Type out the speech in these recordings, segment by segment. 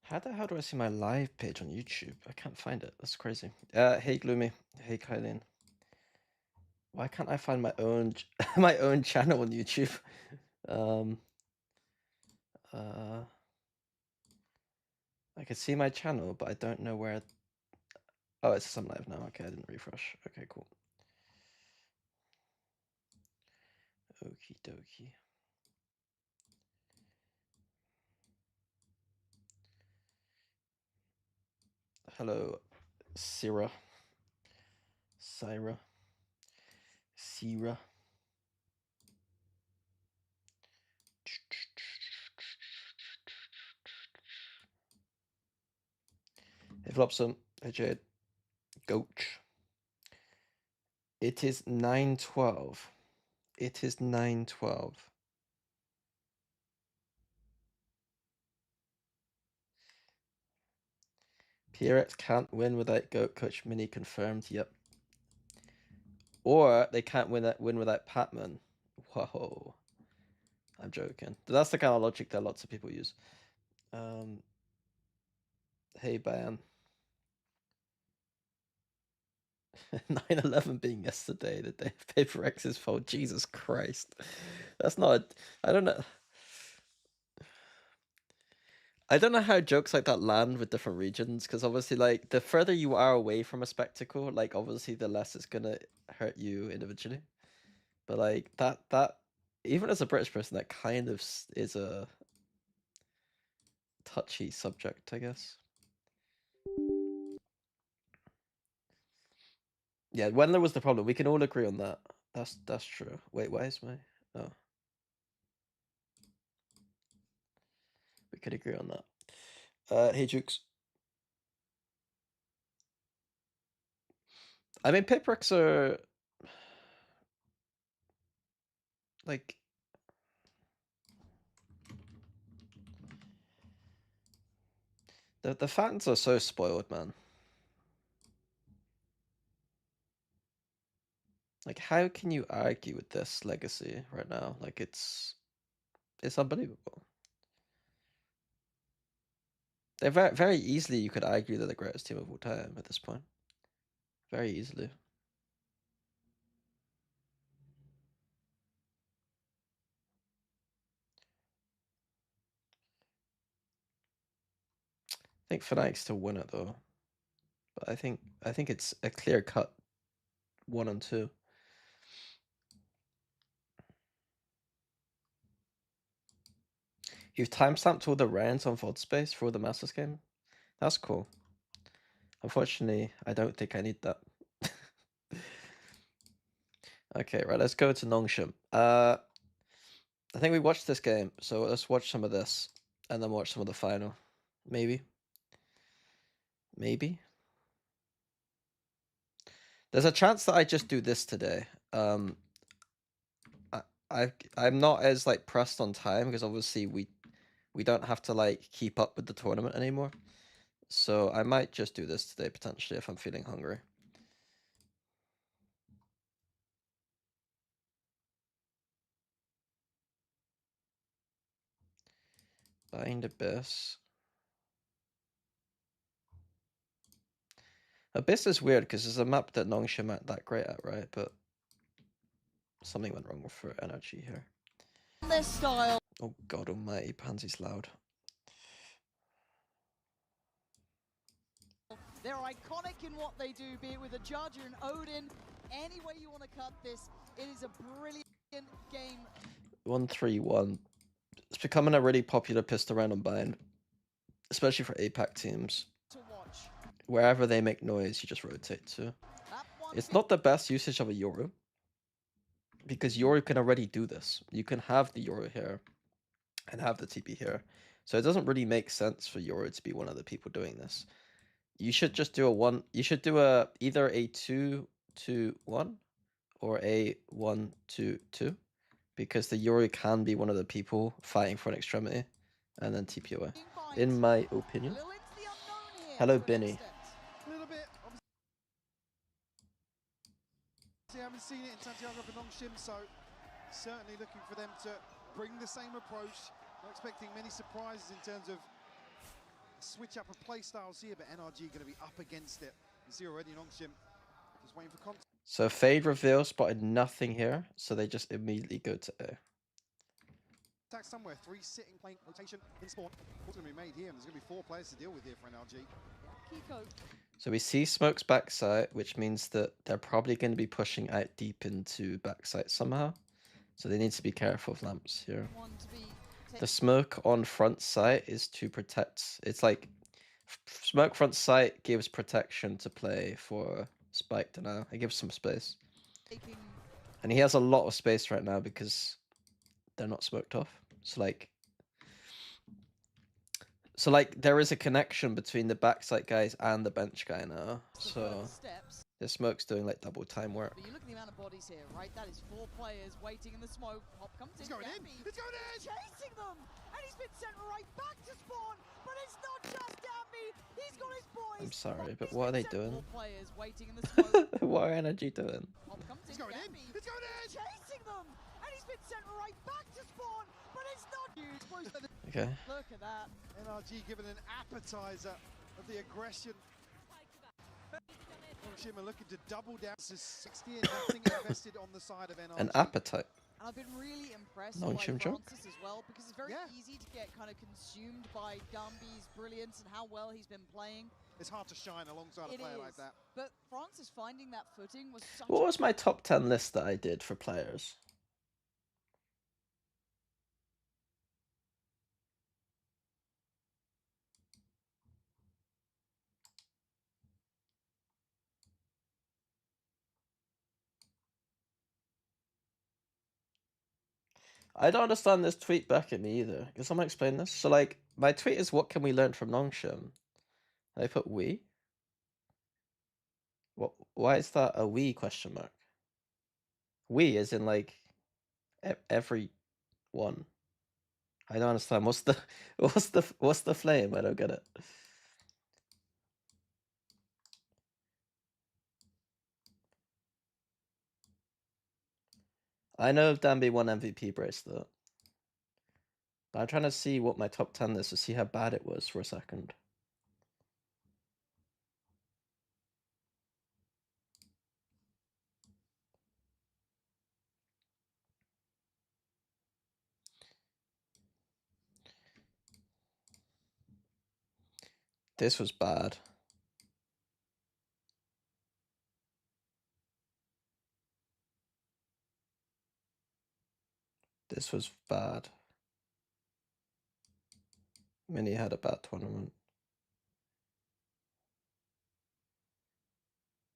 How the hell do I see my live page on YouTube? I can't find it. That's crazy. Hey Gloomy. Hey Kylian. Why can't I find my own my own channel on YouTube? I can see my channel, but I don't know where. Oh, it's some live now. Okay, I didn't refresh. Okay, cool. Okie dokie. Hello, Syrah. Syrah. Hey Flopson. Hey Jade. Goach. It is 9:12. It is 9:12. PRX can't win without Goat Coach Mini confirmed. Yep. Or they can't win without Patman. Whoa. I'm joking. That's the kind of logic that lots of people use. Hey, Ban. 9/11 being yesterday, the day of Paper X's fault. Jesus Christ. That's not... I don't know... I don't know how jokes like that land with different regions, because obviously, like, the further you are away from a spectacle, like, obviously, the less it's gonna hurt you individually. But, like, that even as a British person, that kind of is a touchy subject, I guess. Yeah, Wendler was the problem. We can all agree on that. That's true. Wait, why is my... Oh. We could agree on that. Hey, Jukes. I mean, Pipricks are... like... The fans are so spoiled, man. Like, how can you argue with this legacy right now? Like, it's unbelievable. They're very, very easily, you could argue they're the greatest team of all time at this point. Very easily. I think Fnatic still win it though. But I think it's a clear cut 1 and 2. You've timestamped all the rounds on VOD space for the Masters game? That's cool. Unfortunately, I don't think I need that. Okay, right, let's go to Nongshim. I think we watched this game, so let's watch some of this, and then watch some of the final. Maybe. Maybe. There's a chance that I just do this today. I'm not as like pressed on time because obviously we don't have to like keep up with the tournament anymore. So I might just do this today potentially if I'm feeling hungry. Bind Abyss. Abyss is weird because it's a map that Nongshim aren't that great at, right? But something went wrong with her energy here. This style. Oh god almighty, Pansy's loud. They're iconic in what they do, be it with a Judge or an Odin. Any way you want to cut this, it is a brilliant game. 1-3-1. It's becoming a really popular pistol round on Bind, especially for APAC teams. To watch. Wherever they make noise, you just rotate to. It's not the best usage of a Yoru, because Yoru can already do this. You can have the Yoru here and have the TP here. So it doesn't really make sense for Yoru to be one of the people doing this. You should just do a one. You should do either a 2-2-1 or a 1-2-2, because the Yoru can be one of the people fighting for an extremity and then TP away, in my opinion. Hello, Benny. I haven't seen it in Santiago for Nongshim, so certainly looking for them to bring the same approach. Not expecting many surprises in terms of switch up of play styles here, but NRG going to be up against it. You see already Nongshim just waiting for contact. So Fade reveal spotted nothing here, so they just immediately go to A. Somewhere, 3 sitting playing rotation in spawn. What's going to be made here? And there's going to be 4 players to deal with here for NRG. Kiko. So we see Smoke's backside, which means that they're probably going to be pushing out deep into backside somehow. So they need to be careful of lamps here. The smoke on front site is to protect. It's like smoke front site gives protection to play for Spike now. It gives some space. And he has a lot of space right now because they're not smoked off. So like there is a connection between the backside guys and the bench guy now. So the smoke's doing like double time work. But you look at the amount of bodies here, right? That is 4 players waiting in the smoke. Hop comes in. It's going in! It's going in! Chasing them! And he's been sent right back to spawn! But it's not just Damby! He's got his boys! I'm sorry, but what are they doing? 4 players waiting in the smoke. What are Energy doing? Hop comes in. It's going in! It's going in! Chasing them! And he's been sent right back to spawn! But it's not huge! Okay. Look at that. NRG given an appetizer of the aggression. Nongshim are looking to double down. This is 60 and nothing invested on the side of NRG. An appetite. And I've been really impressed Nongshim by joke? Francis as well, because it's very easy to get kind of consumed by Dumby's brilliance and how well he's been playing. It's hard to shine alongside a player like that. But Francis finding that footing was such What was my top 10 list that I did for players? I don't understand this tweet back at me either. Can someone explain this? So like, my tweet is, what can we learn from Nongshim? I put we? What? Why is that a we question mark? We as in like every one. I don't understand. What's the flame? I don't get it. I know Danby won MVP bracelet. But I'm trying to see what my top 10 is to see how bad it was for a second. This was bad. This was bad. Mini had a bad tournament.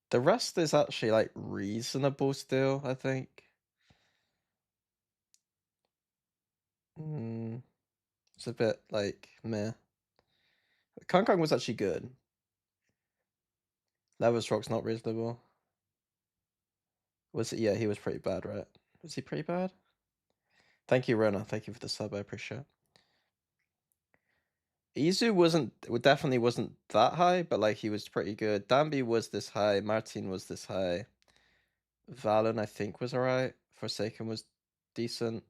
The rest is actually like reasonable still, I think. It's a bit like meh. Kong Kong was actually good. Levis Rock's not reasonable. Was it? Yeah, he was pretty bad, right? Was he pretty bad? Thank you, Rona. Thank you for the sub. I appreciate it. Izu definitely wasn't that high, but like he was pretty good. Danby was this high. Martin was this high. Valen, I think, was alright. Forsaken was decent.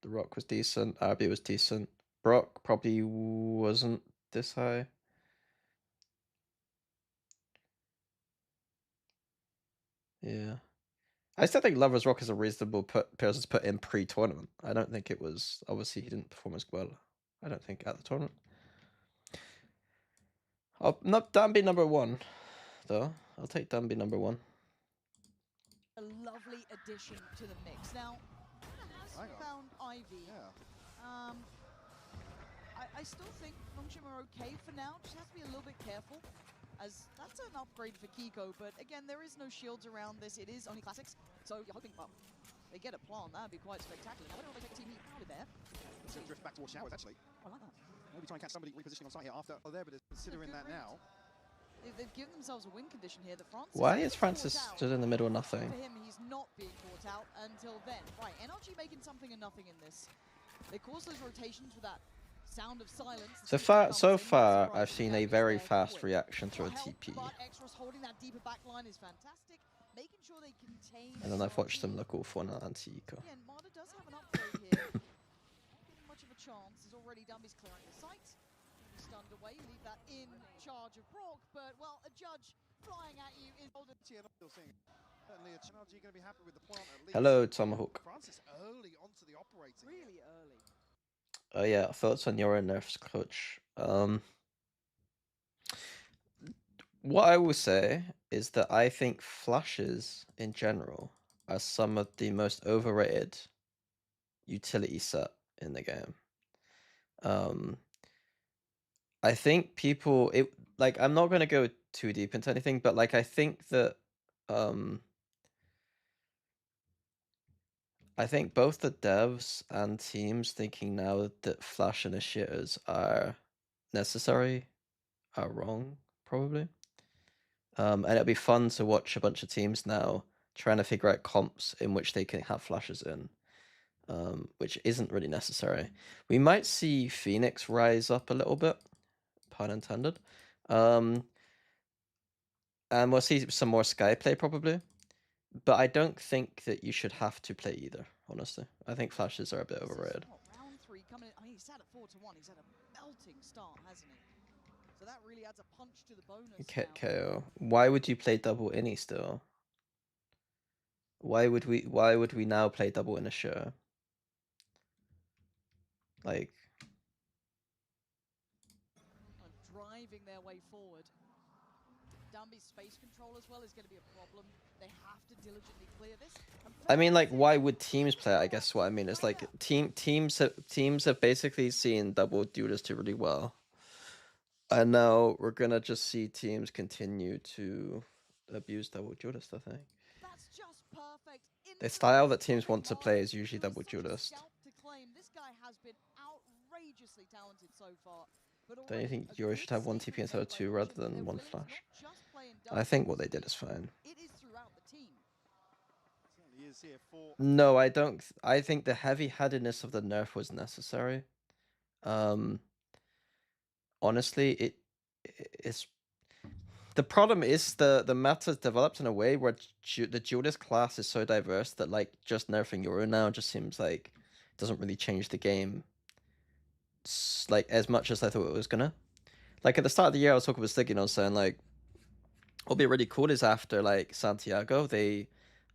The Rock was decent. Arby was decent. Brock probably wasn't this high. Yeah. I still think Lover's Rock is a reasonable person to put in pre-tournament. I don't think it was... Obviously, he didn't perform as well, I don't think, at the tournament. I'll not Danby number 1, though. I'll take Danby number 1. A lovely addition to the mix. Now, has found Ivy. Yeah. I still think Nongshim are okay for now. Just have to be a little bit careful, as that's an upgrade for Kiko. But again, there is no shields around this. It is only classics, so you're hoping, well, they get a plant. That'd be quite spectacular. Now, I don't know if they take a team out of there. It's going to drift back towards showers, actually. I like that. Maybe try and catch somebody repositioning on site here after. Oh, there, but considering that now. They've given themselves a win condition here that Francis... Why is Francis stood in the middle of nothing? For him, he's not being caught out until then. Right, NRG making something of nothing in this. They cause those rotations with that sound of silence. So far, I've seen a very fast reaction to a TP. Extras holding that deeper back line is fantastic. Making sure they contain... And then I've watched them look awful on anti-eco. Again, Marta does have an upgrade here. Not giving much of a chance. He's already done his clearing the site. just underway. You leave that in charge of Brock, but well, a judge flying at you is older. Certainly a challenge. You're going to be happy with the plant at least. Hello, Tomahawk. Francis early onto the operating. Really early. Oh yeah, thoughts on your nerfs, coach. What I will say is that I think flashes in general are some of the most overrated utility set in the game. I think people like I'm not gonna go too deep into anything, but like I think that I think both the devs and teams thinking now that flash initiators are necessary are wrong, probably. And it'll be fun to watch a bunch of teams now trying to figure out comps in which they can have flashes in, which isn't really necessary. We might see Phoenix rise up a little bit, pun intended. And we'll see some more Sky play probably. But I don't think that you should have to play either, honestly. I think flashes are a bit overrated. Round 3 coming in. I mean, he's had a 4-1. He's had a melting start, hasn't he? So that really adds a punch to the bonus. KO. Why would you play double innie still? Why would we now play double initiator? Like driving their way forward. Dumby's space control as well is going to be a problem. They have to diligently clear this. I mean, like, why would teams play it? I guess what I mean is like teams have basically seen double duelist do really well, and now we're gonna just see teams continue to abuse double duelist. I think that's just perfect. The style that teams want to play is usually double duelist. This guy has been outrageously talented so far. Don't you think Euro should have one TP instead of two rather than one flash? I think what they did is fine. It is throughout the team. No, I don't. I think the heavy-handedness of the nerf was necessary. Honestly, it's the problem is the meta's developed in a way where the duelist class is so diverse that like just nerfing Euro now just seems like doesn't really change the game like as much as I thought it was gonna. Like at the start of the year, I was talking with Stiggy and I was saying like, what'll be really cool is after like Santiago, they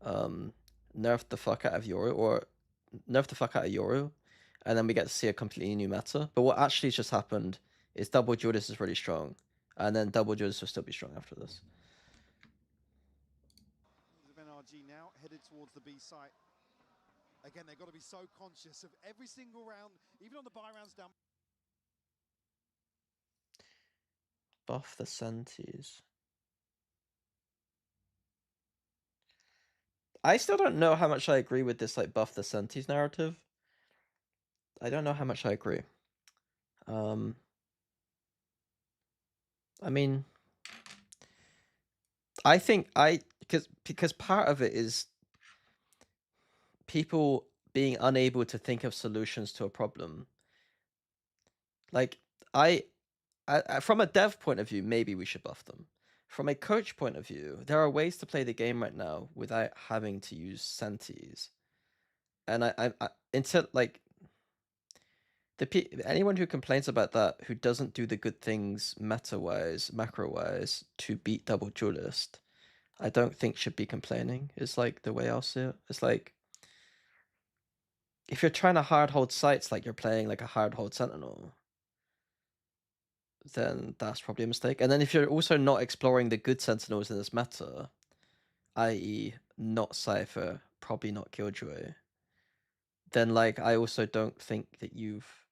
nerfed the fuck out of Yoru, or nerfed the fuck out of Yoru, and then we get to see a completely new meta. But what actually just happened is double duelist is really strong, and then double duelist will still be strong after this. NRG now headed towards the B site. Again, they've got to be so conscious of every single round, even on the buy rounds down. Buff the Sentis. I still don't know how much I agree with this like buff the Sentis narrative. I don't know how much I agree. I mean, I think because part of it is people being unable to think of solutions to a problem. Like I from a dev point of view, maybe we should buff them. From a coach point of view, there are ways to play the game right now without having to use Sentis. And I until like anyone who complains about that, who doesn't do the good things meta-wise, macro-wise to beat double duelist, I don't think should be complaining. It's like the way I'll see it. It's like if you're trying to hard hold sites like you're playing like a hard hold sentinel, then that's probably a mistake. And then if you're also not exploring the good sentinels in this meta, i.e. not Cypher, probably not Killjoy, then like I also don't think that you've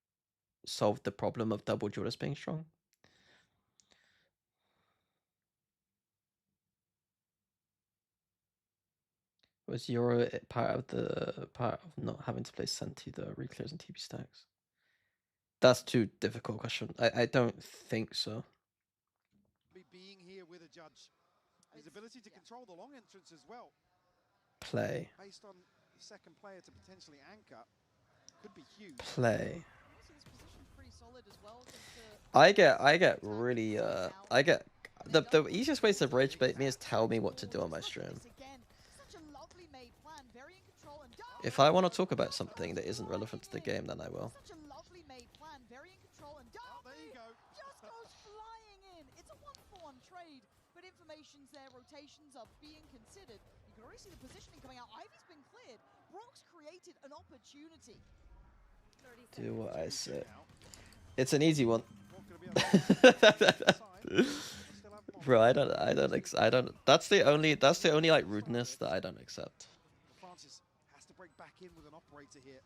solved the problem of double duelist being strong. Was Euro part of not having to play Senti the reclears and TP stacks? That's too difficult question. I don't think so. Being here with a judge, his ability to control the long entrance as well. Play. Based on the second player to potentially anchor, could be huge. Play. Well, I get really the easiest way to rage bait me is tell me what to do on my stream. If I want to talk about something that isn't relevant to the game, then I will. formations there, rotations are being considered. You can already see the positioning coming out. Ivy's been cleared. Brock's created an opportunity. Do what I say. It's an easy one. Bro, I don't. That's the only like rudeness that I don't accept. Francis has to break back in with an operator here.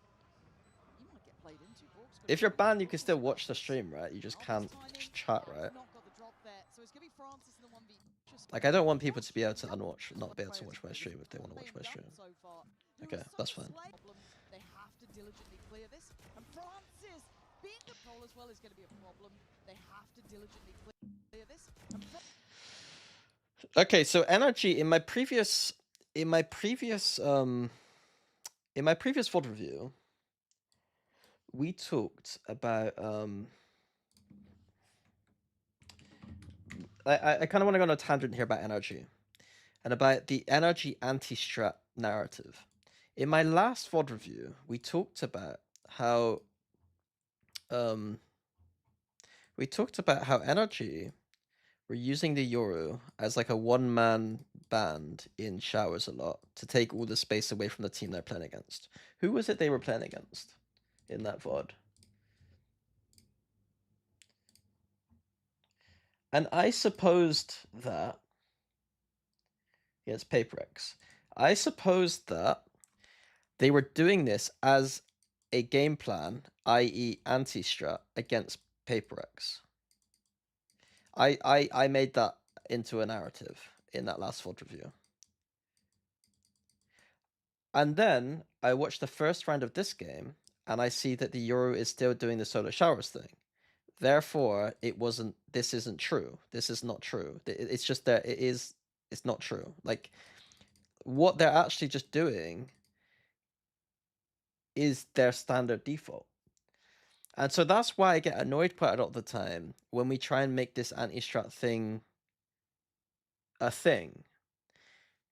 You might get played into. Brock's If you're banned, you can still watch the stream, right? You just can't chat, right? Not got the drop there. So it's gonna be Francis in the 1v. Like, I don't want people to be able to not be able to watch my stream if they want to watch my stream. So far. Okay, that's fine. They have to diligently clear this. And Francis, being the troll as well, is going to be a problem. They have to diligently clear this. Okay, so energy in my previous VOD review, we talked about I kind of want to go on a tangent here about energy and about the energy anti-strat narrative. In my last VOD review, we talked about how energy were using the Yoru as like a one-man band in showers a lot to take all the space away from the team they're playing against. Who was it they were playing against in that VOD? And I supposed that... Yeah, it's PaperX. I supposed that they were doing this as a game plan, i.e. anti-strat, against PaperX. I made that into a narrative in that last VOD review. And then I watched the first round of this game, and I see that the Yoru is still doing the solo showers thing. Therefore, this isn't true. This is not true. It's just that it's not true. Like, what they're actually just doing is their standard default. And so that's why I get annoyed quite a lot of the time when we try and make this anti-strat thing a thing.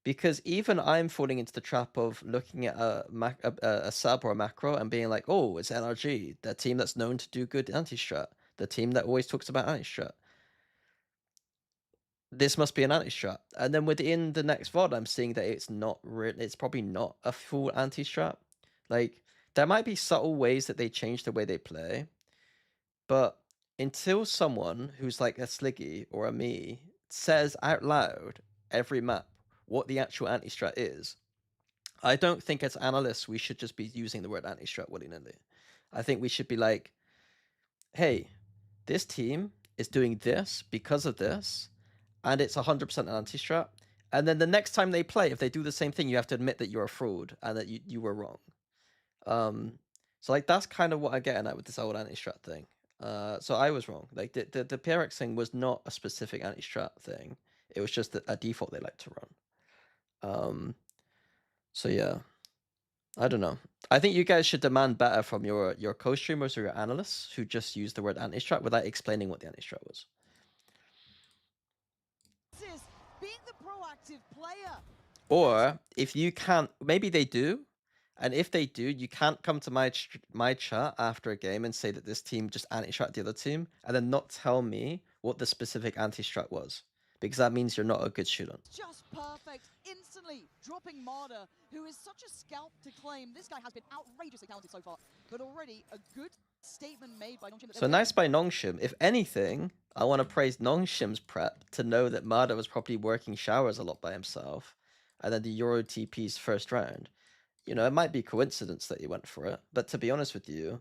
Because even I'm falling into the trap of looking at a sub or a macro and being like, oh, it's NRG, the team that's known to do good anti-strat, the team that always talks about anti-strat. This must be an anti-strat. And then within the next VOD, I'm seeing that it's not really, it's probably not a full anti-strat. Like, there might be subtle ways that they change the way they play, but until someone who's like a Sliggy or a me says out loud every map what the actual anti-strat is, I don't think as analysts we should just be using the word anti-strat willy-nilly. I think we should be like, hey, this team is doing this because of this, and it's 100% an anti-strat. And then the next time they play, if they do the same thing, you have to admit that you're a fraud and that you were wrong. So like that's kind of what I'm getting at with this whole anti-strat thing. So I was wrong. Like the PRX thing was not a specific anti-strat thing. It was just a default they like to run. So yeah, I don't know. I think you guys should demand better from your co-streamers or your analysts who just use the word anti-strat without explaining what the anti-strat was. Being the proactive player. Or if you can't, maybe they do. And if they do, you can't come to my chat after a game and say that this team just anti-strat the other team and then not tell me what the specific anti-strat was. Because that means you're not a good student. Just perfect. Instantly dropping Marder, who is such a scalp to claim. This guy has been outrageously talented so far, but already a good statement made by Nongshim. So nice by Nongshim. If anything, I want to praise Nongshim's prep to know that Marder was probably working showers a lot by himself. And then the Euro TP's first round. You know, it might be coincidence that he went for it, but to be honest with you,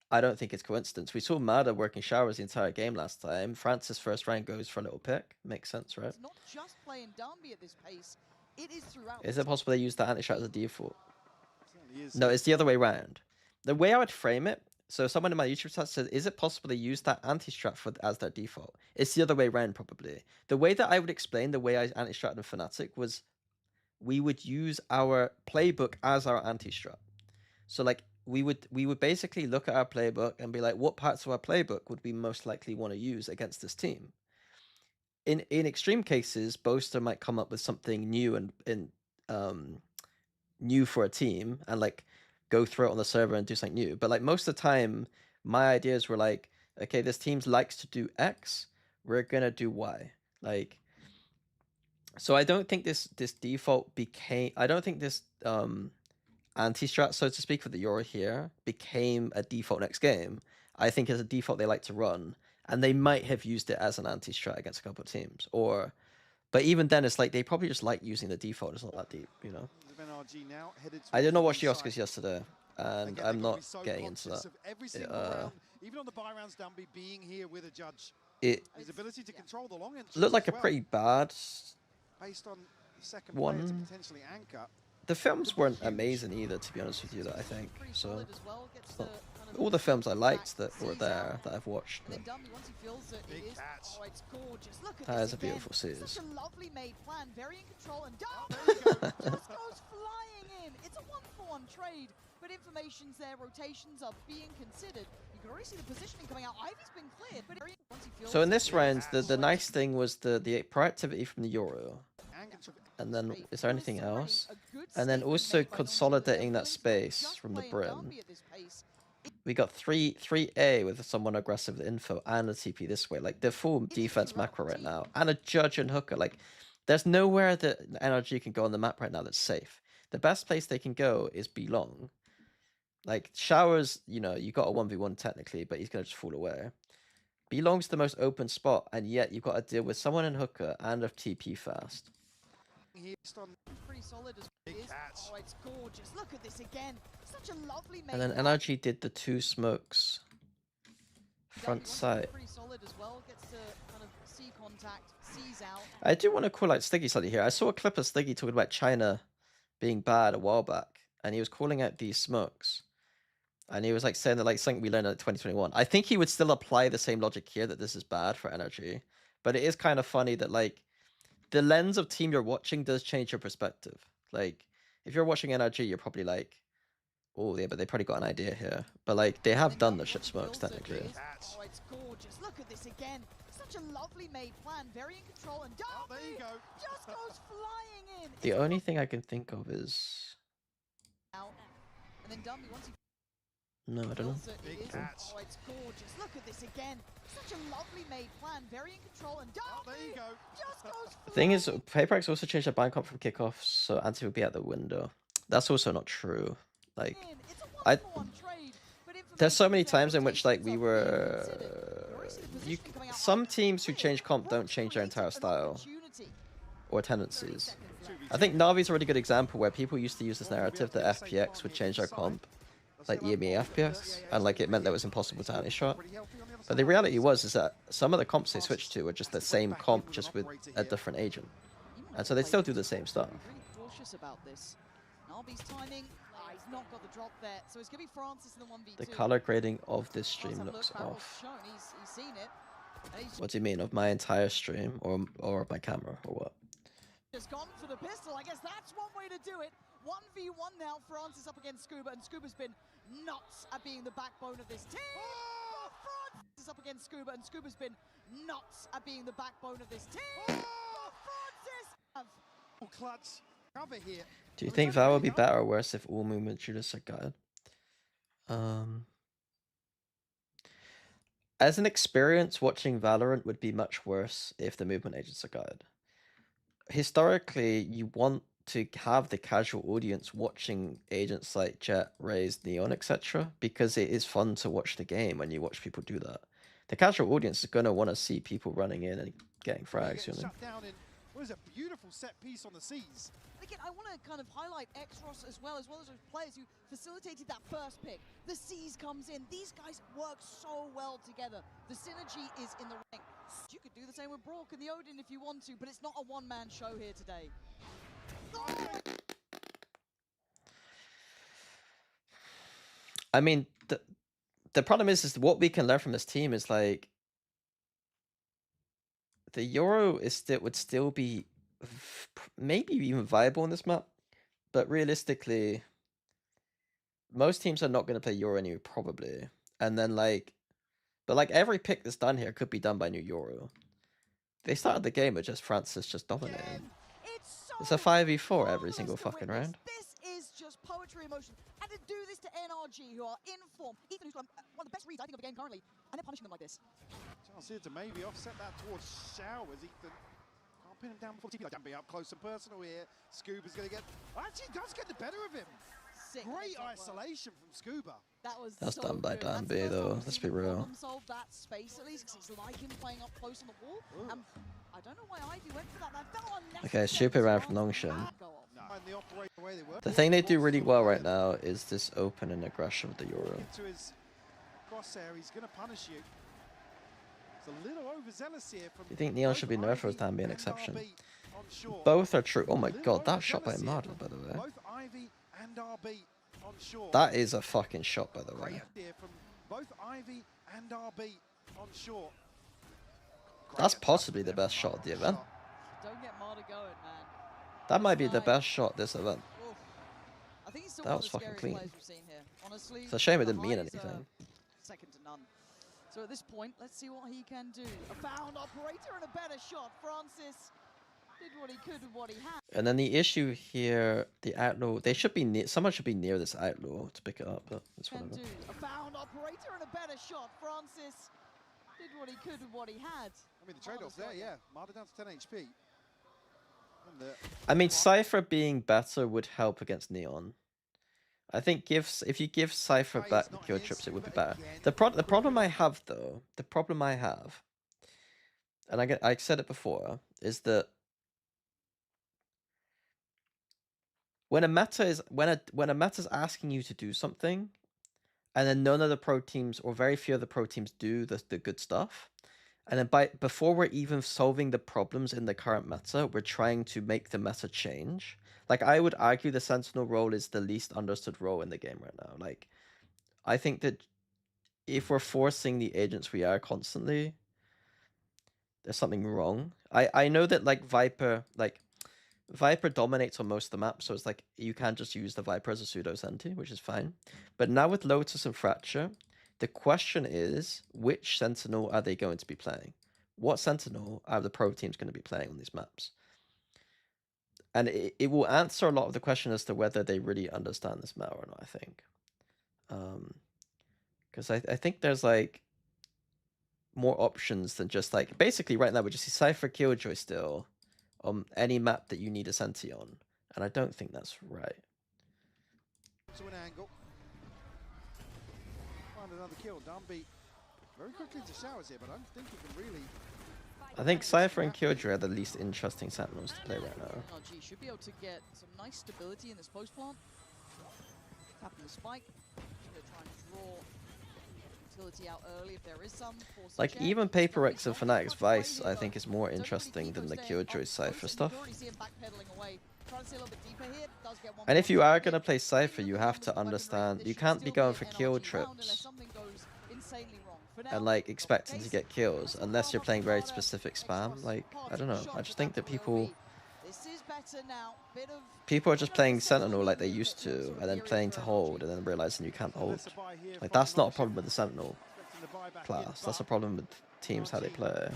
I don't think it's coincidence. We saw Marder working showers the entire game last time. Francis' first round goes for a little pick. Makes sense, right? It's not just playing Dumby at this pace. It is throughout. Is it possible they use that anti-strat as a default? No, it's the other way around. The way I would frame it, so someone in my YouTube chat said, is it possible they use that anti-strat as their default? It's the other way around, probably. The way that I would explain the way I anti-strat in Fnatic was we would use our playbook as our anti-strat. So like we would basically look at our playbook and be like, what parts of our playbook would we most likely want to use against this team? In extreme cases, Boaster might come up with something new and new for a team and like go through it on the server and do something new. But like most of the time, my ideas were like, okay, this team likes to do X, we're gonna do Y. Like So I don't think this default became. I don't think this anti-strat, so to speak, for the Euro here became a default next game. I think as a default they like to run, and they might have used it as an anti-strat against a couple of teams. Or, but even then, it's like they probably just like using the default. It's not that deep, you know. I did not watch the Oscars yesterday, and I'm not getting into that. Every single round, even on the buy rounds, Dumby being here with a judge. His ability to control the long end Looked like a pretty bad based on second one. player to potentially anchor. The films weren't amazing either, to be honest with you. That I think so. All the films I liked that were there that I've watched. That is a beautiful series. Such a lovely made plan, very in control, and just goes flying in. It's a 1-for-1 trade, but information's there, rotations are being considered. You can already see the positioning coming out. Ivy's been cleared, but once he feels so in this round, the nice thing was the proactivity from the Euro. And then, is there anything else? And then also consolidating that space from the Brim. We got 3A with someone aggressive with info and a TP this way. Like, they're full defense macro right now. And a judge and hooker. Like, there's nowhere that NRG can go on the map right now that's safe. The best place they can go is B long. Like, Showers, you know, you got a 1v1 technically, but he's going to just fall away. B long's the most open spot, and yet you've got to deal with someone in hooker and a TP fast. Pretty solid as it is. Oh, it's gorgeous. Look at this again. Such a lovely and then NRG did the 2 smokes. Front side. Pretty solid as well. Gets to kind of see contact, sees out. I do want to call out Stiggy slightly here. I saw a clip of Stiggy talking about China being bad a while back, and he was calling out these smokes. And he was like saying that like something we learned in 2021. I think he would still apply the same logic here that this is bad for NRG. But it is kind of funny that like the lens of team you're watching does change your perspective. Like, if you're watching NRG, you're probably like, oh, yeah, but they probably got an idea here. But, like, they have done the ship smokes, technically. Oh, it's gorgeous. Look at this again. Such a lovely made plan. Very in control. And there you go. Just goes flying in. The only thing I can think of is... And then Dumby, once he... No, I don't know. Oh, it's gorgeous. Look at this again. Such a lovely made plan. Very in control. And there you go. Just goes the thing is, PaperX also changed their ban comp from kickoffs, so Anti would be at the window. That's also not true. Like, there's so many times in which like we were... some teams who change comp don't change their entire style or tendencies. I think Navi's a really good example where people used to use this narrative that FPX would change their comp, like EME FPX, and like it meant that it was impossible to anti-shot. But the reality is that some of the comps they switched to were just the same comp, just with a different agent. And so they still do the same stuff. Not got the drop there, so it's gonna be Francis in the 1v2. The color grading of this stream looks off. He's seen it. What do you mean, of my entire stream, or of my camera, or what? Just gone for the pistol. I guess that's one way to do it. 1v1 now. Francis up against Scuba, and Scuba's been nuts at being the backbone of this team. Oh! Francis up against Scuba, and Scuba's been nuts at being the backbone of this team. Oh! Francis. Clutch cover here. Do you think that would be better or worse if all movement shooters are guided? As an experience, watching Valorant would be much worse if the movement agents are guided. Historically, you want to have the casual audience watching agents like Jet, Raze, Neon, etc. because it is fun to watch the game when you watch people do that. The casual audience is going to want to see people running in and getting frags. You know? What is a beautiful set piece on the seas. Again, I want to kind of highlight Xros as well as those players who facilitated that first pick. The Seas comes in. These guys work so well together. The synergy is in the ring. You could do the same with Brock and the Odin if you want to, but it's not a one-man show here today. I mean, the problem is what we can learn from this team is like the Euro would still be maybe even viable on this map, but realistically, most teams are not going to play Euro anyway, probably. And then but like every pick that's done here could be done by New Euro. They started the game with just Francis just dominating. It's a 5v4 every single fucking round. This is just poetry in motion. And to do this to NRG, who are in form, Ethan, who's one of the best reads I think of the game currently, and they're punishing them like this. Chance here to maybe offset that towards Showers. Ethan Not pin him down before TP. Like, be up close and personal here. Scuba's going to get... Actually, does get the better of him. Sick Great heads up work. isolation from Scuba. That's so done by good. Dan That's B, the first though. time we've Let's seen be him real. problem solve that space at least, because it's like him playing up close on the wall. I don't know why Ivy went for that. That felt unnecessary. Okay, stupid as round from well. Nongshim. Go on. No. And the operator, the way they work. The thing they do really well right now is this open and aggression with the Euro. Into his crosshair, he's going to punish you. It's a little overzealous here from... Do you think Neon should be nerfed or is Dan B an and exception? RB on shore. Both are true. Oh my A little god, that shot by overzealous here Marder, by the way. from both Ivy and RB on shore. That is a fucking shot, by the way. Great here from both Ivy and RB on shore. That's possibly the best shot of the event. Don't get Marder going, man. That might be the best shot this event. Oof. I think he's still That one was of the fucking scariest clean. players we've seen here. Honestly, It's a shame it the didn't mean highs are anything. Second to none. So at this point, let's see what he can do. A found operator and a better shot. Francis did what he could with what he had. And then the issue here, the outlaw, they should be near, someone should be near this outlaw to pick it up, but it's Can whatever. do. A found operator and a better shot. Francis did what he could with what he had. I mean, the trade-off's there, yeah. Marder down to 10 HP. And the... I mean, Cypher being better would help against Neon. I think if you give Cypher back the kill trips, it would be better. The problem I have though, and I said it before, is that when a meta's asking you to do something, and then none of the pro teams or very few of the pro teams do the good stuff, and then before we're even solving the problems in the current meta, we're trying to make the meta change. Like, I would argue the Sentinel role is the least understood role in the game right now. Like, I think that if we're forcing the agents we are constantly, there's something wrong. I know that, like, Viper dominates on most of the maps, so it's like, you can't just use the Viper as a pseudo Senti, which is fine. But now with Lotus and Fracture, the question is, which Sentinel are they going to be playing? What Sentinel are the pro teams going to be playing on these maps? And it will answer a lot of the question as to whether they really understand this meta or not, I think. Because I think there's, like, more options than just, like... Basically, right now, we just see Cypher Killjoy still on any map that you need a Senti on. And I don't think that's right. To an angle. Find another kill. Dumby very quickly into showers here, but I don't think he can really... I think Cypher and Killjoy are the least interesting Sentinels to play right now. NRG should be able to get some nice stability in this post plant. Tapping the spike. Should be able to try and draw utility out early if there is some. Like, even Paper Rex and Fnatic's Vice, I think, is more interesting than the Killjoy Cypher stuff. And if you are going to play Cypher, you have to understand, you can't be going for kill trips and, like, expecting to get kills unless you're playing very specific spam. Like, I don't know. I just think that people are just playing Sentinel like they used to, and then playing to hold, and then realizing you can't hold. Like, that's not a problem with the Sentinel class. That's a problem with teams, how they play.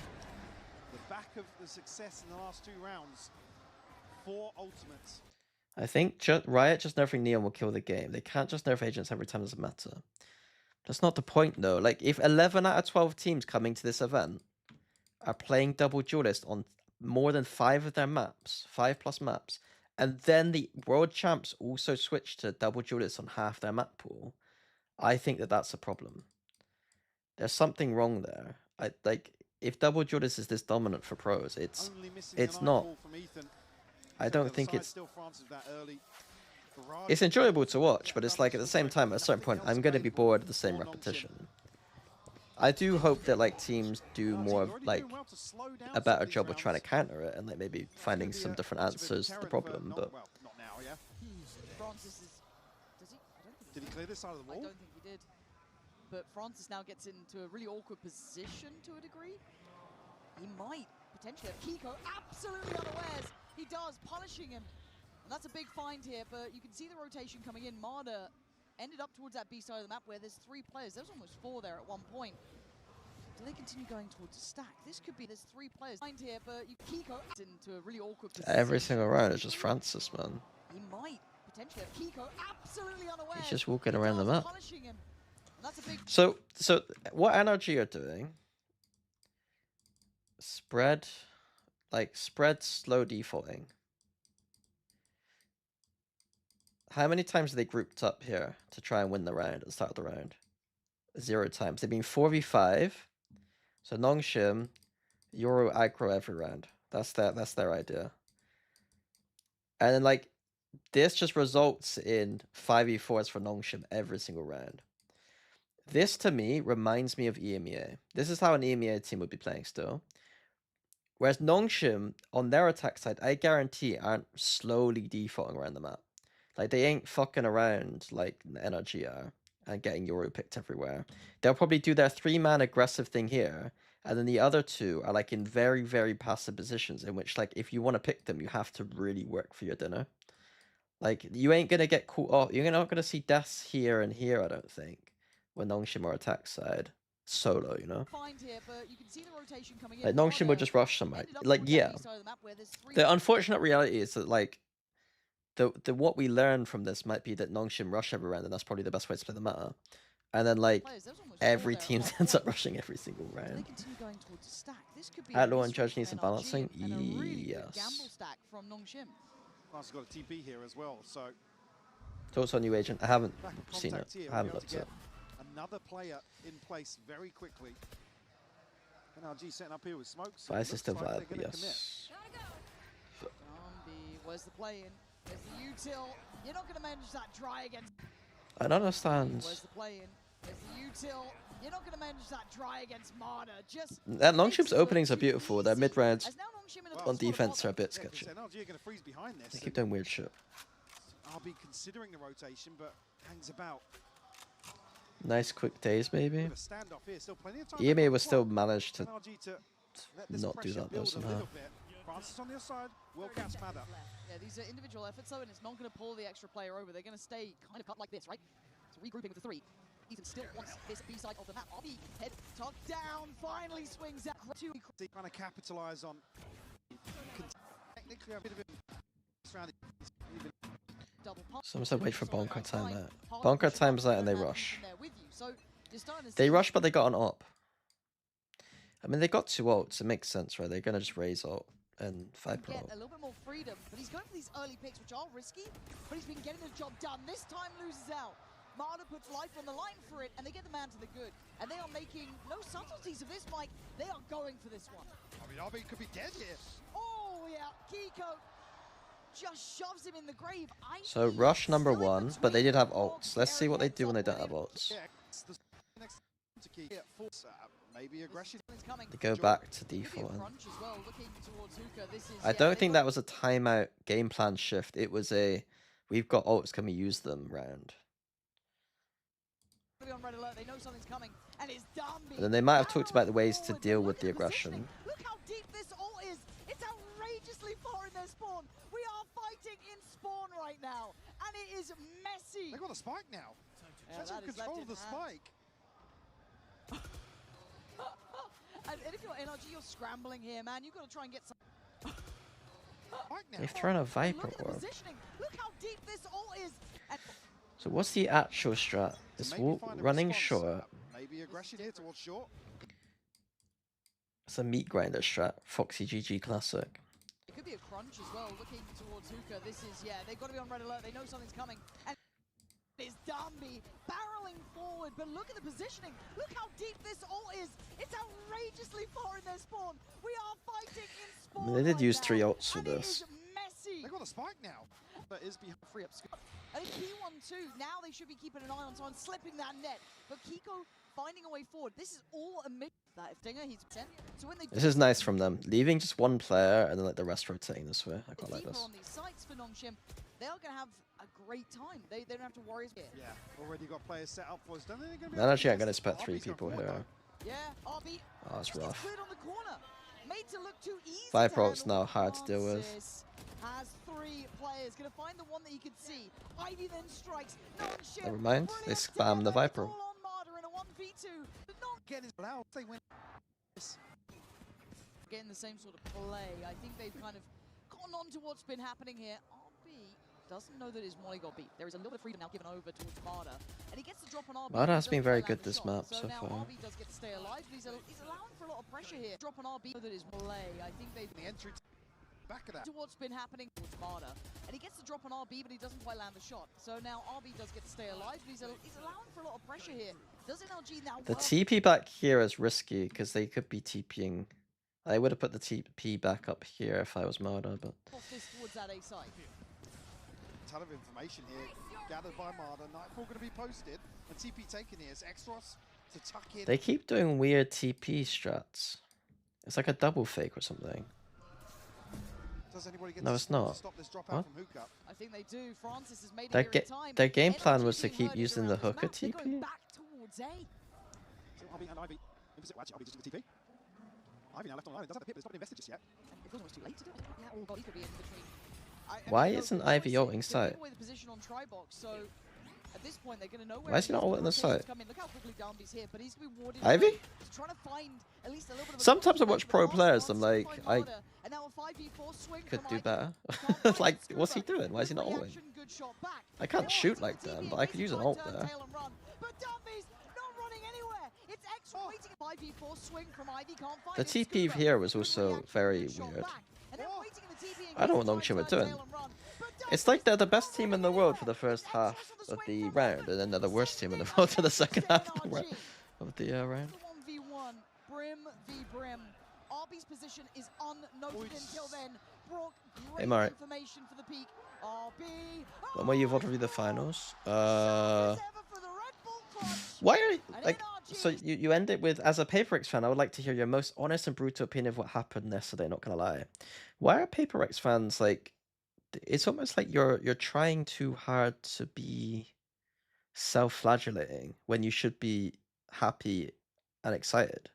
The back of the success in the last 2 rounds. 4 ultimates. I think Riot just nerfing Neon will kill the game. They can't just nerf agents every time there's a meta. That's not the point, though. Like, if 11 out of 12 teams coming to this event are playing double duelist on more than 5 of their maps, 5+ maps, and then the world champs also switch to double duelist on half their map pool, I think that that's a problem. There's something wrong there. Like, if double duelist is this dominant for pros, it's not. I don't think it's enjoyable to watch, but it's like, at the same time, at a certain point, I'm going to be bored of the same repetition. I do hope that, like, teams do more of, like, a better job of trying to counter it and, like, maybe finding some different answers to the problem, but... Did he clear this side of the wall? I don't think he did. But Francis now gets into a really awkward position to a degree. He might potentially have Kiko absolutely unawares. He does, punishing him. And that's a big find here, but you can see the rotation coming in. Marder ended up towards that B side of the map where there's 3 players. There was almost 4 there at one point. Do they continue going towards the stack? This could be, there's 3 players find here, but Kiko into a really awkward position. Every single round is just Francis, man. He might potentially have Kiko absolutely unawares. He's just walking around the map. Punishing him. And that's a big... So what NRG are doing, spread like spread slow defaulting. How many times have they grouped up here to try and win the round at the start of the round? 0 times. They've been 4v5. So Nongshim, Euro aggro every round. That's their idea. And then like this just results in 5v4s for Nongshim every single round. This to me reminds me of EMEA. This is how an EMEA team would be playing still. Whereas Nongshim, on their attack side, I guarantee aren't slowly defaulting around the map. Like, they ain't fucking around like NRG are and getting Euro picked everywhere. They'll probably do their 3-man aggressive thing here, and then the other 2 are like in very, very passive positions in which, like, if you want to pick them, you have to really work for your dinner. Like, you ain't gonna get caught off. You're not gonna see deaths here and here, I don't think, when Nongshim are attack side. Solo, you know? Like, Nongshim would just rush somebody. Like, yeah. The unfortunate reality is that, like, the what we learn from this might be that Nongshim rush every round, and that's probably the best way to play the meta. And then, like, every team ends up rushing every single round. Atlo and Judge needs some balancing? Yes. Plus, got a TP here as well, so... Thoughts on New Agent? I haven't seen it. I haven't looked at it. Another player in place very quickly. NRG setting up here with smoke. Vice is still viable, yes. Where's the play in? There's the util. You're not going to manage that dry against... I don't understand. Where's the play in? There's the util. You're not going to manage that dry against Marder. Just... And Nongshim's openings are beautiful. Their mid-range on defense are a bit sketchy. They keep doing weird shit. I'll be considering the rotation, but hangs about. Nice quick days, maybe. EMA will still manage to not do that though somehow. Francis on the other side, Wildcats matter. Yeah, these are individual efforts though, and it's not going to pull the extra player over. They're going to stay kind of cut like this, right? So regrouping with the 3. Ethan still wants this B side of the map. RB head tucked down, finally swings out. Trying to capitalize on. Technically, a bit of it. Someone said wait for Bonker time out. Bonker times out and they rush. They rush, but they got an op. I mean, they got 2 ults. It makes sense, right? They're gonna just raise ult and fight pro. Get a little bit more freedom, but he's going for these early picks, which are risky. But he's been getting the job done. This time loses out. Marder puts life on the line for it, and they get the man to the good. And they are making no subtleties of this, Mike. They are going for this one. I mean, RB could be dead here. Oh yeah, Kiko just shoves him in the grave. So rush number 1, but they did have ults. Let's see what they do when they don't have ults. They go back to default. I don't think that was a timeout game plan shift. It was a we've got ults, can we use them round. And then they might have talked about the ways to deal with the aggression. Look how deep this ult is. It's outrageously far in their spawn. We are fighting in spawn right now, and it is messy. They got the spike now. That's control of the spike. And if you're NRG, you're scrambling here, man. You've got to try and get some. They've thrown a Viper Orb. Look how deep this ult is. So what's the actual strat? It's running short. Maybe aggression here towards short. It's a meat grinder strat. Foxy GG classic. It could be a crunch as well. Looking towards Hookah. This is, yeah, they've got to be on red alert. They know something's coming. And it's Dumby barreling forward, but look at the positioning. Look how deep this ult is. It's outrageously far in their spawn. We are fighting in spawn. I mean, they did use 3 ults for this. They got a spike now. That is behind free up. And P1-2, now they should be keeping an eye on someone slipping that net. But Kiko finding a way forward. This is all amid that. If Dinger, he's 10. So when they this is nice from them. Leaving just 1 player and then like the rest rotating this way. I quite like this. On these sites for Nongshim, they are going to have a great time. They don't have to worry. Yeah, already got players set up for us. Don't think they're going to be actually, I'm going to spec 3 people here. Yeah, RB. Oh, that's rough. On the corner. Made to look too easy. Viper ult's now hard to deal with. Has 3 players, gonna find the one that he could see. Ivy then strikes. Nongshim. Never mind, they spam the Viper. Getting the same sort of play. I think they've kind of gone on to what's been happening here. RB doesn't know that his Molly got beat. There is a little bit of freedom now given over towards Marder, and he gets the drop on RB. Marder has but been doesn't very quite good land the this shot. map so so now far. RB does get to stay alive, but he's allowing for a lot of pressure here. Drop on RB, that is play. I think they The entry back of that. to what's been happening towards Marder, and he gets the drop on RB, but he doesn't quite land the shot. So now RB does get to stay alive, but he's allowing for a lot of pressure here. Does NLG now? The TP back here is risky because they could be TPing. I would have put the TP back up here if I was Marder, but This towards that A side. Ton of information here gathered by Marder. Nightfall going to be posted, and TP taken here as Extros to tuck in. they keep doing weird TP strats. It's like a double fake or something. Does anybody get No, to it's score to not. stop this dropout What? from Hookup? I think they do. Francis has made it Their, here in time. their game plan NLG was to being keep herded using the around this hooker map. They're going TP. back towards A. So RB and Ivy. Well, actually, Ivy just took the TP. Ivy now left on island. Doesn't have the pip, but it's not been invested just yet. And it feels almost too late to do it. Yeah, or God, he could be in between. Why no, isn't the Ivy choice ulting is to side? give away the position on Tribox, so at this point they're going to know where Why is he not ulting the side? come in. Look how quickly Darby's here, but he's going to be warded Ivy? away. He's trying to find at least a little bit of a Sometimes I control watch edge, pro but players, last I'm chance like, to find I Marder, and now a 5v4 swing could from do Ivy. better. Can't find Like, the what's he scuba. doing? Why is he Good not ulting? reaction, good shot back. I can't Now shoot onto like the them, TP, but I could use an try ult turn there. tail and run. But Darby's not running anywhere. It's X waiting. 5v4 swing from Ivy, can't find The it. TP Scuba. here was Good also reaction, very good shot weird. back. And they're waiting in the TP in I don't know what case they Nongshim try are and turn doing. tail and run. But It's like they're the Darby's best not team in running the world for anywhere. the first It's half Extras on the of swing the from round, Heaven. and then they're the worst team in the Sending world for the it second to half of the, NRG. of the round. 1v1, Brim v Brim. RB's position is unnoted until then. Brock, great I'm alright. information for the peak. RB. When will you Vod review the finals? Why Why are you, like, so you end it with, as a PaperX fan, I would like to hear your most honest and brutal opinion of what happened yesterday, not gonna lie. Why are PaperX fans, like, it's almost like you're trying too hard to be self-flagellating when you should be happy and excited.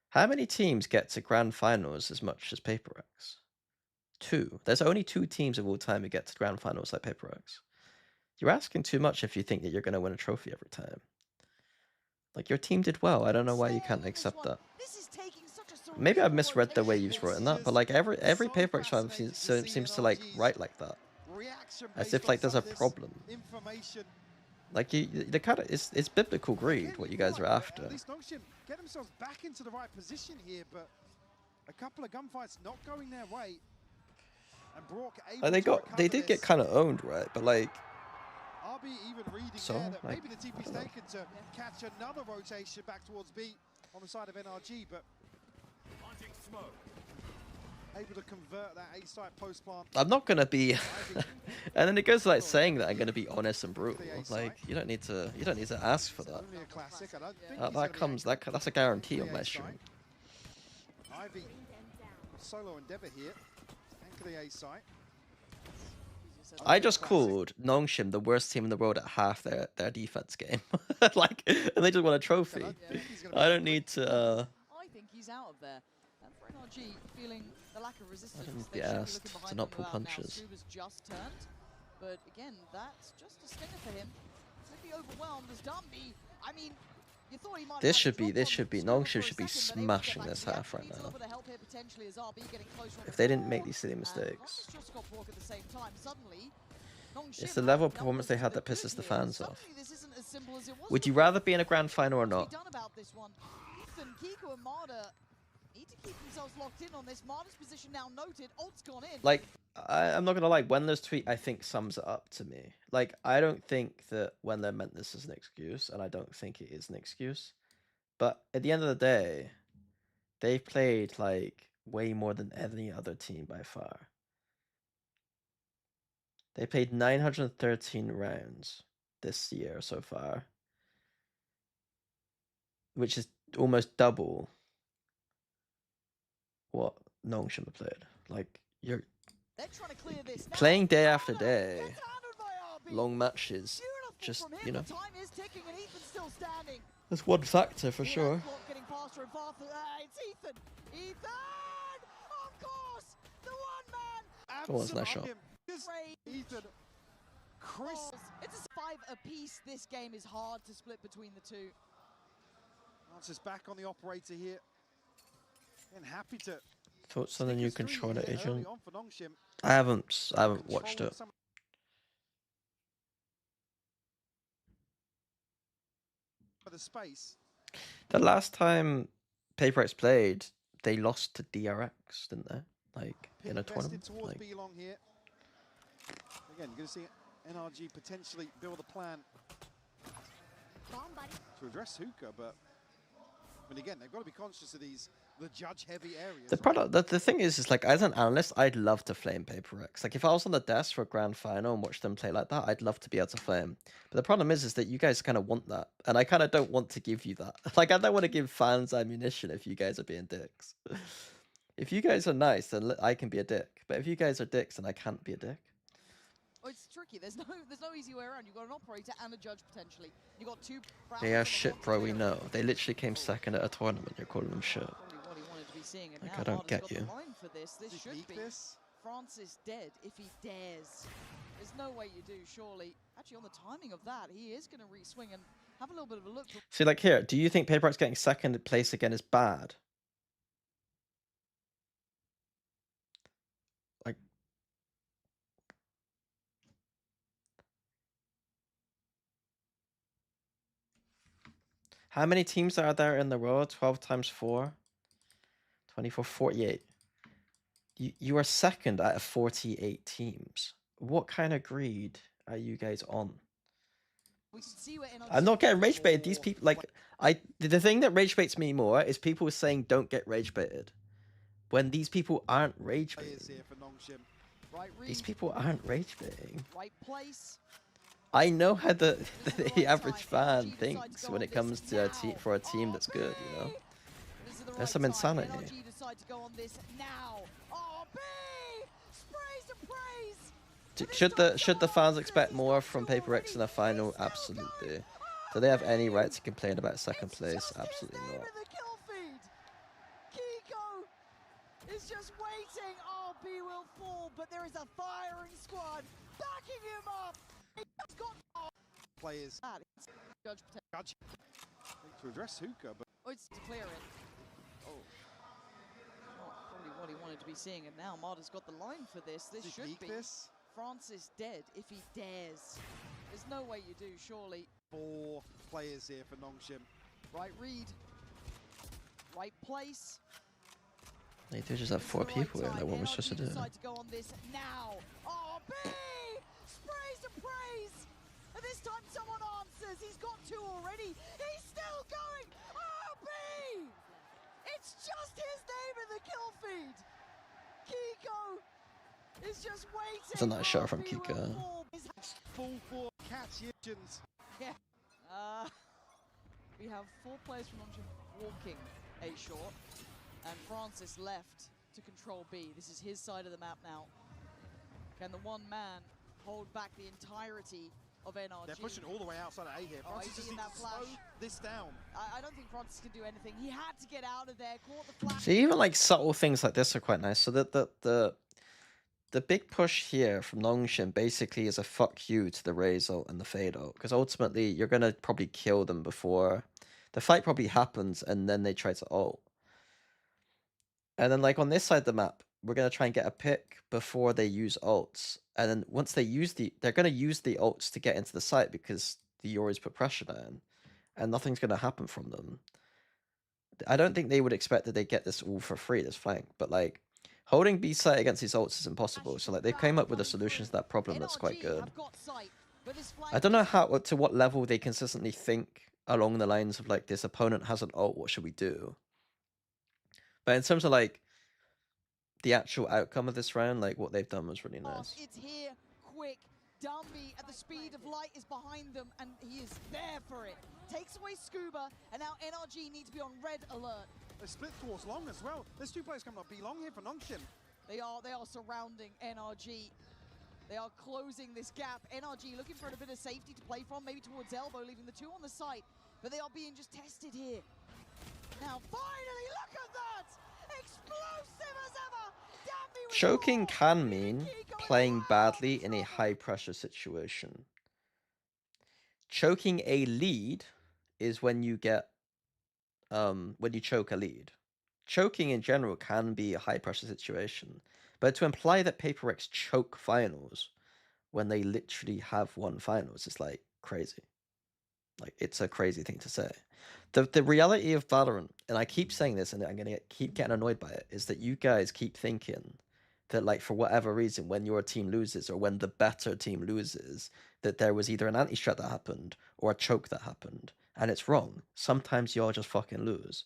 How many teams get to grand finals as much as PaperX? 2. There's only 2 teams of all time who get to grand finals like PaperX. You're asking too much if you think that you're going to win a trophy every time. Like, your team did well. I don't know why you can't accept that. Maybe I've misread the way you've written that, but like every PaperX fan seems to like write like that, as if like there's a problem. Like the kind of it's biblical greed what you guys are after. At least Nongshim get themselves back into the right position here, but a couple of gunfights not going their way. And Brock able they did get kind of owned, right? But like, RB even reading so, there that like, maybe the TP's taken to catch another rotation back towards B on the side of NRG, but able to convert that A site post plant. I'm not gonna be, and then it goes like saying that I'm gonna be honest and brutal. Like, you don't need to ask for that. Only a classic. I don't think That's a guarantee on my stream. Ivy, solo endeavor here. Anchor the A site. I just called Nongshim the worst team in the world at half their defense game, like, and they just won a trophy. I don't need to. I think he's out of there. And for NRG, feeling the lack of resistance, I didn't they be should be asked looking to behind not them pull now. punches. Scuba's just turned, but again, that's just a stinger for him. Could be overwhelmed as Dumby. I mean, you thought he might. This should be Nongshim should be smashing this half right now. If they didn't make these silly mistakes. It's the level of performance they had that pisses the fans off. Would you rather be in a grand final or not? Ethan, Kiko, and Marder need to keep themselves locked in on this. Marder's position now noted. Ult's gone in. Like, I'm not gonna lie, Wendler's tweet I think sums it up to me. Like, I don't think that Wendler meant this as an excuse, and I don't think it is an excuse. But at the end of the day, they've played like way more than any other team by far. They played 913 rounds this year so far, which is almost double what Nongshim have played. Like, you're playing day after day, long matches, just, you know, that's one factor for sure. It's Ethan. Ethan! Of course! The one man! Oh, that's a nice shot. Ethan. Chris. It's a 5 apiece. This game is hard to split between the two. Answers back on the operator here. And happy to. Thoughts on the new controller agent? On for Nongshim. I haven't watched it. the space. The last time PaperX played, they lost to DRX, didn't they? Like in a tournament. Towards Like... B-Long here. Again, you're going to see NRG potentially build a plan to address Hookah, but I mean, again, they've got to be conscious of the judge-heavy areas. The thing is like, as an analyst, I'd love to flame PaperX. Like, if I was on the desk for a grand final and watched them play like that, I'd love to be able to flame. But the problem is that you guys kind of want that, and I kind of don't want to give you that. Like, I don't want to give fans ammunition if you guys are being dicks. If you guys are nice, then I can be a dick. But if you guys are dicks, then I can't be a dick. Oh, it's tricky. There's no easy way around. You've got an operator and a judge potentially. You got two. They are shit, bro. We know. They literally came second at a tournament. You're calling them shit. What he wanted to be seeing, and like, now I don't get got you. The line for this. This should be Francis dead if he dares. There's no way you do, surely. Actually, on the timing of that, he is going to re-swing and have a little bit of a look. See, like here, do you think PaperX getting second place again is bad? Like, how many teams are there in the world? 12 times 4? 24, 48. You are second out of 48 teams. What kind of greed are you guys on? We can see where I'm not getting rage baited. These people, like, the thing that rage baits me more is people saying don't get rage baited, when these people aren't rage baiting. These people aren't rage baiting. Right place. I know how the average fan thinks when it comes to a team that's good, you know. There's some insanity. Should the fans expect more from PaperX in a final? Absolutely. Do they have any right to complain about second place? Absolutely not. Kiko is just waiting. RB will fall, but there is a firing squad backing him up. He's got players. Judge to address Hookah, but it's to clear it. Oh, not probably what he wanted to be seeing, and now Marta's got the line for this. This should be Francis dead if he dares. There's no way you do, surely. 4 players here for Nongshim. Right read. Right place. They do just have 4 people here. Like, what we're supposed to do? To go on this now. RB sprays and prays, and this time someone answers. He's got 2 already. He's still going. RB. It's just his name in the kill feed. Kiko is just waiting. It's a nice shot from Kiko. Full 4 catch-ins. Yeah. We have 4 players from Nongshim walking A short, and Francis left to control B. This is his side of the map now. Can the one man hold back the entirety of NRG? They're pushing all the way outside of A here. Francis just needs to slow this down. I don't think Francis can do anything. He had to get out of there, caught the flash. See, even like subtle things like this are quite nice. So the big push here from Nongshim basically is a fuck you to the raise ult and the fade ult, because ultimately you're gonna probably kill them before the fight probably happens, and then they try to ult. And then, like, on this side of the map, we're gonna try and get a pick before they use ults, and then once they use they're gonna use the ults to get into the site because the Yoris put pressure down, and nothing's gonna happen from them. I don't think they would expect that they get this all for free, this flank, but like, holding B site against these ults is impossible. So like, they came up with a solution to that problem that's quite good. I don't know to what level they consistently think along the lines of like, this opponent has an ult, what should we do? But in terms of like the actual outcome of this round, like what they've done was really nice. It's here, quick. Dumby at the speed of light is behind them, and he is there for it. Takes away Scuba, and now NRG need to be on red alert. They split towards Long as well. There's 2 players coming up B Long here for Nongshim. They are surrounding NRG. They are closing this gap. NRG looking for a bit of safety to play from, maybe towards elbow, leaving the 2 on the site. But they are being just tested here. Now, finally, look at that! Explosive as ever! Choking can mean playing badly in a high-pressure situation. Choking a lead is when you get, when you choke a lead. Choking in general can be a high-pressure situation, but to imply that PaperX choke finals when they literally have won finals is like crazy. Like, it's a crazy thing to say. The reality of Valorant, and I keep saying this, and I'm gonna keep getting annoyed by it, is that you guys keep thinking that, like, for whatever reason, when your team loses or when the better team loses, that there was either an anti-strat that happened or a choke that happened, and it's wrong. Sometimes y'all just fucking lose.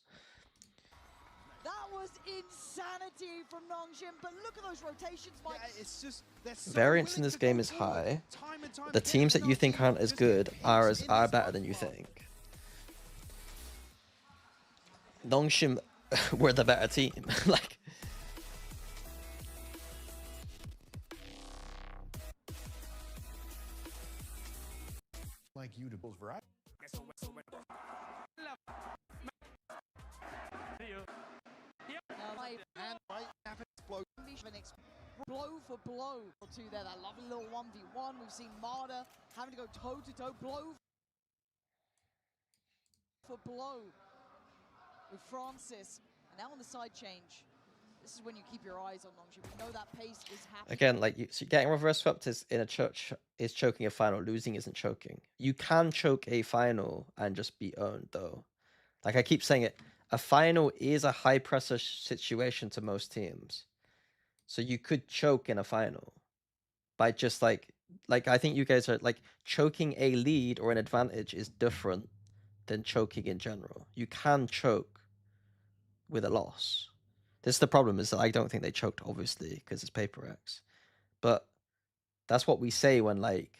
That was insanity from Nongshim, but look at those rotations, Mike. Yeah, it's just so Variance in this game is high. The teams that you think aren't as good are better than you think. Nongshim were the better team. Like, you to variety. Blow for blow to there, that lovely little 1v1. We've seen Marder having to go toe-to-toe, blow for blow with Francis. And now on the side change, this is when you keep your eyes on Nongshim. We know that pace is happening. again, like, so getting reverse swept is in a church is choking a final. Losing isn't choking. You can choke a final and just be owned, though. Like I keep saying it, a final is a high pressure situation to most teams. So you could choke in a final by just like I think you guys are like, choking a lead or an advantage is different than choking in general. You can choke with a loss. This is the problem, is that I don't think they choked, obviously, because it's Paper X. But that's what we say when, like,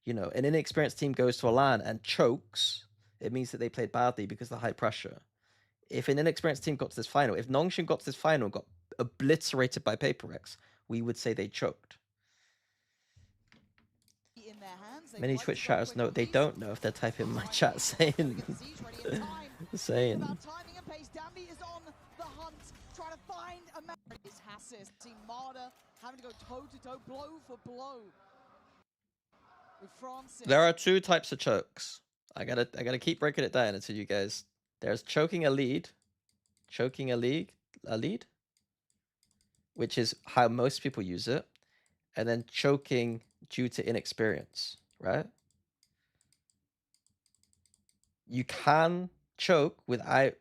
you know, an inexperienced team goes to a LAN and chokes, it means that they played badly because of the high pressure. If an inexperienced team got to this final, if Nongshim got to this final and got obliterated by Paper X, we would say they choked. In their hands, Many Twitch chatters know they don't know if they're typing in my chat saying saying. Timing and pace. Danby is on the hunt, trying to find a man. Is Hassis. See Marder having to go toe-to-toe, blow for blow with Francis. There are two types of chokes. I gotta keep breaking it down until you guys. There's choking a lead, which is how most people use it, and then choking due to inexperience, right? You can choke without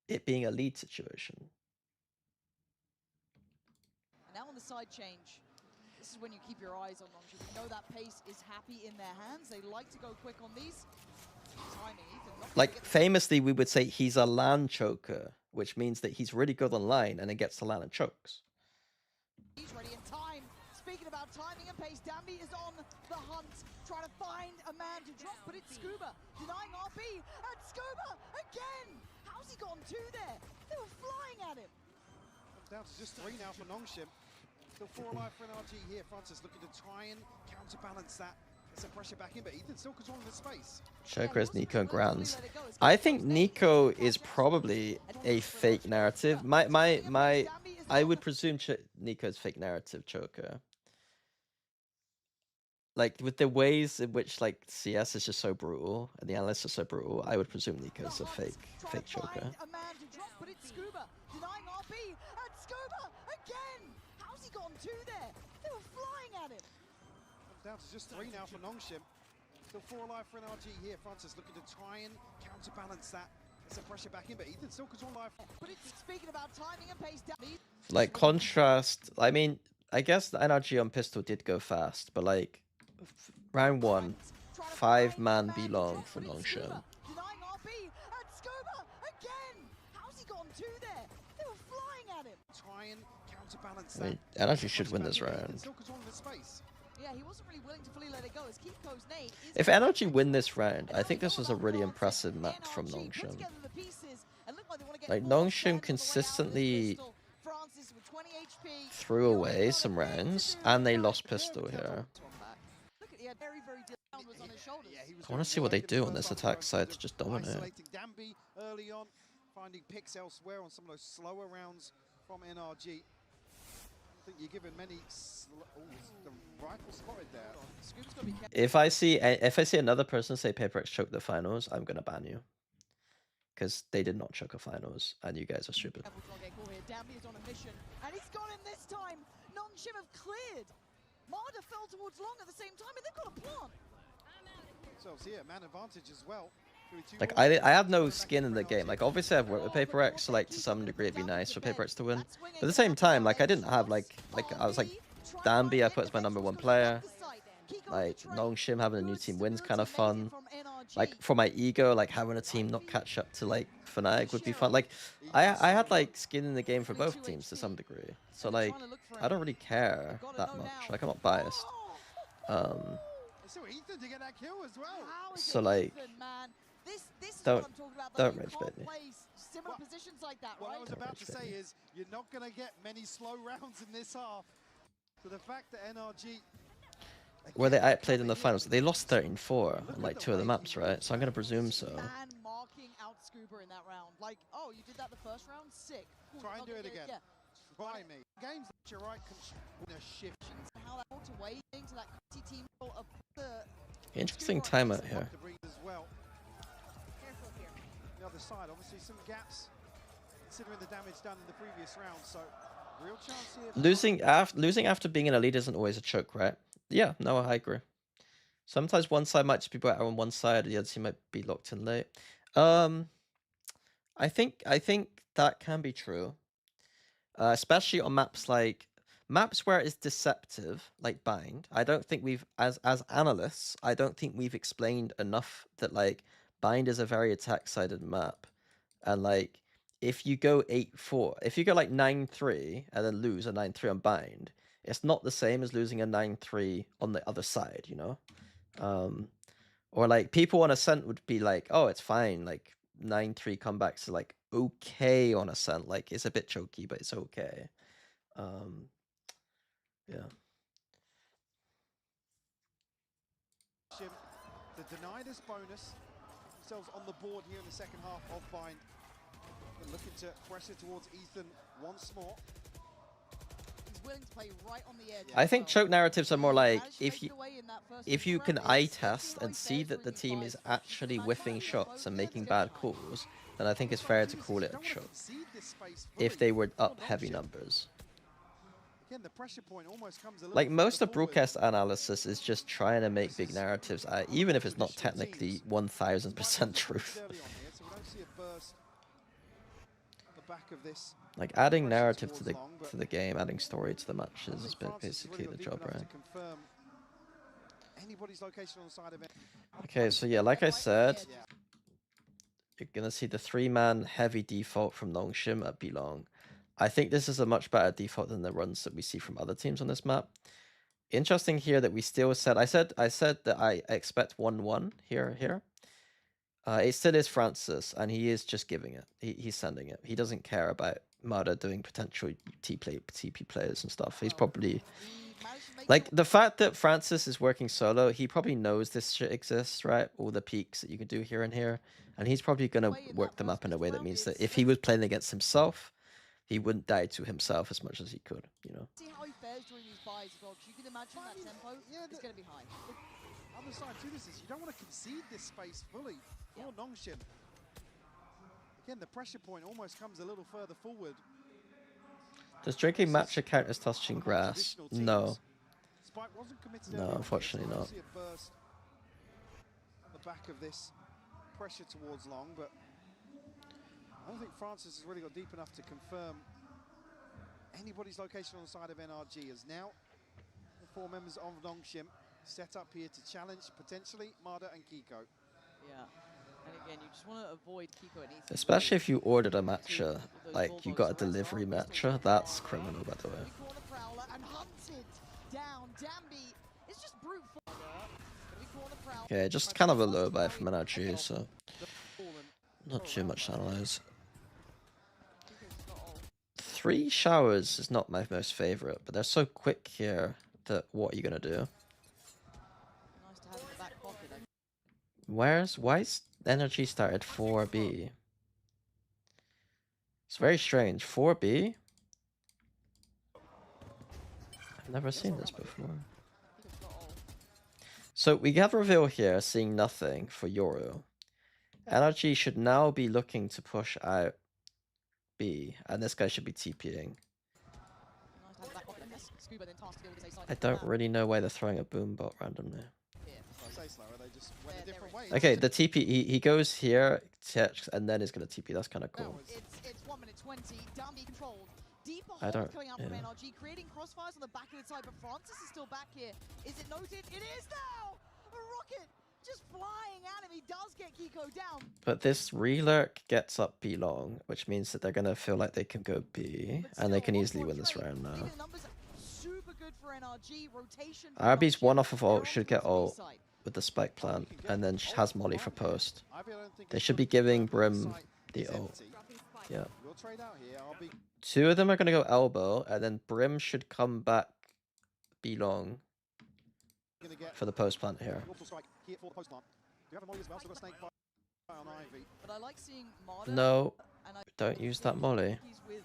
it being a lead situation. And now on the side change, this is when you keep your eyes on Nongshim. You know that pace is happy in their hands. They like to go quick on these. Timing, Ethan, like, famously, we would say he's a LAN choker, which means that he's really good online and then gets to LAN and chokes. He's ready in time. Speaking about timing and pace, Danby is on the hunt, trying to find a man to drop, but it's Scuba denying RB, and Scuba again! How's he gotten two there? They were flying at him. Down to just 3 now for Nongshim. Still 4 alive for an RG here. Francis looking to try and counterbalance that. Get some pressure back in, but Ethan still controlling the space. Choker is Nico and Grands. I think Nico is probably a fake narrative. I would presume Nico's fake narrative choker. Like, with the ways in which, like, CS is just so brutal and the analysts are so brutal, I would presume Nico's a fake choker. A man to drop, but it's Scuba denying RB, and Scuba again! How's he gotten two there? They were flying at him. Down to just 3 now for Nongshim. Still 4 alive for an RG here. Francis looking to try and counterbalance that. Get some pressure back in, but Ethan still controlling life. But it's speaking about timing and pace. Like, contrast, I mean, I guess the NRG on pistol did go fast, but like, round 1, 5-man B long for Nongshim. Denying RB, and Scuba again! How's he gotten two there? They were flying at him. Try and counterbalance I that. mean, NRG should win this round. Still controlling the space. Yeah, he wasn't really willing to fully let it go as Kiko's nade is If NRG win this round, I think this was a really impressive map from Nongshim. Like, Nongshim consistently threw away some rounds, and they lost pistol here. I want to see what they do on this attack side to just dominate. Isolating Danby early on, finding picks elsewhere on some of those slower rounds from NRG. I think you're given many. The rifle spotted there. If I see another person say Paper X choked the finals, I'm gonna ban you, because they did not choke a finals, and you guys are stupid. Danby is on a mission, and he's got him this time. Nongshim have cleared. Marder fell towards long at the same time, and they've got a plant. themselves here. Man advantage as well. Like, I have no skin in the game. Like, obviously I've worked with Paper X, so like to some degree it'd be nice for Paper X to win. But at the same time, like I didn't have like I was like Danby, I put as my #1 player. Like Nongshim having a new team wins kind of fun. Like for my ego, like having a team not catch up to like Fnatic would be fun. Like I had like skin in the game for both teams to some degree. So like I don't really care that much. Like I'm not biased. So like don't rage bait me. What I was about to say is you're not going to get many slow rounds in this half. So the fact that NRG where they outplayed in the finals, they lost 13-4 on like 2 of the maps, right? So I'm gonna presume so. Marking out Scuba in that round. Like, oh, you did that the first round? Sick. Cool, try and do it again. Yeah. Try me. Games that you're right in a shift. How that walked away into that team of the Interesting timeout here. As well. The other side, obviously some gaps considering the damage done in the previous round. So real chance here. Losing after being in a lead isn't always a choke, right? Yeah, no, I agree. Sometimes one side might just be better on one side, the other team might be locked in late. I think that can be true, especially on maps where it's deceptive, like Bind. I don't think we've, as analysts, I don't think we've explained enough that like Bind is a very attack-sided map, and like if you go 8-4, if you go like 9-3 and then lose a 9-3 on Bind, it's not the same as losing a 9-3 on the other side, you know? Or like people on Ascent would be like, oh, it's fine. Like 9-3 comebacks are like okay on Ascent. Like it's a bit choky, but it's okay. Yeah. To deny this bonus, themselves on the board here in the second half of Bind. And looking to pressure towards Ethan once more. Willing to play right on the edge. I think choke narratives are more like if you can eye test and see that the team is actually whiffing shots and making bad calls, then I think it's fair to call it a choke. If they were up heavy numbers. Again, the pressure point almost comes a little like most of broadcast analysis is just trying to make big narratives, even if it's not technically 1000% truth. Like adding narrative to the game, adding story to the matches is basically the job, right? Okay, so yeah, like I said, you're gonna see the 3-man heavy default from Nongshim at Belong. I think this is a much better default than the runs that we see from other teams on this map. Interesting here that we still said I said that I expect 1-1 here. It still is Francis, and he is just giving it. He's sending it. He doesn't care about Murder doing potential TP players and stuff. He's probably like the fact that Francis is working solo. He probably knows this shit exists, right? All the peaks that you can do here and here, and he's probably gonna work them up in a way that means that if he was playing against himself, he wouldn't die to himself as much as he could, you know. See how he fares during these buys as well, because you can imagine that tempo is going to be high. Other side to this is you don't want to concede this space fully for Nongshim. Again, the pressure point almost comes a little further forward. Does drinking matcha count as touching grass? No. No, unfortunately not. The back of this pressure towards Long, but I don't think Francis has really got deep enough to confirm anybody's location on the side of NRG, as now the 4 members of Nongshim set up here to challenge potentially Marder and Kiko. Yeah, and again, you just want to avoid Kiko and Ethan. Especially if you ordered a matcha, like you got a delivery matcha, that's criminal, by the way. Okay, just kind of a low buy from NRG, so not too much to analyze. 3 showers is not my most favorite, but they're so quick here that what are you gonna do? Why is energy started 4B? It's very strange. 4B? I've never seen this before. So we have a reveal here, seeing nothing for Yoru. Energy should now be looking to push out B, and this guy should be TPing. I don't really know why they're throwing a boom bot randomly. stay slower. They just went a different way. Okay, the TP, he goes here, checks, and then he's gonna TP. That's kind of cool. It's 1 minute 20. Down B controlled. Deeper I hold don't- coming out yeah. from NRG, creating crossfires on the back of the side, but Francis is still back here. Is it noted? It is now! A rocket just flying at him. He does get Kiko down. But this relurk gets up B long, which means that they're gonna feel like they can go B, But and they still, can one easily point win this trade. round now. Leaving the numbers super good for NRG. Rotation from RB's Nongshim. one off of They're ult on should towards get B ult side. with the spike plant, and then has molly for post. Ivy, I don't think They it's should be good. giving The Brim site the is ult. empty. Yeah. We'll trade out here. I'll be 2 of them are gonna go elbow, and then Brim should come back B long gonna get for the post plant here. the orbital strike here for the post plant. Do you have a molly as well? So we've got snake bite on Ivy. But I like seeing Marder. No, And I don't use that molly. He's with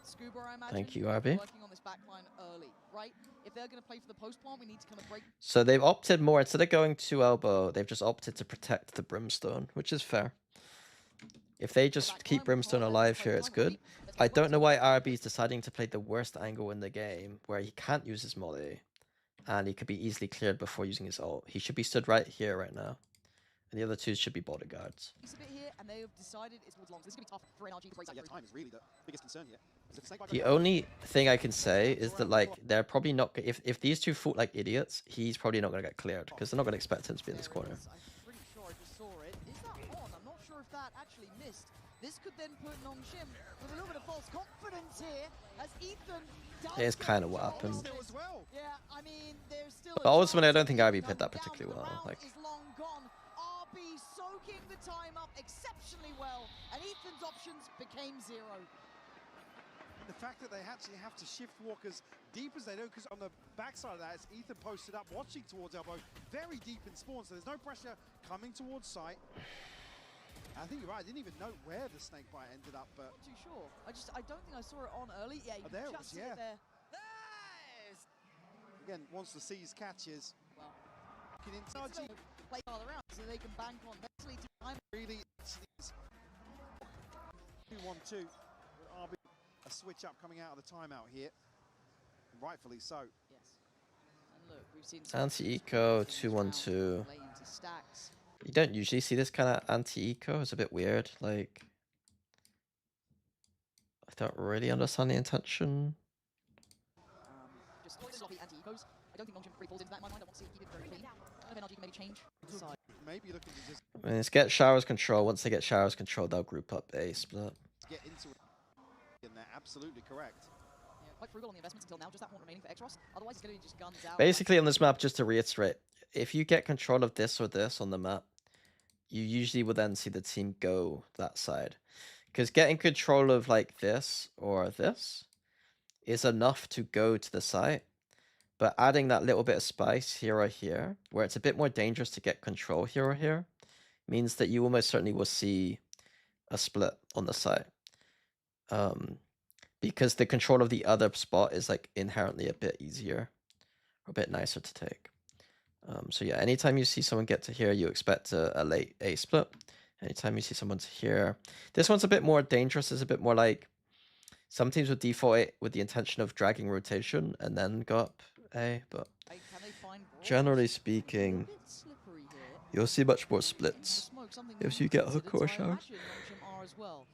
Scuba, I imagine. Thank you, RB. Working on this backline early, right? If they're going to play for the post plant, we need to kind of break. So they've opted more, instead of going to elbow, they've just opted to protect the Brimstone, which is fair. If they just keep Brimstone alive here, it's good. I don't know why RB is deciding to play the worst angle in the game, where he can't use his molly, and he could be easily cleared before using his ult. He should be stood right here right now, and the other 2 should be bodyguards. A bit here, and they have decided it's towards long. This is going to be tough for NRG to break that Yeah, through. time is really the biggest concern here. If snake bite The goes only thing I can say is that, like, they're probably not... If these 2 fought like idiots, he's probably not going to get cleared, because they're not going to expect him to be in this There it corner. is. I'm pretty sure I just saw it. Is that on? I'm not sure if that actually missed. This could then put Nongshim with a little bit of false confidence here, as Ethan does It is get kind of what control. happened. still as well. Yeah, I mean, there's still But ultimately, I don't think RB come played that down, particularly but the well. round Like, is long gone. RB soaking the time up exceptionally well, and Ethan's options became 0. The fact that they actually have to shift walk as deep as they do, because on the backside of that, it's Ethan posted up, watching towards elbow, very deep in spawn, so there's no pressure coming towards site. I think you're right, I didn't even know where the snake bite ended up, but Not too sure. I don't think I saw it on early. Yeah, you there it just was, see yeah. it there. Nice! again, once the seas catches, Well, looking into it's RG, play all around so they can bank on mentally time. really, it's 2-1-2, with RB, a switch up coming out of the timeout here, rightfully so. Yes. And look, we've seen some anti-eco, in this round 2-1-2. play into stacks. You don't usually see this kind of anti-eco. It's a bit weird. Like, I don't really understand the intention. Just sloppy anti-ecos. I don't think Nongshim really falls into that in my mind. I want to see it keep it very clean. I don't know if NRG can maybe change the side. Maybe looking to just I mean, it's get Showers control. Once they get Showers control, they'll group up A split. get into it, and they're absolutely correct. Yeah, quite frugal on the investments until now. Just that one remaining for Xros. Otherwise, it's going to be just guns out. Basically, on this map, just to reiterate, if you get control of this or this on the map, you usually will then see the team go that side. Because getting control of like this or this is enough to go to the site. But adding that little bit of spice here or here, where it's a bit more dangerous to get control here or here, means that you almost certainly will see a split on the site. Because the control of the other spot is like inherently a bit easier, or a bit nicer to take. So yeah, anytime you see someone get to here, you expect a late A split. Anytime you see someone to here, this one's a bit more dangerous. It's a bit more like some teams would default it with the intention of dragging rotation and then go up A, but Can they find Brawl? generally A speaking, bit slippery here. you'll see much more In the splits smoke, something if we you get considered, hook or so I Showers. imagine Nongshim are as well.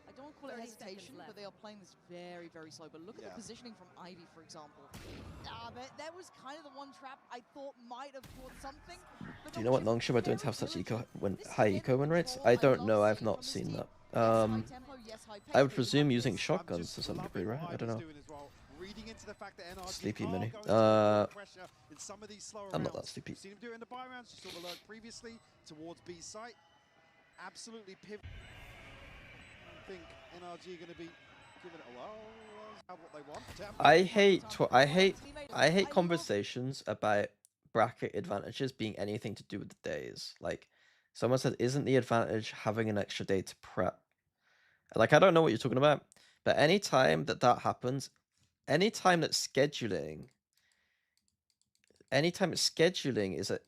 I don't want to call it 30 seconds hesitation, but left. they are playing this very, very slow. But look at Yeah. the positioning from Ivy, for example. That was kind of the one trap I thought might have caught something. But Do you know what Nongshim Nongshim are doing to very have such diligent. This is high again eco win rates? control I don't love know. I've seeing not from this seen team. that. Yes, high tempo, yes, high pace, I would but you presume have using this- shotguns just to some loving degree, right? what I don't Ivy's know. doing as well, reading into the fact that NRG Sleepy can't mini. go into the pressure in some of these slower I'm not that rounds. sleepy. You've seen him do it in the buy rounds. You saw the lurk previously towards B site. Absolutely pivot. I think NRG are going to be giving it a whirl. Have what they want. I hate conversations about bracket advantages being anything to do with the days. Like, someone said, isn't the advantage having an extra day to prep? Like, I don't know what you're talking about, but anytime that happens, anytime that scheduling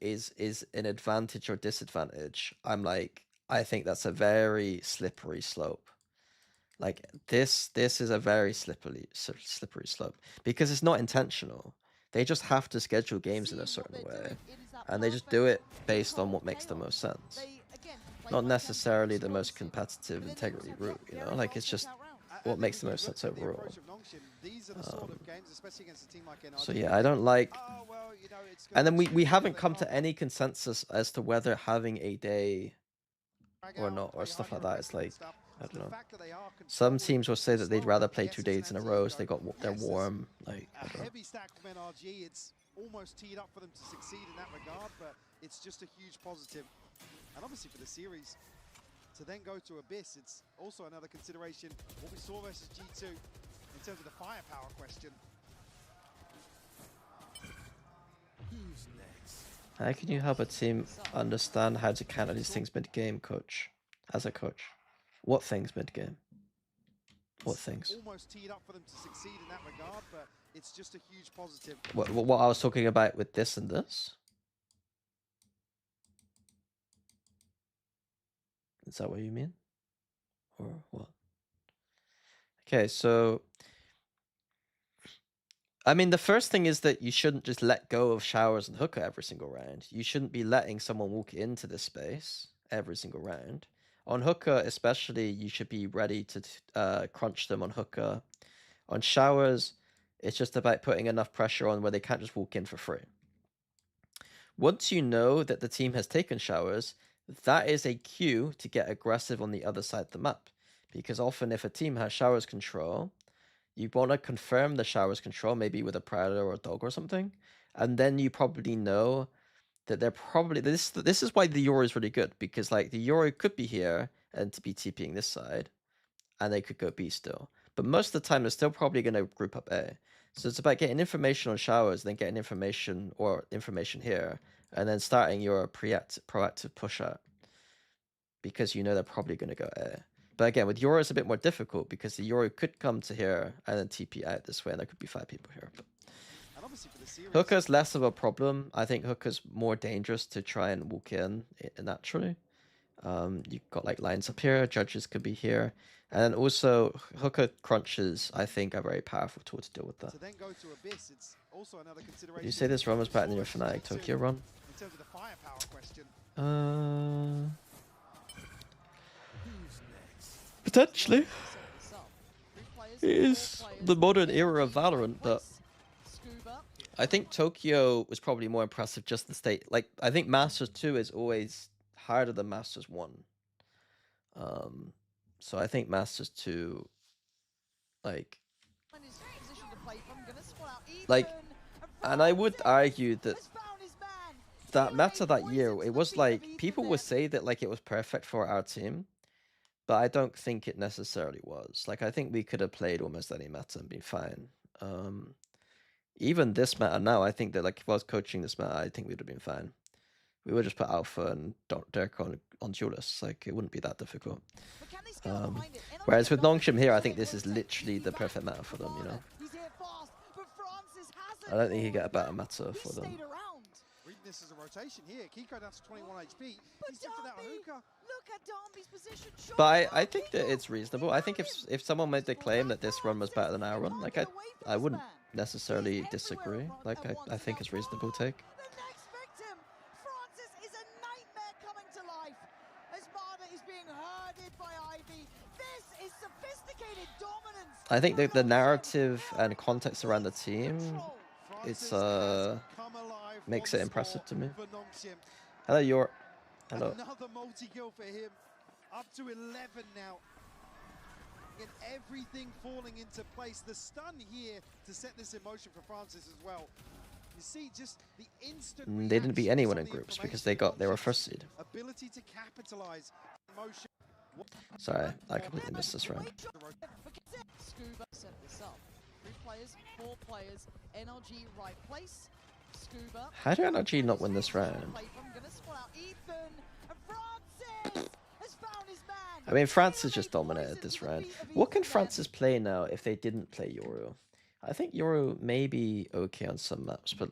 is an advantage or disadvantage, I'm like, I think that's a very slippery slope. Like, this is a very slippery slope because it's not intentional. They just have to schedule games in a certain way. and they just do it based on what makes the most sense. Not necessarily the most competitive integrity route, you know? Like, it's just what makes the most sense overall. So yeah, I don't like... And then we haven't come to any consensus as to whether having a day or not, or stuff like that. It's like, I don't know. Some teams will say that they'd rather play 2 days in a row so they're warm. Like, I don't know. Heavy stack from NRG. It's almost teed up for them to succeed in that regard, but it's just a huge positive. And obviously for the series, to then go to Abyss, it's also another consideration. What we saw versus G2 in terms of the firepower question. Who's next? How can you help a team understand how to counter these things mid-game, coach? As a coach. What things mid-game? What things? Almost teed up for them to succeed in that regard, but it's just a huge positive. What I was talking about with this and this? Is that what you mean? Or what? Okay, so... I mean, the first thing is that you shouldn't just let go of showers and hookah every single round. You shouldn't be letting someone walk into this space every single round. On hookah, especially, you should be ready to crunch them on hookah. On showers, it's just about putting enough pressure on where they can't just walk in for free. Once you know that the team has taken showers, that is a cue to get aggressive on the other side of the map. Because often if a team has showers control, you want to confirm the showers control, maybe with a Predator or a Dog or something. And then you probably know that they're probably... This is why the Yoru is really good. Because like the Yoru could be here and to be TPing this side. And they could go B still. But most of the time, they're still probably going to group up A. So it's about getting information on showers, then getting information here, and then starting your proactive push out. Because you know they're probably going to go A. But again, with Yoru, it's a bit more difficult because the Yoru could come to here and then TP out this way, and there could be 5 people here. But hookah's less of a problem. I think hookah's more dangerous to try and walk in naturally. You've got like lines up here, judges could be here. And then also, hookah crunches, I think, are very powerful tool to deal with that. Did you say this run was better than your Fnatic Tokyo run? Potentially. It is the modern era of Valorant, but I think Tokyo was probably more impressive just the state. Like, I think Masters 2 is always harder than Masters 1. So I think Masters 2, like, and I would argue that that meta that year, it was like, people would say that like it was perfect for our team, but I don't think it necessarily was. Like, I think we could have played almost any meta and been fine. Even this meta now, I think that like if I was coaching this meta, I think we'd have been fine. We would just put Alpha and Dirk on duelists. Like, it wouldn't be that difficult. Whereas with Nongshim here, I think this is literally the perfect meta for them, you know? I don't think you get a better meta for them. Reading this as a rotation here. Kiko down to 21 HP. He's drifted out hookah. Look at Darby's position. But I think that it's reasonable. I think if someone made the claim that this run was better than our run, like I wouldn't necessarily disagree. Like I think it's reasonable take. The next victim, Francis, is a nightmare coming to life. Espada is being herded by Ivy. This is sophisticated dominance. I think that the narrative and context around the team, it's makes it impressive to me. Hello, Yor. Hello. Another multi-kill for him. Up to 11 now. And everything falling into place. The stun here to set this in motion for Francis as well. You see just the instant they didn't beat anyone in groups because they were first seed. Ability to capitalize motion. Sorry, I completely missed this round. Scuba set this up. 3 players, 4 players, NRG right place. Scuba. How did NRG not win this round? I mean, Francis just dominated this round. What can Francis play now if they didn't play Yoru? I think Yoru may be okay on some maps, but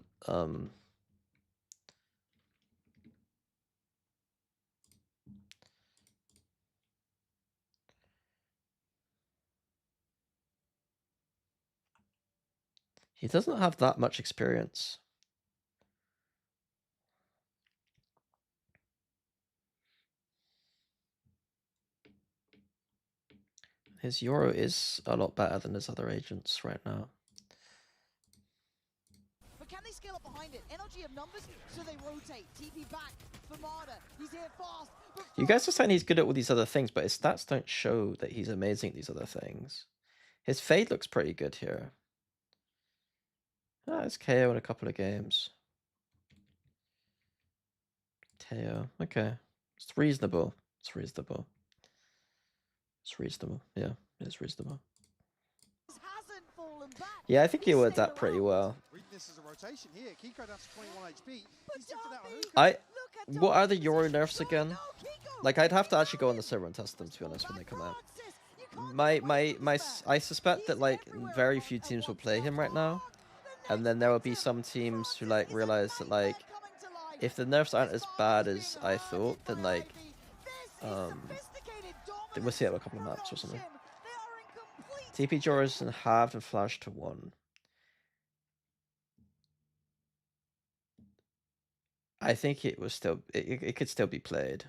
he doesn't have that much experience. His Euro is a lot better than his other agents right now. But can they scale up behind it? Energy of numbers, so they rotate. TP back for Marder. He's here fast. You guys are saying he's good at all these other things, but his stats don't show that he's amazing at these other things. His fade looks pretty good here. Ah, it's KO in a couple of games. KO, okay. It's reasonable. It's reasonable. It's reasonable. Yeah, it's reasonable. Yeah, I think he would that pretty well. This is a rotation here. Kiko down to 21 HP. What are the Euro nerfs again? Like, I'd have to actually go on the server and test them, to be honest, when they come out. I suspect that, like, very few teams will play him right now. And then there will be some teams who, like, realize that, like, if the nerfs aren't as bad as I thought, then, like, we'll see it in a couple of maps or something. TP Joras and halved and flashed to 1. I think it was still it could still be played.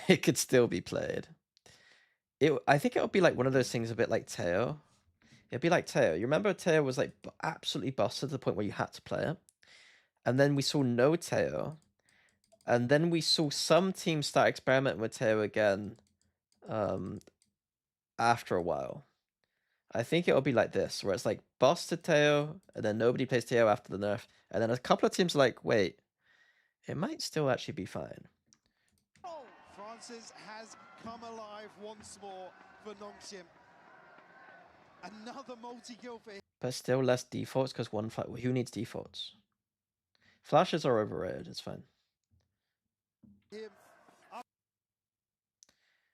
It could still be played. I think it would be like one of those things a bit like Teo. It'd be like Teo. You remember Teo was like absolutely busted to the point where you had to play it. And then we saw no Teo. And then we saw some teams start experimenting with Teo again after a while. I think it'll be like this, where it's like busted Teo, and then nobody plays Teo after the nerf. And then a couple of teams are like, wait, it might still actually be fine. Francis has come alive once more for Nongshim. Another multi-kill for him. But still less defaults, because who needs defaults? Flashes are overrated, it's fine.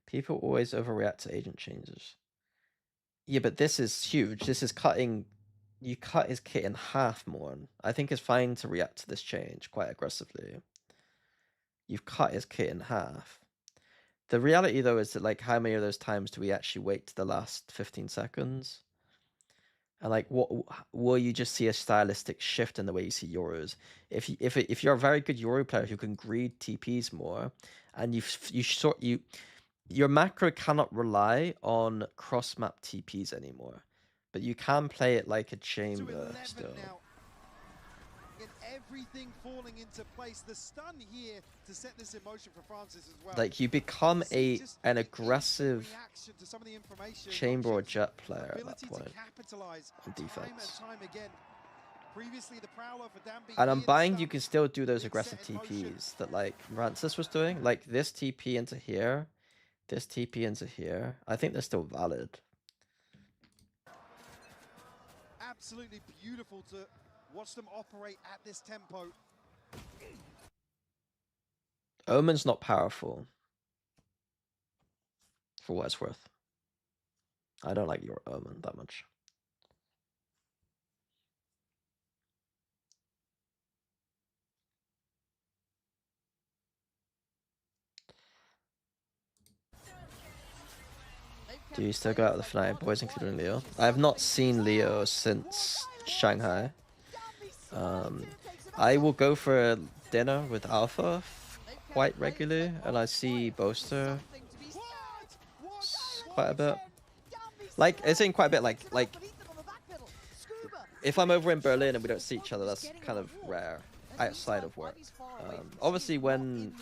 People always overreact to agent changes. Yeah, but this is huge. This is cutting... You cut his kit in half more. I think it's fine to react to this change quite aggressively. You've cut his kit in half. The reality, though, is that, like, how many of those times do we actually wait to the last 15 seconds? And, like, what will you just see a stylistic shift in the way you see Euros? If you're a very good Euro player who can greed TPs more, and your macro cannot rely on cross-map TPs anymore. But you can play it like a chamber still. Now. Get everything falling into place. The stun here to set this in motion for Francis as well. Like, you become an aggressive chamber or jet player at that point on defense. And I'm buying you can still do those aggressive TPs that, like, Francis was doing. Like, this TP into here, this TP into here. I think they're still valid. Absolutely beautiful to watch them operate at this tempo. Omen's not powerful, for what it's worth. I don't like your Omen that much. Do you still go out with the Fnatic boys, including Leo? I have not seen Leo since Shanghai. I will go for dinner with Alpha quite regularly, and I see Boaster quite a bit. Like, it's in quite a bit, like, if I'm over in Berlin and we don't see each other, that's kind of rare, outside of work. Obviously, when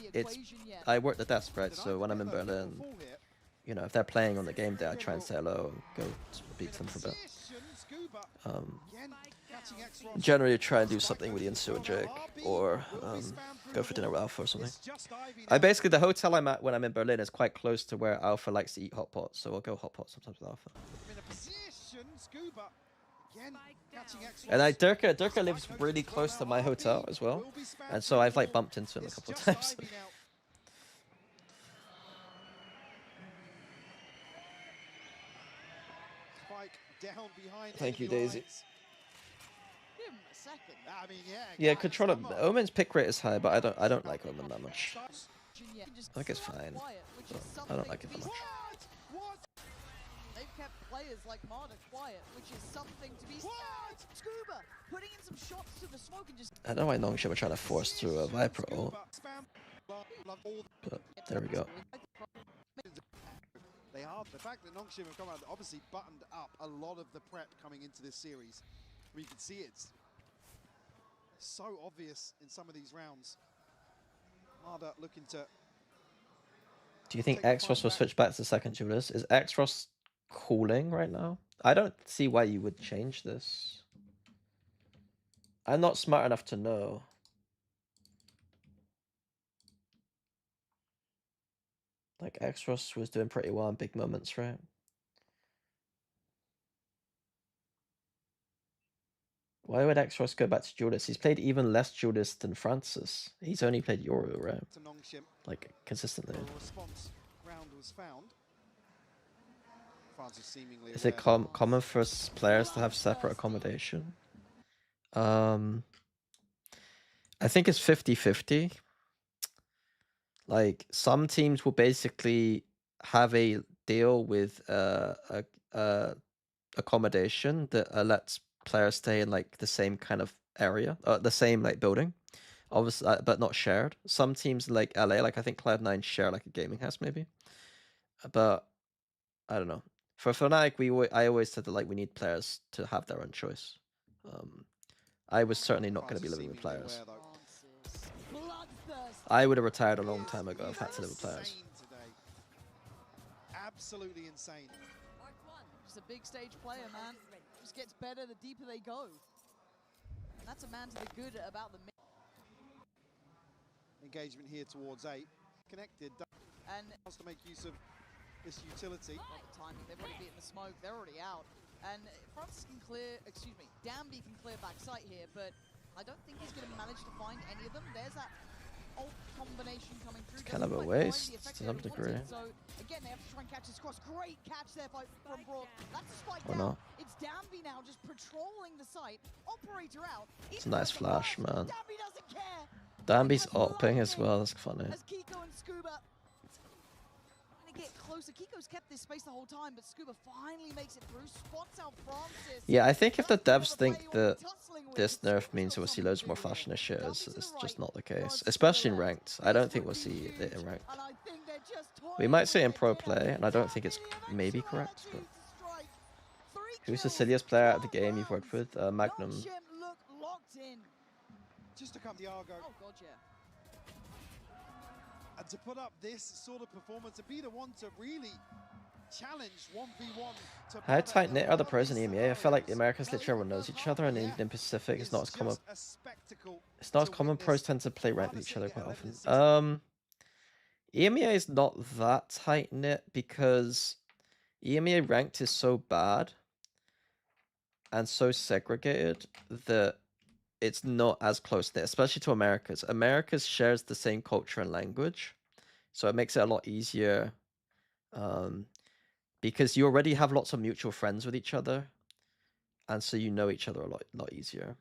I work the desk, right, so when I'm in Berlin, you know, if they're playing on the game day, I try and say hello and go speak to them for a bit. Generally try and do something with the Insu and Jake, or go for dinner with Alpha or something. The hotel I'm at when I'm in Berlin is quite close to where Alpha likes to eat hot pot, so I'll go hot pot sometimes with Alpha. And Durka lives really close to my hotel as well, and so I've like bumped into him a couple of times. Thank you, Daisy. Yeah, controller. Omen's pick rate is high, but I don't like Omen that much. I think it's fine. I don't like it that much. They've kept players like Marder quiet, which is something to be Scuba putting in some shots to the smoke and just. I don't know why Nongshim are trying to force through a Viper ult, but there we go. They are. The fact that Nongshim have come out obviously buttoned up a lot of the prep coming into this series. We can see it's so obvious in some of these rounds. Marder looking to... Do you think Xros will switch back to second duelist? Is Xros cooling right now? I don't see why you would change this. I'm not smart enough to know. Like, Xros was doing pretty well in big moments, right? Why would Xros go back to duelist? He's played even less duelist than Francis. He's only played Yoru, right? Like, consistently. A response round was found. Francis seemingly Is it common for players to have separate accommodation? I think it's 50-50. Like, some teams will basically have a deal with accommodation that lets players stay in like the same kind of area, the same like building, obviously, but not shared. Some teams like LA, like I think Cloud9 share like a gaming house maybe, but I don't know. For Fnatic, I always said that like we need players to have their own choice. I was certainly not going to be living with players. I would have retired a long time ago if I had to live with players. Absolutely insane. Just a big stage player, man. Just gets better the deeper they go. And that's a man to the good about the engagement here towards 8. Connected. And wants to make use of this utility. Timing, they've already beaten the smoke, they're already out. And Francis can clear, Danby can clear backside here, but I don't think he's going to manage to find any of them. There's that ult combination coming through. It's kind of a waste to some degree. So again, they have to try and catch this cross. Great catch there from Broad. That's a spike Or down. not. It's Danby now just patrolling the site. Operator out. It's a nice flash, man. Danby doesn't care. Danby's opping as well, that's funny. As Kiko and Scuba get closer. Kiko's kept this space the whole time, but Scuba finally makes it through, spots out Francis. Yeah, I think if the devs think that this nerf means we'll see loads more fashion shit, it's just not the case. Especially in ranked. I don't think we'll see it in ranked. We might see it in pro play, and I don't think it's maybe correct, but... Who's the silliest player out of the game you've worked with? Magnum. Just to come the Argo. Oh god, yeah. And to put up this sort of performance, to be the one to really challenge 1v1. How tight knit are the pros in EMEA? I feel like the Americans literally everyone knows each other, and even in Pacific, it's not as common. It's not as common. Pros tend to play ranked with each other quite often. EMEA is not that tight knit because EMEA ranked is so bad and so segregated that it's not as close knit, especially to Americas. Americas shares the same culture and language, so it makes it a lot easier because you already have lots of mutual friends with each other, and so you know each other a lot easier.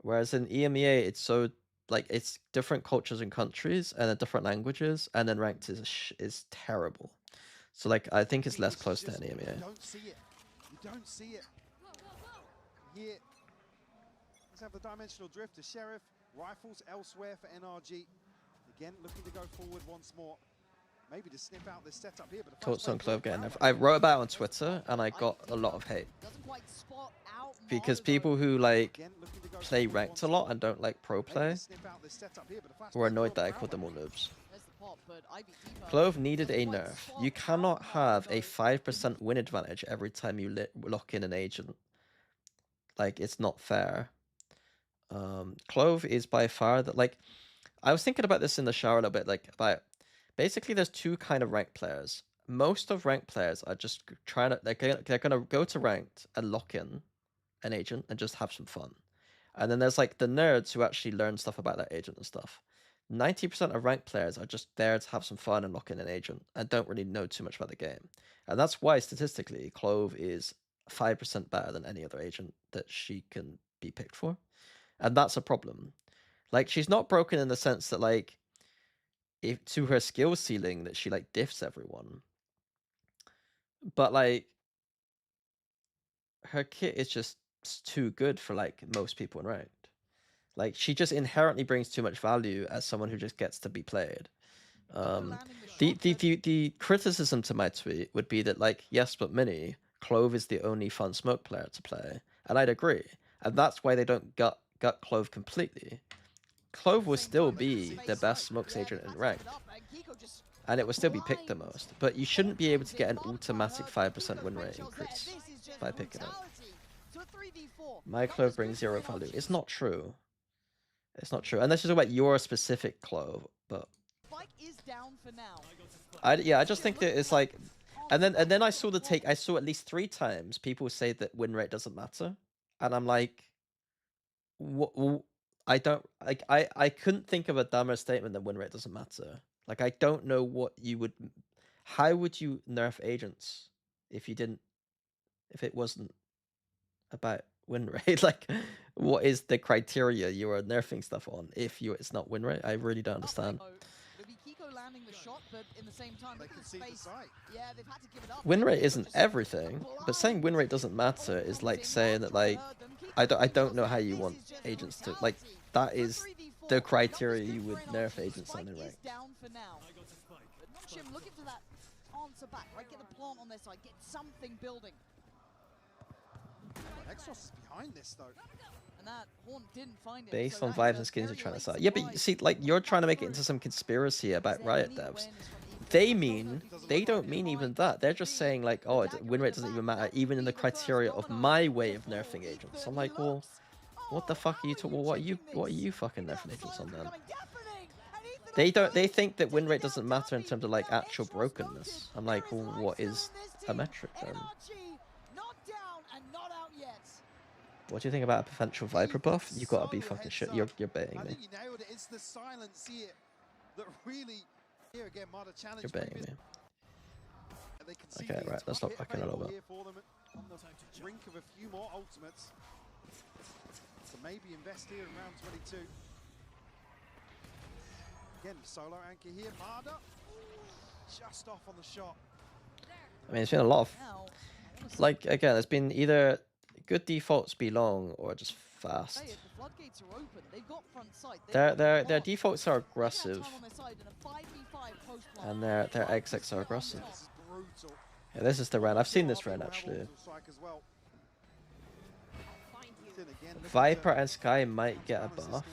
Whereas in EMEA, it's so like it's different cultures and countries and then different languages, and then ranked is terrible. So like I think it's less close than EMEA. You don't see it. You don't see it. Here. Let's have the dimensional drift to Sheriff. Rifles elsewhere for NRG. Again, looking to go forward once more. Maybe to sniff out this setup here. But Thoughts on Clove getting there? I wrote about it on Twitter and I got a lot of hate. Because people who like play ranked a lot and don't like pro play were annoyed that I called them all noobs. Clove needed a nerf. You cannot have a 5% win advantage every time you lock in an agent. Like, it's not fair. Clove is by far that, like, I was thinking about this in the shower a little bit, like, about basically there's two kind of ranked players. Most of ranked players are just trying to, they're gonna go to ranked and lock in an agent and just have some fun. And then there's like the nerds who actually learn stuff about that agent and stuff. 90% of ranked players are just there to have some fun and lock in an agent and don't really know too much about the game. And that's why statistically Clove is 5% better than any other agent that she can be picked for. And that's a problem. Like, she's not broken in the sense that, like, if to her skill ceiling that she, like, diffs everyone. But, like, her kit is just too good for, like, most people in ranked. Like, she just inherently brings too much value as someone who just gets to be played. The criticism to my tweet would be that, like, yes, but Mini, Clove is the only fun smoke player to play, and I'd agree, and that's why they don't gut Clove completely. Clove will still be the best smokes agent in ranked, and it will still be picked the most, but you shouldn't be able to get an automatic 5% win rate increase by picking it. My Clove brings 0 value. It's not true. It's not true, unless you're talking about your specific Clove, but I just think that it's like, and then I saw the take. I saw at least 3 times people say that win rate doesn't matter, and I'm like, what? I don't like. I couldn't think of a dumber statement than win rate doesn't matter. Like, I don't know what you would. How would you nerf agents if you didn't? If it wasn't about win rate, like, what is the criteria you are nerfing stuff on if it's not win rate? I really don't understand. Win rate isn't everything, but saying win rate doesn't matter is like saying that, like, I don't know how you want agents to, like, that is the criteria you would nerf agents on in rank. Nongshim looking for that answer back, right? Get the plant on their side, get something building. Exos is behind this though. And that Horn didn't find it. Based so on vibes and skins you're trying to sell. Yeah, but you see, like, you're trying to make it into some conspiracy about Riot devs. They don't mean even that. They're just saying, like, oh, win rate doesn't even matter, even in the criteria of my way of nerfing agents. I'm like, well, what the fuck are you talking? Well, what are you fucking nerfing agents on then? They think that win rate doesn't matter in terms of, like, actual brokenness. I'm like, well, what is a metric then? What do you think about a potential Viper buff? You gotta be fucking shit. You're baiting me. You nailed it. It's the silence here that really. Here again, You're baiting me. Okay, right. Let's stop fucking a little bit. On the brink of a few more ultimates. So maybe invest here in round 22. Again, solo anchor here. Marder just off on the shot. I mean, it's been a lot of, like, again, it's been either good defaults be long or just fast. Their defaults are aggressive, and their exits are aggressive. Yeah, this is the round. I've seen this round actually. Viper and Sky might get a buff.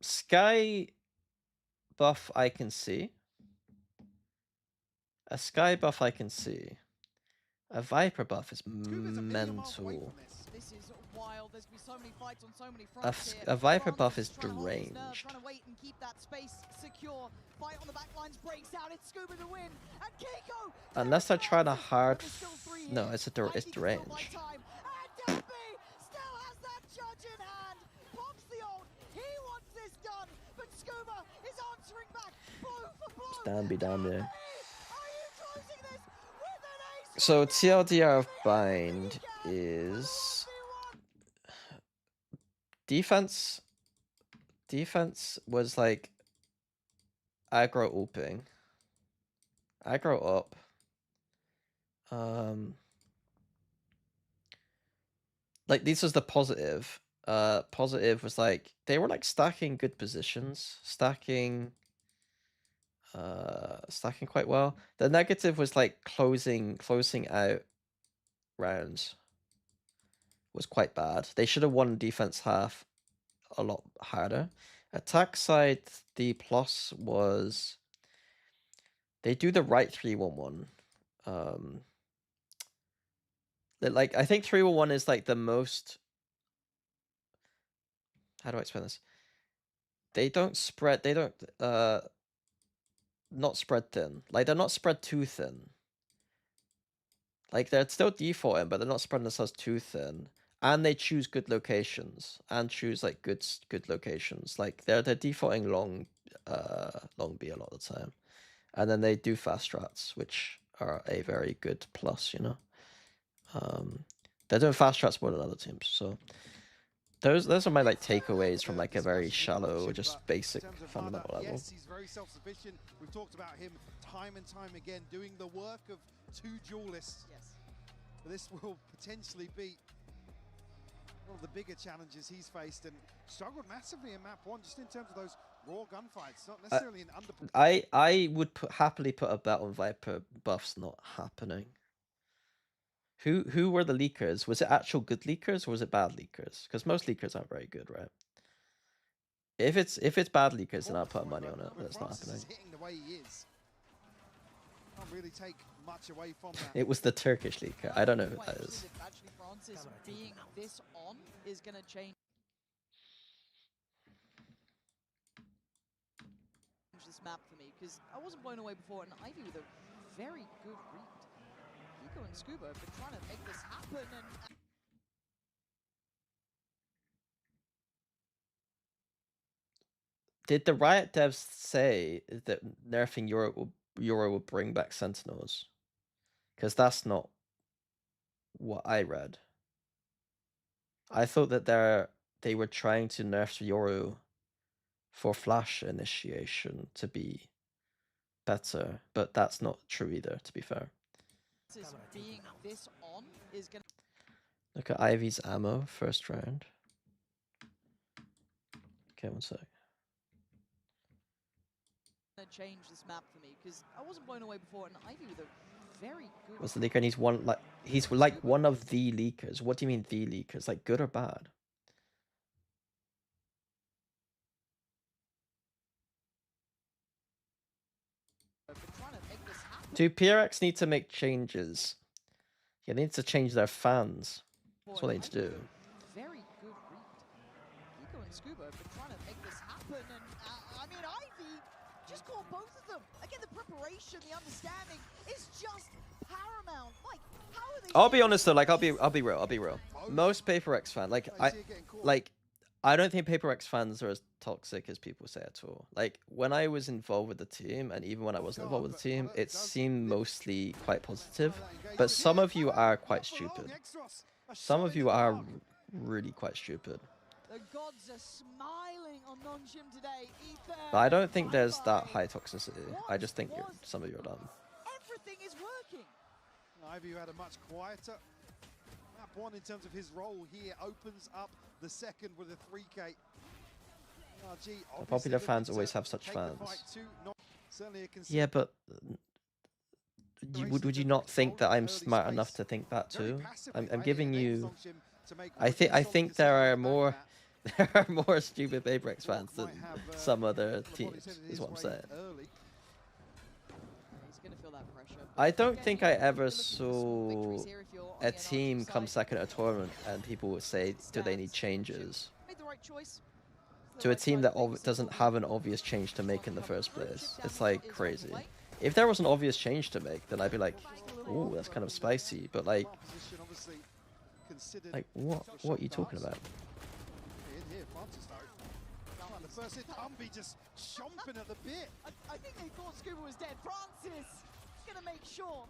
Sky buff I can see. A Sky buff I can see. A Viper buff is mental. A Viper buff is deranged. Unless they're trying to hard... No, it's deranged. Stand be damned, yeah. So TLDR of Bind is defense was like aggro ooping, aggro up, like this was the positive. Positive was like they were like stacking good positions, stacking quite well. The negative was like closing out rounds was quite bad. They should have won defense half a lot harder. Attack side, the plus was they do the right 3-1-1. Like, I think 3-1-1 is like the most, how do I explain this? They don't spread, they don't not spread thin. Like, they're not spread too thin. Like, they're still defaulting, but they're not spreading themselves too thin. And they choose good locations and choose like good locations. Like they're defaulting long B a lot of the time, and then they do fast strats, which are a very good plus. You know, they're doing fast strats more than other teams. So those are my like takeaways from like a very shallow, just basic fundamental level. Yes, he's very self-sufficient. We've talked about him time and time again doing the work of 2 duelists. Yes, but this will potentially be one of the bigger challenges he's faced and struggled massively in map 1 just in terms of those raw gunfights, not necessarily an under. I would happily put a bet on Viper buffs not happening. Who were the leakers? Was it actual good leakers or was it bad leakers? Because most leakers aren't very good, right? If it's bad leakers, then I'll put money on it. But it's not happening. Hitting the way he is. Can't really take much away from that. It was the Turkish leaker. I don't know who that is. Actually, Francis being this on is going to change this map for me, because I wasn't blown away before, and Ivy with a very good read. Kiko and Scuba have been trying to make this happen, and Did the Riot devs say that nerfing Euro will bring back Sentinels? Because that's not what I read. I thought that they were trying to nerf Yoru for flash initiation to be better, but that's not true either, to be fair. being this on is gonna Look at Ivy's ammo, first round. Okay, one sec. change this map for me, because I wasn't blown away before, and Ivy with a very good. What's the leaker? And he's like one of the leakers. What do you mean the leakers? Like good or bad? Do PRX need to make changes? Yeah, they need to change their fans. That's what they need to do. Very good read. Kiko and Scuba have been trying to make this happen, and I mean, Ivy just caught both of them. Again, the preparation, the understanding is just paramount. Like, how are they? I'll be honest though. Like, I'll be real. Most PaperX fan, I don't think PaperX fans are as toxic as people say at all. Like, when I was involved with the team, and even when I wasn't involved with the team, it seemed mostly quite positive. But some of you are quite stupid. Some of you are really quite stupid. The gods are smiling on Nongshim today. But I don't think there's that high toxicity. I just think some of you are dumb. Everything is working. Ivy had a much quieter map one in terms of his role here. Opens up the second with a 3K. The popular fans always have such fans. Yeah, but would you not think that I'm smart enough to think that too? I'm giving you. I think there are more stupid PaperX fans than some other teams. Is what I'm saying. I don't think I ever saw a team come second at a tournament and people would say, do they need changes? To a team that doesn't have an obvious change to make in the first place. It's like crazy. If there was an obvious change to make, then I'd be like, ooh, that's kind of spicy. But like what are you talking about? The first hit, just chomping at the bit. I think they thought Scuba was dead. Francis is going to make sure.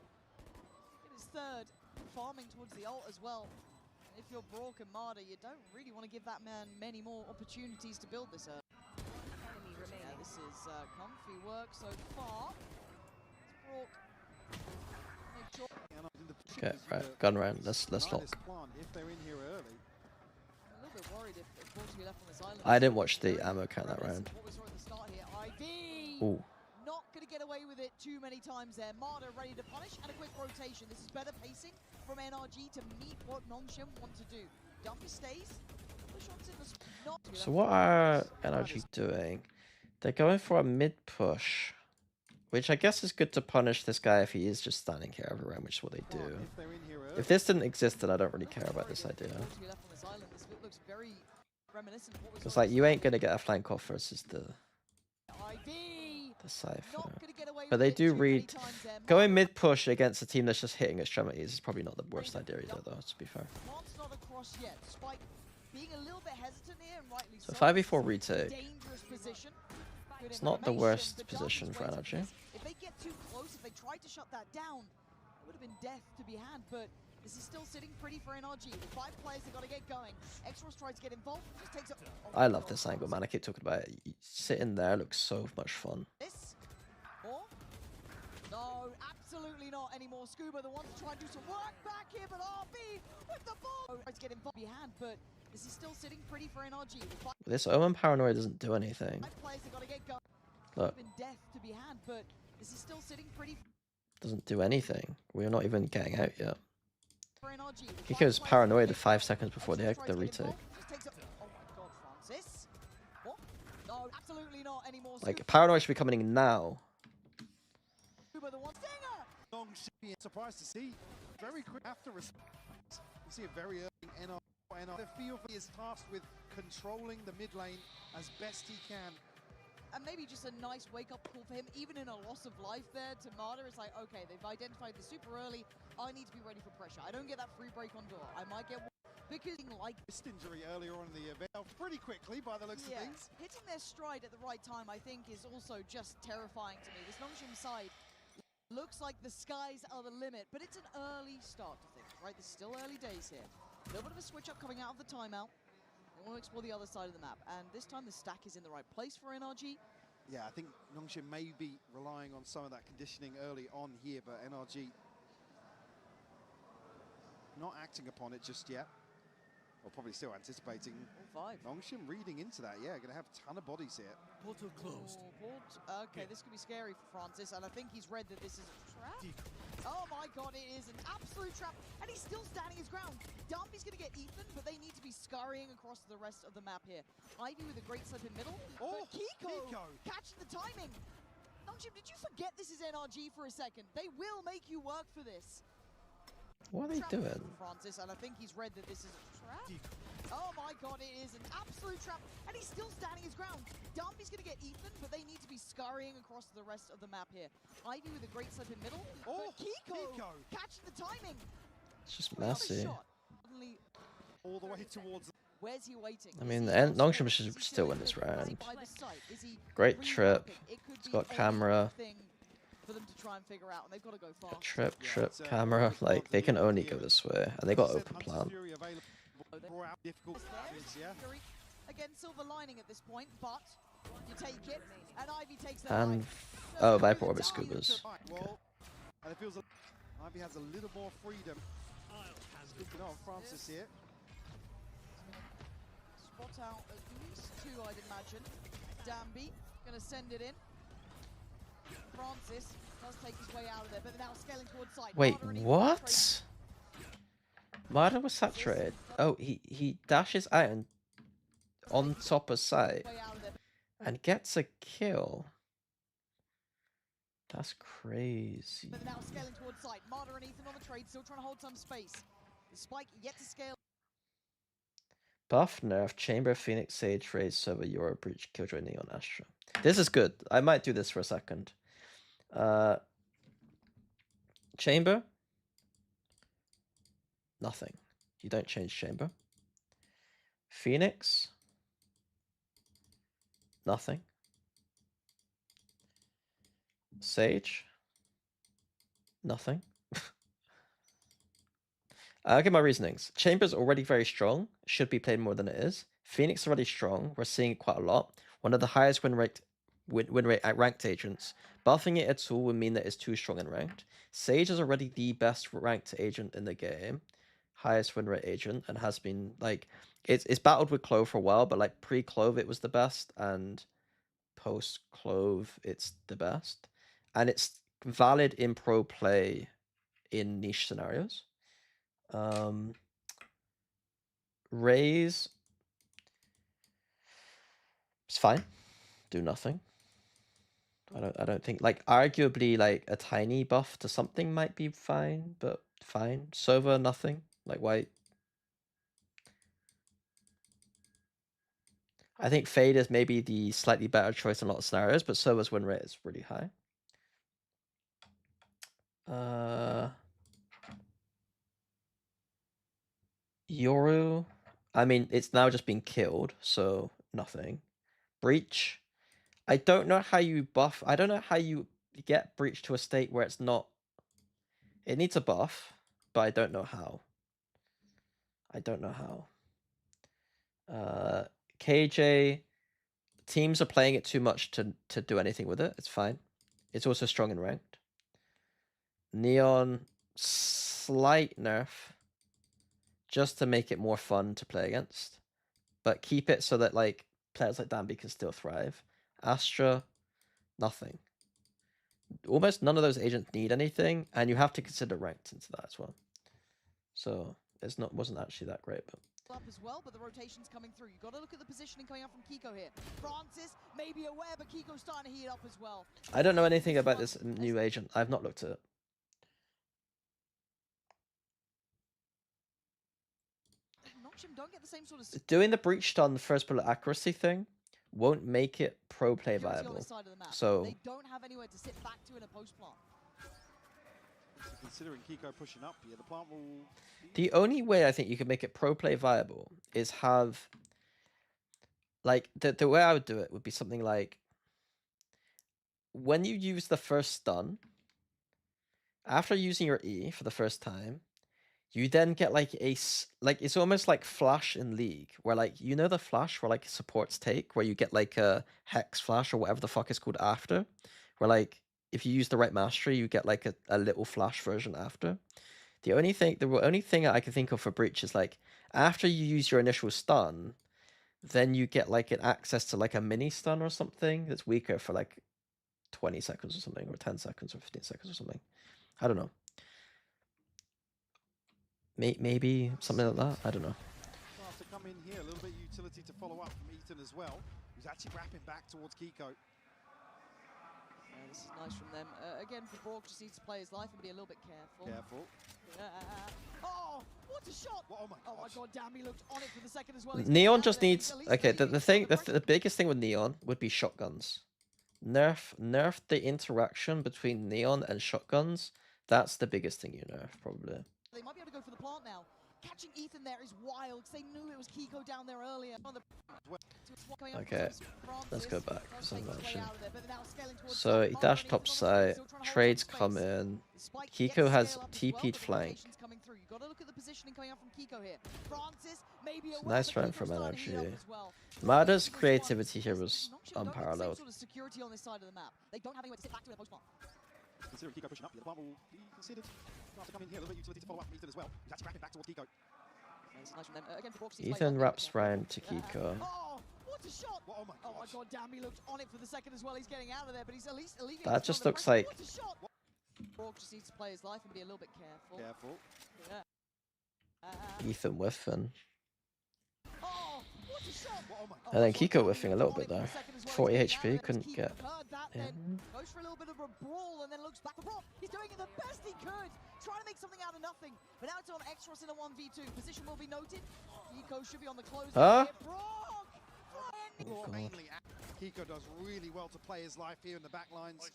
It is third, farming towards the ult as well. If you're Brock and Marder, you don't really want to give that man many more opportunities to build this. Yeah, this is comfy work so far. Brock. Okay, right, gun round. Let's lock. I didn't watch the ammo count that round. Ooh. Not going to get away with it too many times there. Marder ready to punish, and a quick rotation. This is better pacing from NRG to meet what Nongshim want to do. Dumpy stays. So what are NRG doing? They're going for a mid push, which I guess is good to punish this guy if he is just standing here every round, which is what they do. If this didn't exist, then I don't really care about this idea. Because like you ain't gonna get a flank off versus the Cypher. But they do read. Going mid push against a team that's just hitting extremities is probably not the worst idea either, though, to be fair. So 5v4 retake. It's not the worst position for energy. If they get too close, if they try to shut that down, it would have been death to be had, but this is still sitting pretty for NRG. With 5 players, they've got to get going. Extras tries to get involved, just takes up. I love this angle, man. I keep talking about it. Sitting there looks so much fun. This? Or? No, absolutely not anymore. Scuba, the one to try and do some work back here, but RB with the ball. Tries to get involved, be had, but This is still sitting pretty for NRG. This Omen Paranoia doesn't do anything. Players have got to get going. Look. Even death to be had, but this is still sitting pretty Doesn't do anything. We're not even getting out yet. for NRG. Kiko's paranoid 5 seconds before the retake. Oh my god, Francis. What? No, absolutely not anymore. Like, paranoia should be coming in now. Nongshim, surprised to see very quick after response. You see a very early NR. The feel he is tasked with controlling the mid lane as best he can. And maybe just a nice wake-up call for him, even in a loss of life there to Marder. It's like, okay, they've identified this super early. I need to be ready for pressure. I don't get that free break on door. I might get one because like wrist injury earlier on in the event, pretty quickly by the looks of things. Hitting their stride at the right time, I think, is also just terrifying to me. This Nongshim side looks like the skies are the limit, but it's an early start to things, right? There's still early days here. A little bit of a switch up coming out of the timeout. They want to explore the other side of the map, and this time the stack is in the right place for NRG. Yeah, I think Nongshim may be relying on some of that conditioning early on here, but NRG not acting upon it just yet. Or probably still anticipating. Nongshim reading into that, yeah, going to have a ton of bodies here. Portal closed. Okay, this could be scary for Francis, and I think he's read that this is a trap. Oh my god, it is an absolute trap, and he's still standing his ground. Dumpy's going to get Ethan, but they need to be scurrying across the rest of the map here. Ivy with a great slip in middle, but Kiko catching the timing. Nongshim, did you forget this is NRG for a second? They will make you work for this. What are they doing? Francis, and I think he's read that this is a trap. Oh my god, it is an absolute trap, and he's still standing his ground. Dumpy's going to get Ethan, but they need to be scurrying across the rest of the map here. Ivy with a great slip in middle, but Kiko catching the timing. It's just messy. All the way towards. Where's he waiting? I mean, Nongshim should still win this round. Great trip. It's got camera. For them to try and figure out, and they've got to go fast. Trip, camera. Like, they can only go this way, and they got open plan. Again, silver lining at this point, but you take it, and Ivy takes that. And oh, Viper Orbit Scoobas. Okay. And it feels like Ivy has a little more freedom. Speaking of Francis here. Spot out at least 2, I'd imagine. Danby gonna send it in. Francis does take his way out of there, but now scaling towards side. Wait, what? Marder was saturated. Oh, he dashes out and on top of site and gets a kill. That's crazy. But now scaling towards side. Marder and Ethan on the trade, still trying to hold some space. The spike yet to scale. Buff, nerf, Chamber, Phoenix, Sage, Raze, Server, Euro, Breach, Killjoy, Neon, Astra. This is good. I might do this for a second. Chamber. Nothing. You don't change Chamber. Phoenix. Nothing. Sage. Nothing. I'll give my reasonings. Chamber's already very strong. Should be played more than it is. Phoenix is already strong. We're seeing it quite a lot. One of the highest win rate at ranked agents. Buffing it at all would mean that it's too strong in ranked. Sage is already the best ranked agent in the game. Highest win rate agent, and has been, like, it's battled with Clove for a while, but like pre-Clove it was the best, and post-Clove it's the best. And it's valid in pro play in niche scenarios. Raze, it's fine. Do nothing. I don't think, like, arguably like a tiny buff to something might be fine, but fine. Sova, nothing. Like, why? I think Fade is maybe the slightly better choice in a lot of scenarios, but Sova's win rate is really high. Yoru, I mean, it's now just been killed, so nothing. Breach, I don't know how you buff. I don't know how you get Breach to a state where it's not. It needs a buff, but I don't know how. I don't know how. KJ, teams are playing it too much to do anything with it. It's fine. It's also strong in ranked. Neon, slight nerf, just to make it more fun to play against. but keep it so that like players like Danby can still thrive. Astra, nothing. Almost none of those agents need anything, and you have to consider ranked into that as well. So wasn't actually that great, but. Up as well, but the rotation's coming through. You've got to look at the positioning coming up from Kiko here. Francis may be aware, but Kiko's starting to heat up as well. I don't know anything about this new agent. I've not looked at it. Nongshim don't get the same sort of doing the breach stun first bullet accuracy thing won't make it pro play viable. So they don't have anywhere to sit back to in a post plant. Considering Kiko pushing up here, the plant will... The only way I think you can make it pro play viable is have, like, the way I would do it would be something like, when you use the first stun, after using your E for the first time, you then get like it's almost like Flash in League, where like, you know the Flash where like supports take, where you get like a Hex Flash or whatever the fuck it's called after, where like, if you use the right mastery, you get like a little flash version after. The only thing I can think of for breach is like, after you use your initial stun, then you get like an access to like a mini stun or something that's weaker for like 20 seconds or something, or 10 seconds or 15 seconds or something. I don't know. Maybe something like that. I don't know. Well, to come in here, a little bit of utility to follow up from Ethan as well, who's actually wrapping back towards Kiko. This is nice from them. Again, for Borg, just needs to play his life and be a little bit careful. Oh, what a shot! Oh my god, damn, he looked on it for the second as well. Neon just needs... Okay, the biggest thing with Neon would be shotguns. Nerf the interaction between Neon and shotguns. That's the biggest thing you nerf, probably. They might be able to go for the plant now. Catching Ethan there is wild, because they knew it was Kiko down there earlier. Okay, let's go back. So he dashed top side, trades come in. Kiko has TP'd flank. Nice run from NRG. Mada's creativity here was unparalleled. Considering Kiko pushing up here, the plant will be considered. After coming here, a little bit of utility to follow up from Ethan as well. He's actually wrapping back towards Kiko. Ethan wraps round to Kiko. Oh, what a shot! Oh my god, damn, he looked on it for the second as well. He's getting out of there, but he's at least alleviating. That just looks like... Borg just needs to play his life and be a little bit careful. Ethan whiffing. And then Kiko whiffing a little bit there. 40 HP, couldn't get in. Goes for a little bit of a brawl and then looks back. He's doing it the best he could. Trying to make something out of nothing. But now it's on Extros in a 1v2. Position will be noted. Kiko should be on the close. Huh? Mainly, Kiko does really well to play his life here in the back lines.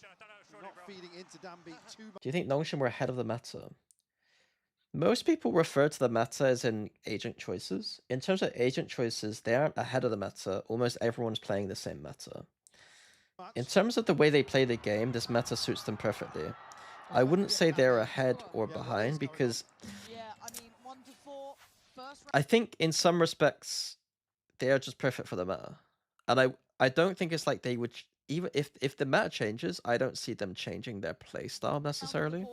Not feeding into Danby too much. Do you think Nongshim were ahead of the meta? Most people refer to the meta as in agent choices. In terms of agent choices, they aren't ahead of the meta. Almost everyone's playing the same meta. In terms of the way they play the game, this meta suits them perfectly. I wouldn't say they're ahead or behind, because I think in some respects they are just perfect for the meta. And I don't think it's like they would, even if the meta changes, I don't see them changing their play style necessarily.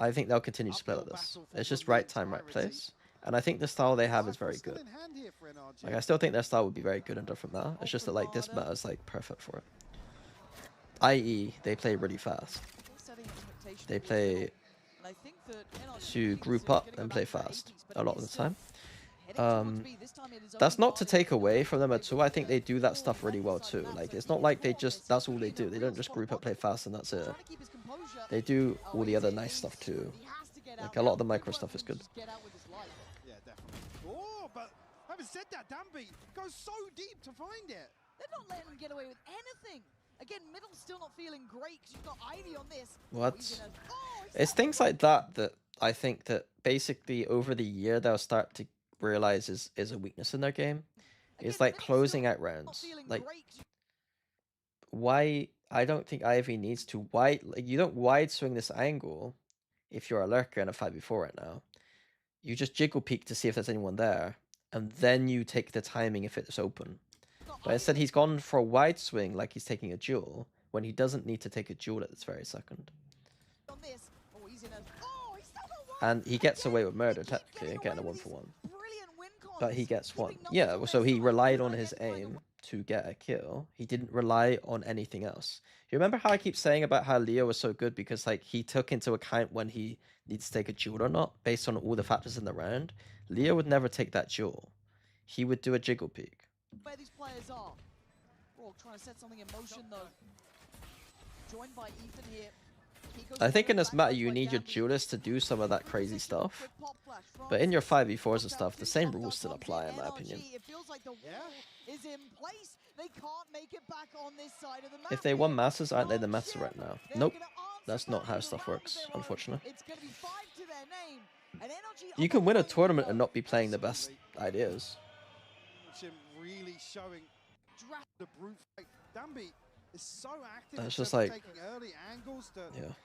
I think they'll continue to play like this. It's just right time, right place. And I think the style they have is very good. Like, I still think their style would be very good in different meta. It's just that like this meta is like perfect for it. I.e., they play really fast. They play to group up and play fast a lot of the time. That's not to take away from them at all. I think they do that stuff really well too. Like, it's not like that's all they do. They don't just group up, play fast, and that's it. They do all the other nice stuff too. Like, a lot of the micro stuff is good. Yeah, definitely. Oh, but having said that, Danby goes so deep to find it. They're not letting him get away with anything. Again, middle's still not feeling great because you've got Ivy on this. What? It's things like that that I think that basically over the year they'll start to realize is a weakness in their game. It's like closing out rounds. Like, why? I don't think Ivy needs to wide. Like, you don't wide swing this angle if you're a lurker in a 5v4 right now. You just jiggle peek to see if there's anyone there, and then you take the timing if it's open. But instead, he's gone for a wide swing like he's taking a duel, when he doesn't need to take a duel at this very second. And he gets away with murder, technically, getting a 1-for-1. Brilliant win con but he gets one. Yeah, so he relied on his aim to get a kill. He didn't rely on anything else. You remember how I keep saying about how Leo was so good because like he took into account when he needs to take a duel or not based on all the factors in the round. Leo would never take that duel. He would do a jiggle peek. Where these players are. Rourke trying to set something in motion though. Joined by Ethan here. I think in this meta you need your duelist to do some of that crazy stuff. But in your 5v4s and stuff, the same rules still apply in my opinion. If they won Masters, aren't they the meta right now? Nope. That's not how stuff works, unfortunately. You can win a tournament and not be playing the best ideas. Really showing the brute fight. Danby is so active. It's just like taking early angles to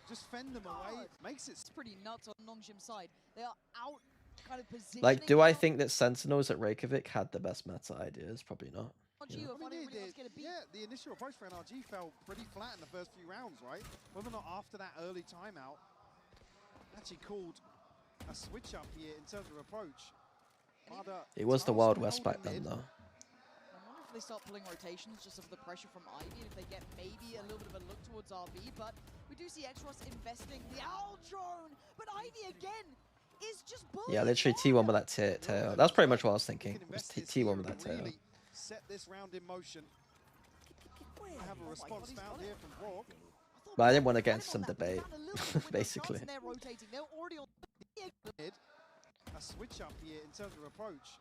just fend them away. Makes it pretty nuts on Nongshim's side. They are out kind of positioning. Like, do I think that Sentinels at Reykjavik had the best meta ideas? Probably not. Yeah. The initial approach for NRG fell pretty flat in the first few rounds, right? Whether or not after that early timeout actually called a switch up here in terms of approach. It was the Wild West back then, though. I wonder if they start pulling rotations just of the pressure from Ivy, and if they get maybe a little bit of a look towards RB, but we do see Xros investing the owl drone, but Ivy again is just bullying. Yeah, literally T1 with that tail. That's pretty much what I was thinking. Was T1 with that tail. Set this round in motion. I have a response found here from Rourke. But I didn't want to get into some debate, basically. A switch up here in terms of approach.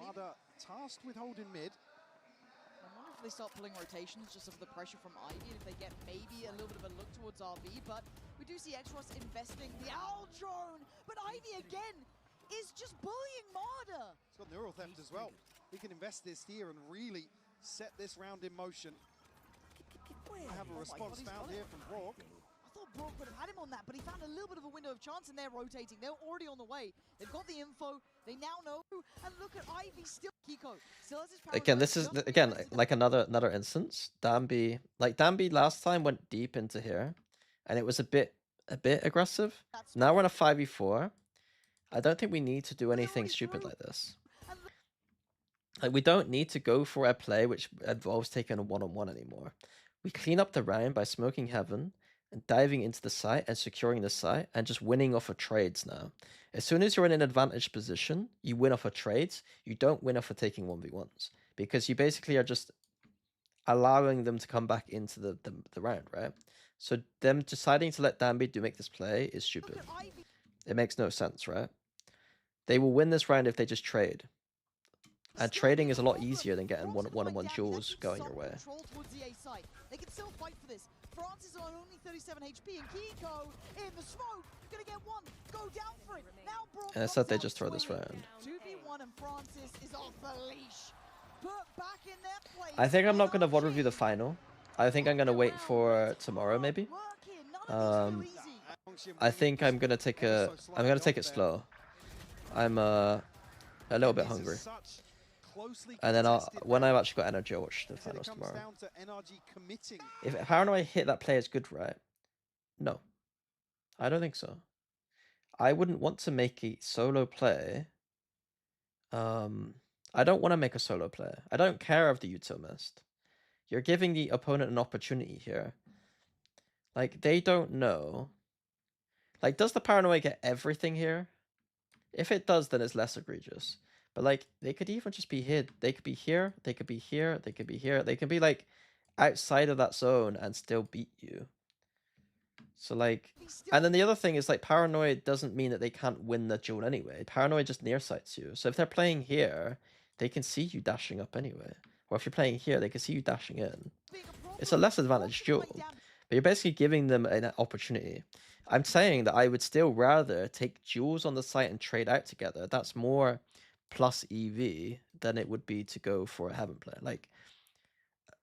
Rather tasked with holding mid. I wonder if they start pulling rotations just of the pressure from Ivy, and if they get maybe a little bit of a look towards RB, but we do see Xros investing the owl drone, but Ivy again is just bullying Marder. He's got neural theft as well. He can invest this here and really set this round in motion. I have a response found here from Rourke. I thought Brock would have had him on that, but he found a little bit of a window of chance, and they're rotating. They're already on the way. They've got the info. They now know. And look at Ivy still. Kiko still has his power. Again, this is again like another instance. Danby last time went deep into here, and it was a bit aggressive. Now we're in a 5v4. I don't think we need to do anything stupid like this. Like, we don't need to go for a play which involves taking a one-on-one anymore. We clean up the round by smoking heaven and diving into the site and securing the site and just winning off of trades now. As soon as you're in an advantage position, you win off of trades. You don't win off of taking 1v1s because you basically are just allowing them to come back into the round, right? So them deciding to let Danby make this play is stupid. It makes no sense, right? They will win this round if they just trade. And trading is a lot easier than getting one-on-one duels going your way. They can still fight for this. Francis on only 37 HP, and Kiko in the smoke, gonna get one, go down for it. Now Brock and I said they just throw this round. 2v1 and Francis is off the leash. Put back in their place. I think I'm not gonna VOD review the final. I think I'm gonna wait for tomorrow maybe. I think I'm gonna take it slow. I'm a little bit hungry. And then when I've actually got energy, I'll watch the finals tomorrow. If Paranoid hit that play as good, right? No. I don't think so. I wouldn't want to make a solo play. I don't want to make a solo play. I don't care if the Uto missed. You're giving the opponent an opportunity here. Like, they don't know. Like, does the Paranoid get everything here? If it does, then it's less egregious. But like, they could even just be hid. They could be here, they could be here, they could be here. They can be like outside of that zone and still beat you. So like, and then the other thing is like, Paranoid doesn't mean that they can't win the duel anyway. Paranoid just nearsights you. So if they're playing here, they can see you dashing up anyway. Or if you're playing here, they can see you dashing in. It's a less advantaged duel. But you're basically giving them an opportunity. I'm saying that I would still rather take duels on the site and trade out together. That's more plus EV than it would be to go for a heaven play. Like,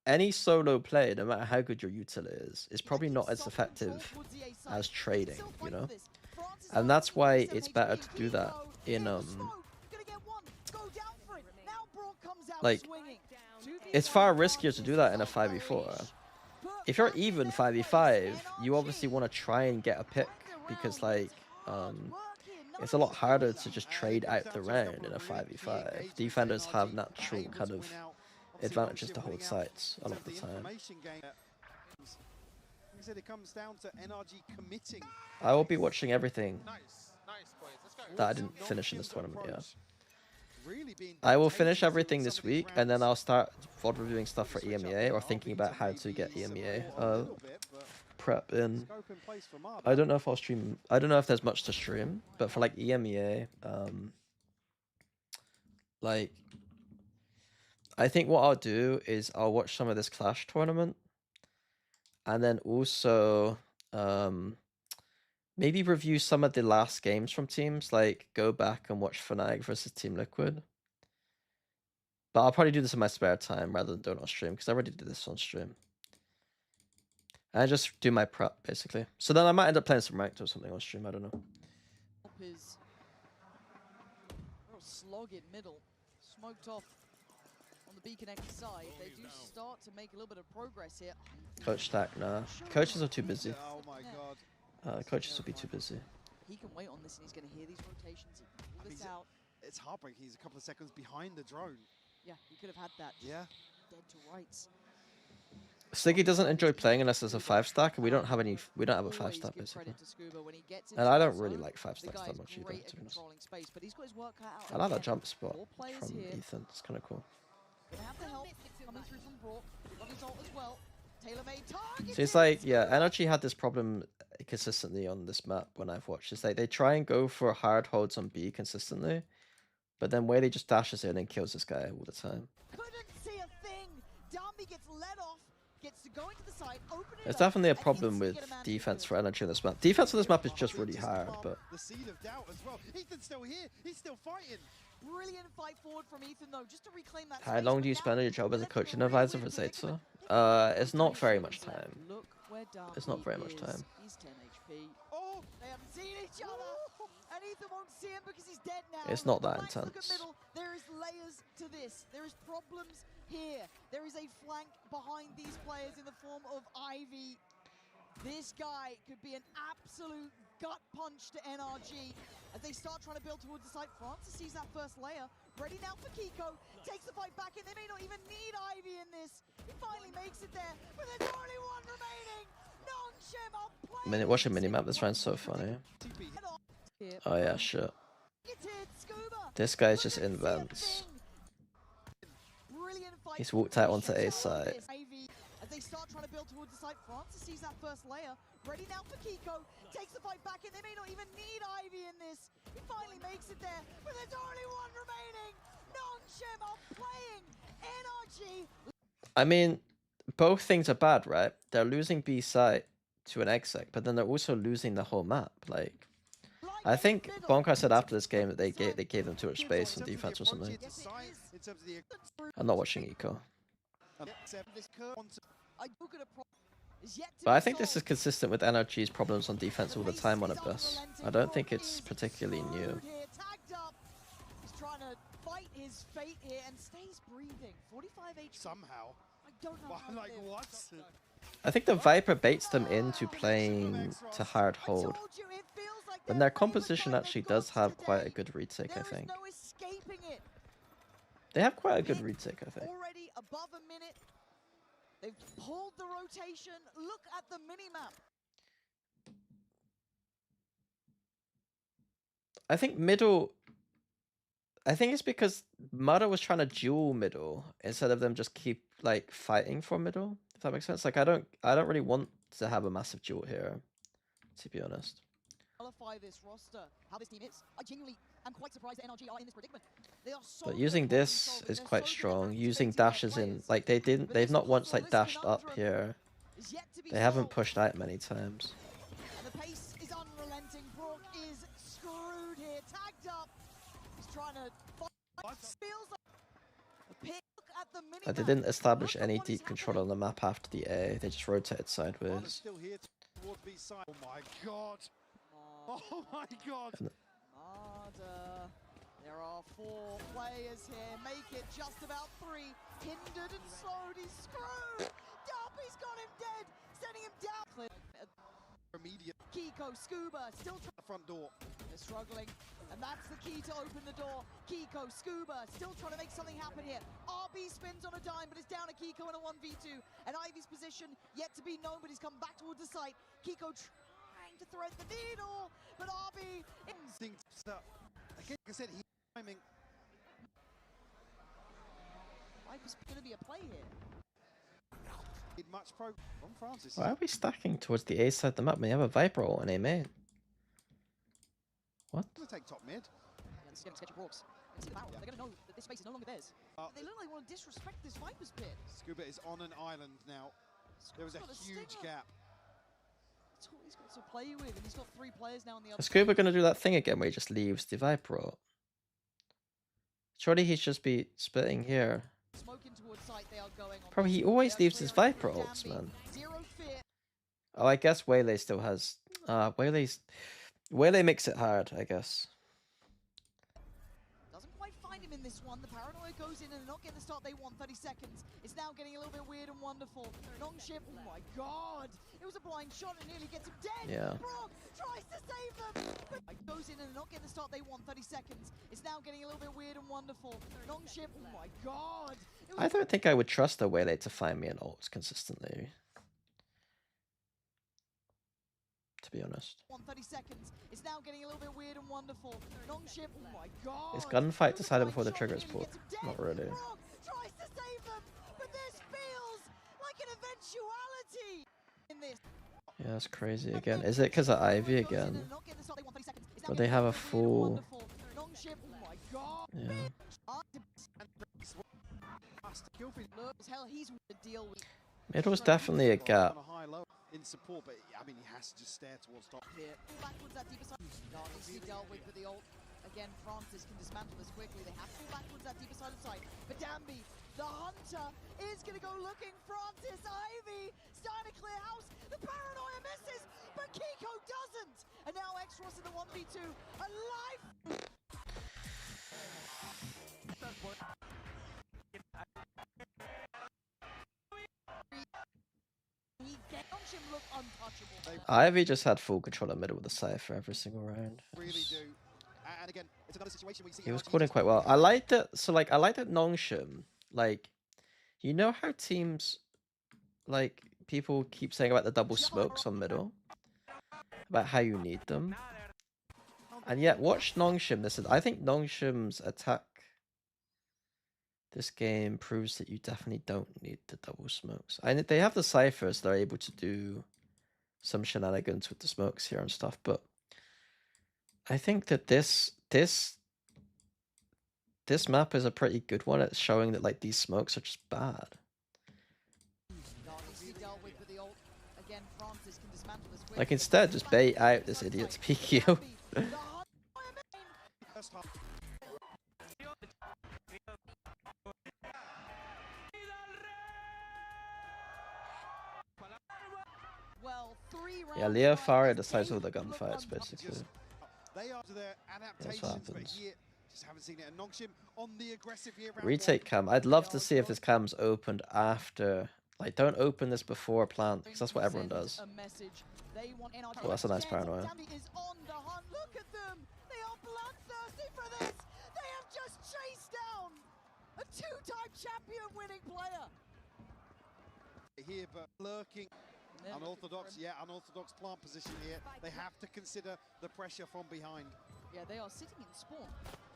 any solo play, no matter how good your util is probably not as effective as trading, you know? And that's why it's better to do that in like, it's far riskier to do that in a 5v4. If you're even 5v5, you obviously want to try and get a pick because like it's a lot harder to just trade out the round in a 5v5. Defenders have natural kind of advantages to hold sites a lot of the time. It comes down to NRG committing. I will be watching everything that I didn't finish in this tournament, yeah. I will finish everything this week, and then I'll start VOD reviewing stuff for EMEA, or thinking about how to get EMEA prep in. I don't know if I'll stream, I don't know if there's much to stream, but for like EMEA, like, I think what I'll do is I'll watch some of this Clash tournament, and then also maybe review some of the last games from teams, like go back and watch Fnatic versus Team Liquid. But I'll probably do this in my spare time rather than do it on stream, because I already did this on stream. And I just do my prep, basically. So then I might end up playing some ranked or something on stream, I don't know. His slog in middle, smoked off on the Beacon X side. They do start to make a little bit of progress here. Coach stack, nah. Coaches are too busy. Oh my god. Coaches will be too busy. He can wait on this, and he's going to hear these rotations. He can pull this out. It's heartbreaking. He's a couple of seconds behind the drone. Yeah, he could have had that. Yeah. Dead to rights. Sliggy doesn't enjoy playing unless there's a 5-stack, and we don't have a 5-stack basically. And I don't really like 5-stacks that much either, to be honest. I like that jump spot from Ethan. It's kind of cool. So it's like, yeah, NRG had this problem consistently on this map when I've watched. It's like they try and go for hard holds on B consistently, but then Whaley just dashes in and kills this guy all the time. It's definitely a problem with defense for NRG on this map. Defense on this map is just really hard, but the seed of doubt as well. Ethan's still here. He's still fighting. Brilliant fight forward from Ethan though, just to reclaim that. How long do you spend on your job as a coaching advisor for Zeta? It's not very much time. It's not very much time. He's 10 HP. Oh, they haven't seen each other. And Ethan won't see him because he's dead now. It's not that intense. There is layers to this. There is problems here. There is a flank behind these players in the form of Ivy. This guy could be an absolute gut punch to NRG as they start trying to build towards the site. Francis sees that first layer. Ready now for Kiko. Takes the fight back in. They may not even need Ivy in this. He finally makes it there, but there's only one remaining. Nongshim are playing. Watch a minimap. This round's so funny. Oh yeah, shit. This guy's just in vents. He's walked out onto A side. As they start trying to build towards the site, Francis sees that first layer. Ready now for Kiko. Takes the fight back in. They may not even need Ivy in this. He finally makes it there, but there's only one remaining. Nongshim are playing NRG. I mean, both things are bad, right? They're losing B site to an exec, but then they're also losing the whole map. Like, I think Bonkai said after this game that they gave them too much space on defense or something. I'm not watching Eco. But I think this is consistent with NRG's problems on defense all the time on Abyss. I don't think it's particularly new. He's trying to fight his fate here and stays breathing. 45 HP. Somehow. I don't know how like what? I think the Viper baits them into playing to hard hold. And their composition actually does have quite a good retake, I think. They have quite a good retake, I think. Already above a minute. They've pulled the rotation. Look at the mini-map. I think middle... I think it's because Mada was trying to duel middle instead of them just keep like fighting for middle, if that makes sense. Like I don't really want to have a massive duel here, to be honest. Qualify this roster, how this team is. I genuinely am quite surprised that NRG are in this predicament. They are so But using this is quite strong. Using dashes in, like they've not once like dashed up here. They haven't pushed out many times. And the pace is unrelenting. Brock is screwed here, tagged up. He's trying to fight. Feels like a pick. Look at the mini. They didn't establish any deep control on the map after the A. They just rotated sideways. Still here towards B side. Oh my god. Oh my god! Marder. There are 4 players here. Make it just about 3. Hindered and slowed. He's screwed. Darby's got him dead. Sending him down. Immediate. Kiko, Scuba, still trying to front door. They're struggling, and that's the key to open the door. Kiko, Scuba, still trying to make something happen here. RB spins on a dime, but it's down to Kiko in a 1v2. And Ivy's position yet to be known, but he's come back towards the site. Kiko trying to thread the needle, but RB... Again, like I said, he's timing. Viper's going to be a play here. Much pro from Francis. Why are we stacking towards the A side of the map when you have a Viper ult and A main? What? Gonna take top mid. Yeah, this is getting sketchy walks. See the barrel. Yeah. They're going to know that this space is no longer theirs. They look like they want to disrespect this Viper's pit. Scuba is on an island now. There was a huge gap. That's all he's got to play with, and he's got 3 players now on the other Is Scuba going to do that thing again where he just leaves the Viper ult? Surely he should just be splitting here. Smoking towards site, they are going on. Probably he always leaves his Viper ults, man. Oh, I guess Waylay still has... Waylay makes it hard, I guess. Doesn't quite find him in this one. The paranoia goes in and they're not getting the start they want. 30 seconds. It's now getting a little bit weird and wonderful. Nongshim, oh my god! It was a blind shot and nearly gets him dead. Yeah. Brock tries to save them. But goes in and they're not getting the start they want. 30 seconds. It's now getting a little bit weird and wonderful. Nongshim, oh my god! I don't think I would trust a Waylay to find me in ults consistently. To be honest. 30 seconds. It's now getting a little bit weird and wonderful. Nongshim, oh my god! Is gunfight decided before the trigger is pulled? Not really. Brock tries to save them, but this feels like an eventuality in this. Yeah, that's crazy again. Is it because of Ivy again? Or they have a full... Yeah. It was definitely a gap. In support, but I mean, he has to just stare towards top. Backwards that deeper side. Nicely dealt with the ult. Again, Francis can dismantle this quickly. They have to pull backwards that deeper side of sight. But Danby, the hunter, is going to go looking. Francis, Ivy, starting to clear house. The paranoia misses, but Kiko doesn't. And now X-Ross in the 1v2. Alive! Look untouchable. Ivy just had full control of middle with the Cypher every single round. Really do. And again, it's another situation where you see He was calling quite well. I liked it. So like, I liked that Nongshim. Like, you know how teams, like, people keep saying about the double smokes on middle, about how you need them, and yet watch Nongshim. I think Nongshim's attack this game proves that you definitely don't need the double smokes. They have the Cyphers, they're able to do some shenanigans with the smokes here and stuff, but I think that this map is a pretty good one. It's showing that like these smokes are just bad. Like instead, just bait out this idiot's PQ. Yeah, Leo Farah decides all the gunfights basically. They are to their adaptations, but here just haven't seen it. And Nongshim on the aggressive here. Retake cam. I'd love to see if this cam's opened after. Like, don't open this before plant, because that's what everyone does. Well, that's a nice paranoia. Look at them! They are bloodthirsty for this! They have just chased down a 2-time champion winning player! Here, but lurking. Unorthodox, yeah, unorthodox plant position here. They have to consider the pressure from behind. Yeah, they are sitting in spawn.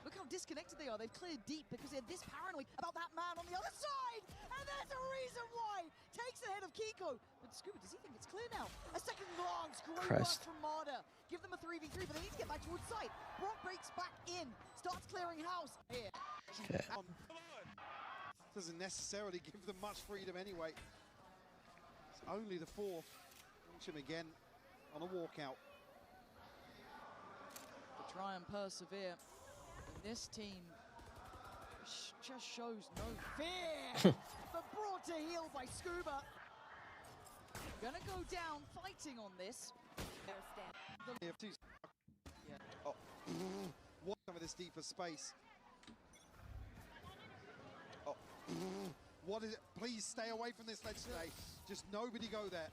Look how disconnected they are. They've cleared deep because they're this paranoid about that man on the other side. And there's a reason why. Takes the head of Kiko. But Scuba, does he think it's clear now? A second glance. Great work from Marder. Give them a 3v3, but they need to get back towards site. Brock breaks back in. Starts clearing house. Here. Okay. Doesn't necessarily give them much freedom anyway. Only the fourth. Nongshim again on a walkout. To try and persevere. And this team just shows no fear. But brought to heel by Scuba. Gonna go down fighting on this. Oh, what some of this deeper space. Oh. What is it? Please stay away from this ledge today. Just nobody go there.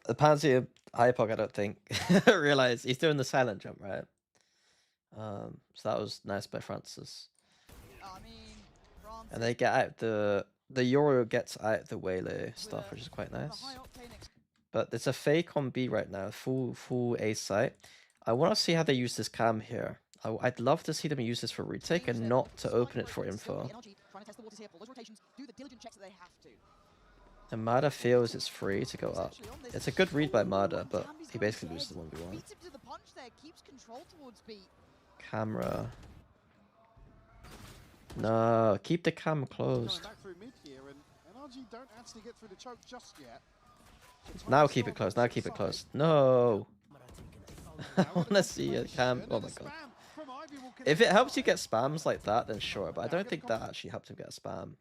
The Pansy Hypog, I don't think realize he's doing the silent jump, right? So that was nice by Francis. I mean, France And they get out the Yoru gets out the Waylay stuff, which is quite nice. But it's a fake on B right now, full A site. I want to see how they use this cam here. I'd love to see them use this for retake and not to open it for info. And Mada feels it's free to go up. It's a good read by Mada, but he basically loses the 1v1. Camera. No, keep the cam closed. Now keep it closed, now keep it closed. No! I wanna see a cam. Oh my god. If it helps you get spams like that, then sure, but I don't think that actually helped him get a spam.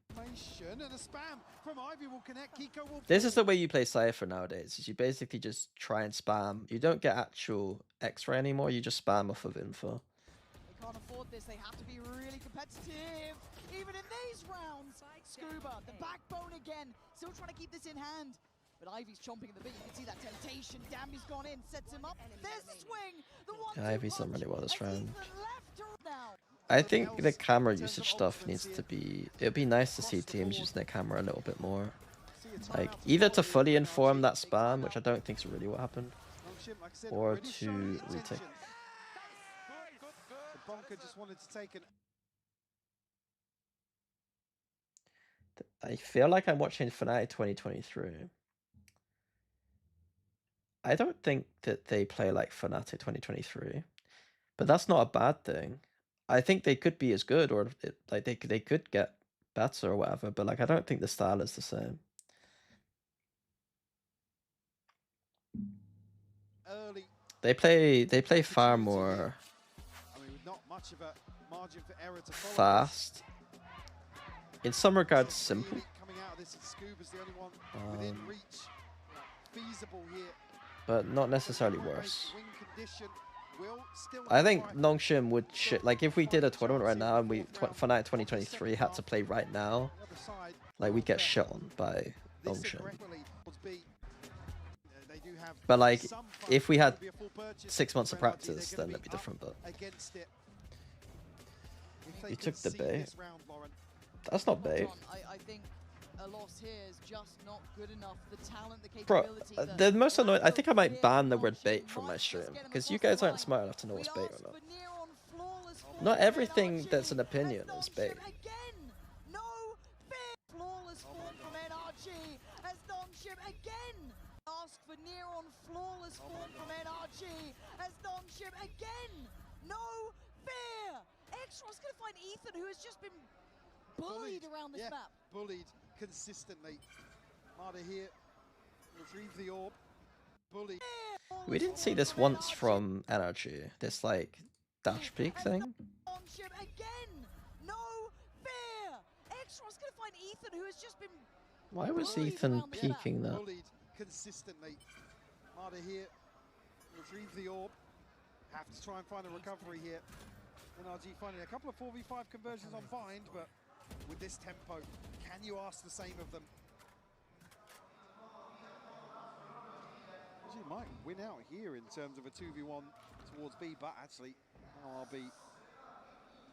This is the way you play Cypher nowadays, is you basically just try and spam. You don't get actual X-ray anymore, you just spam off of info. They can't afford this, they have to be really competitive. Even in these rounds, Scuba, the backbone again, still trying to keep this in hand. But Ivy's chomping at the bit, you can see that temptation. Dambi's gone in, sets him up. There's the swing! The one Ivy's done really well this round. I think the camera usage stuff needs to be... It'd be nice to see teams using their camera a little bit more. Like, either to fully inform that spam, which I don't think is really what happened, or to retake. I feel like I'm watching Fnatic 2023. I don't think that they play like Fnatic 2023, but that's not a bad thing. I think they could be as good, or like they could get better or whatever. But like, I don't think the style is the same. They play far more fast. In some regards, simple. But not necessarily worse. I think Nongshim would like if we did a tournament right now and we Fnatic 2023 had to play right now, like we'd get shit on by Nongshim. But like if we had 6 months of practice, then it'd be different. But you took the bait. That's not bait. I think a loss here is just not good enough. The talent, the Bro, capability. the most annoying, I think I might ban the word bait from my stream, because you guys aren't smart enough to know what's bait or not. Not everything that's an opinion is bait. No fear. Flawless form from NRG as Nongshim again ask for near on flawless form from NRG as Nongshim again. No fear. Extra's gonna find Ethan, who has just been bullied around this map. Bullied consistently. Mada here, retrieve the orb. Bullied. We didn't see this once from NRG, this like dash peek thing. Again. No fear. Extra's gonna find Ethan, who has just been. Why was Ethan peeking that? Bullied consistently. Mada here, retrieve the orb. Have to try and find a recovery here. NRG finding a couple of 4v5 conversions on Bind, but with this tempo, can you ask the same of them? You might win out here in terms of a 2v1 towards B, but actually NRB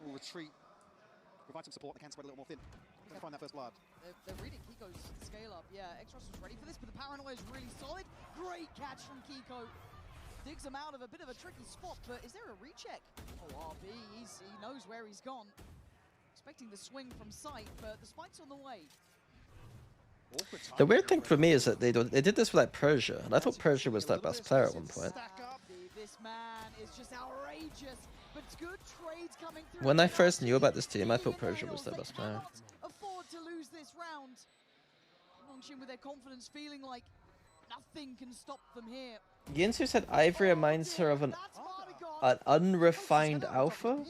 will retreat, provide some support. They can spread a little more thin. They find that first blood. They're reading Kiko's scale up. Yeah, Extras was ready for this, but the paranoia is really solid. Great catch from Kiko. Digs him out of a bit of a tricky spot, but is there a recheck? Oh, RB, he knows where he's gone. Expecting the swing from sight, but the spike's on the way. The weird thing for me is that they did this with like Persia, and I thought Persia was their best player at one point. This man is just outrageous, but good trades coming through. When I first knew about this team, I thought Persia was their best player. Afford to lose this round. Nongshim with their confidence, feeling like nothing can stop them here. Yinsu said Ivory reminds her of an unrefined alpha.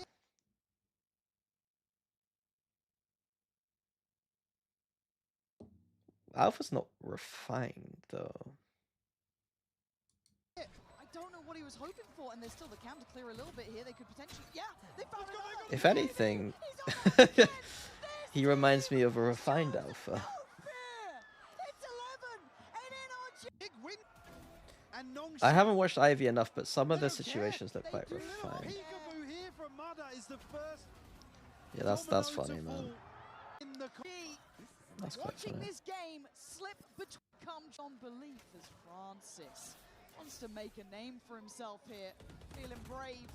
Alpha's not refined, though. I don't know what he was hoping for, and there's still the cam to clear a little bit here. They could potentially, yeah, they found another. If anything, he reminds me of a refined alpha. It's 11, and NRG. Big win. And Nongshim, I haven't watched Ivy enough, but some of they the don't care. situations look They quite do. refined. Peekaboo here from Mudda is the first Yeah, that's domino funny, to man. fall in the That's quite Watching funny. this game slip between comes on belief as Francis wants to make a name for himself here, feeling brave.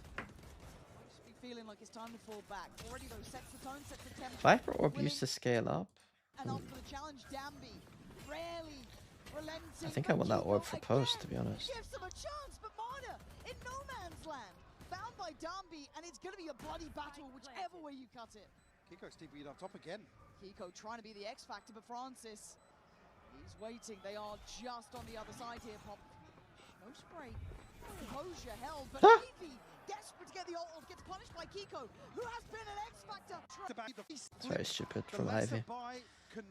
Just be feeling like it's time to fall back. Already though, sets the tone, sets the temperature. Viper Orb used to scale up. And up for the challenge, Danby rarely relenting. I think I want that orb for post, to be honest. Gives them a chance, but Marta in no man's land, found by Danby, and it's going to be a bloody battle whichever way you cut it. Kiko's TP'd on top again. Kiko trying to be the X factor, but Francis, he's waiting. They are just on the other side here. Pop, no spray, composure held, but Ivy desperate to get the ult off, gets punished by Kiko, who has been an X factor. It's very stupid from lesser Ivy. buy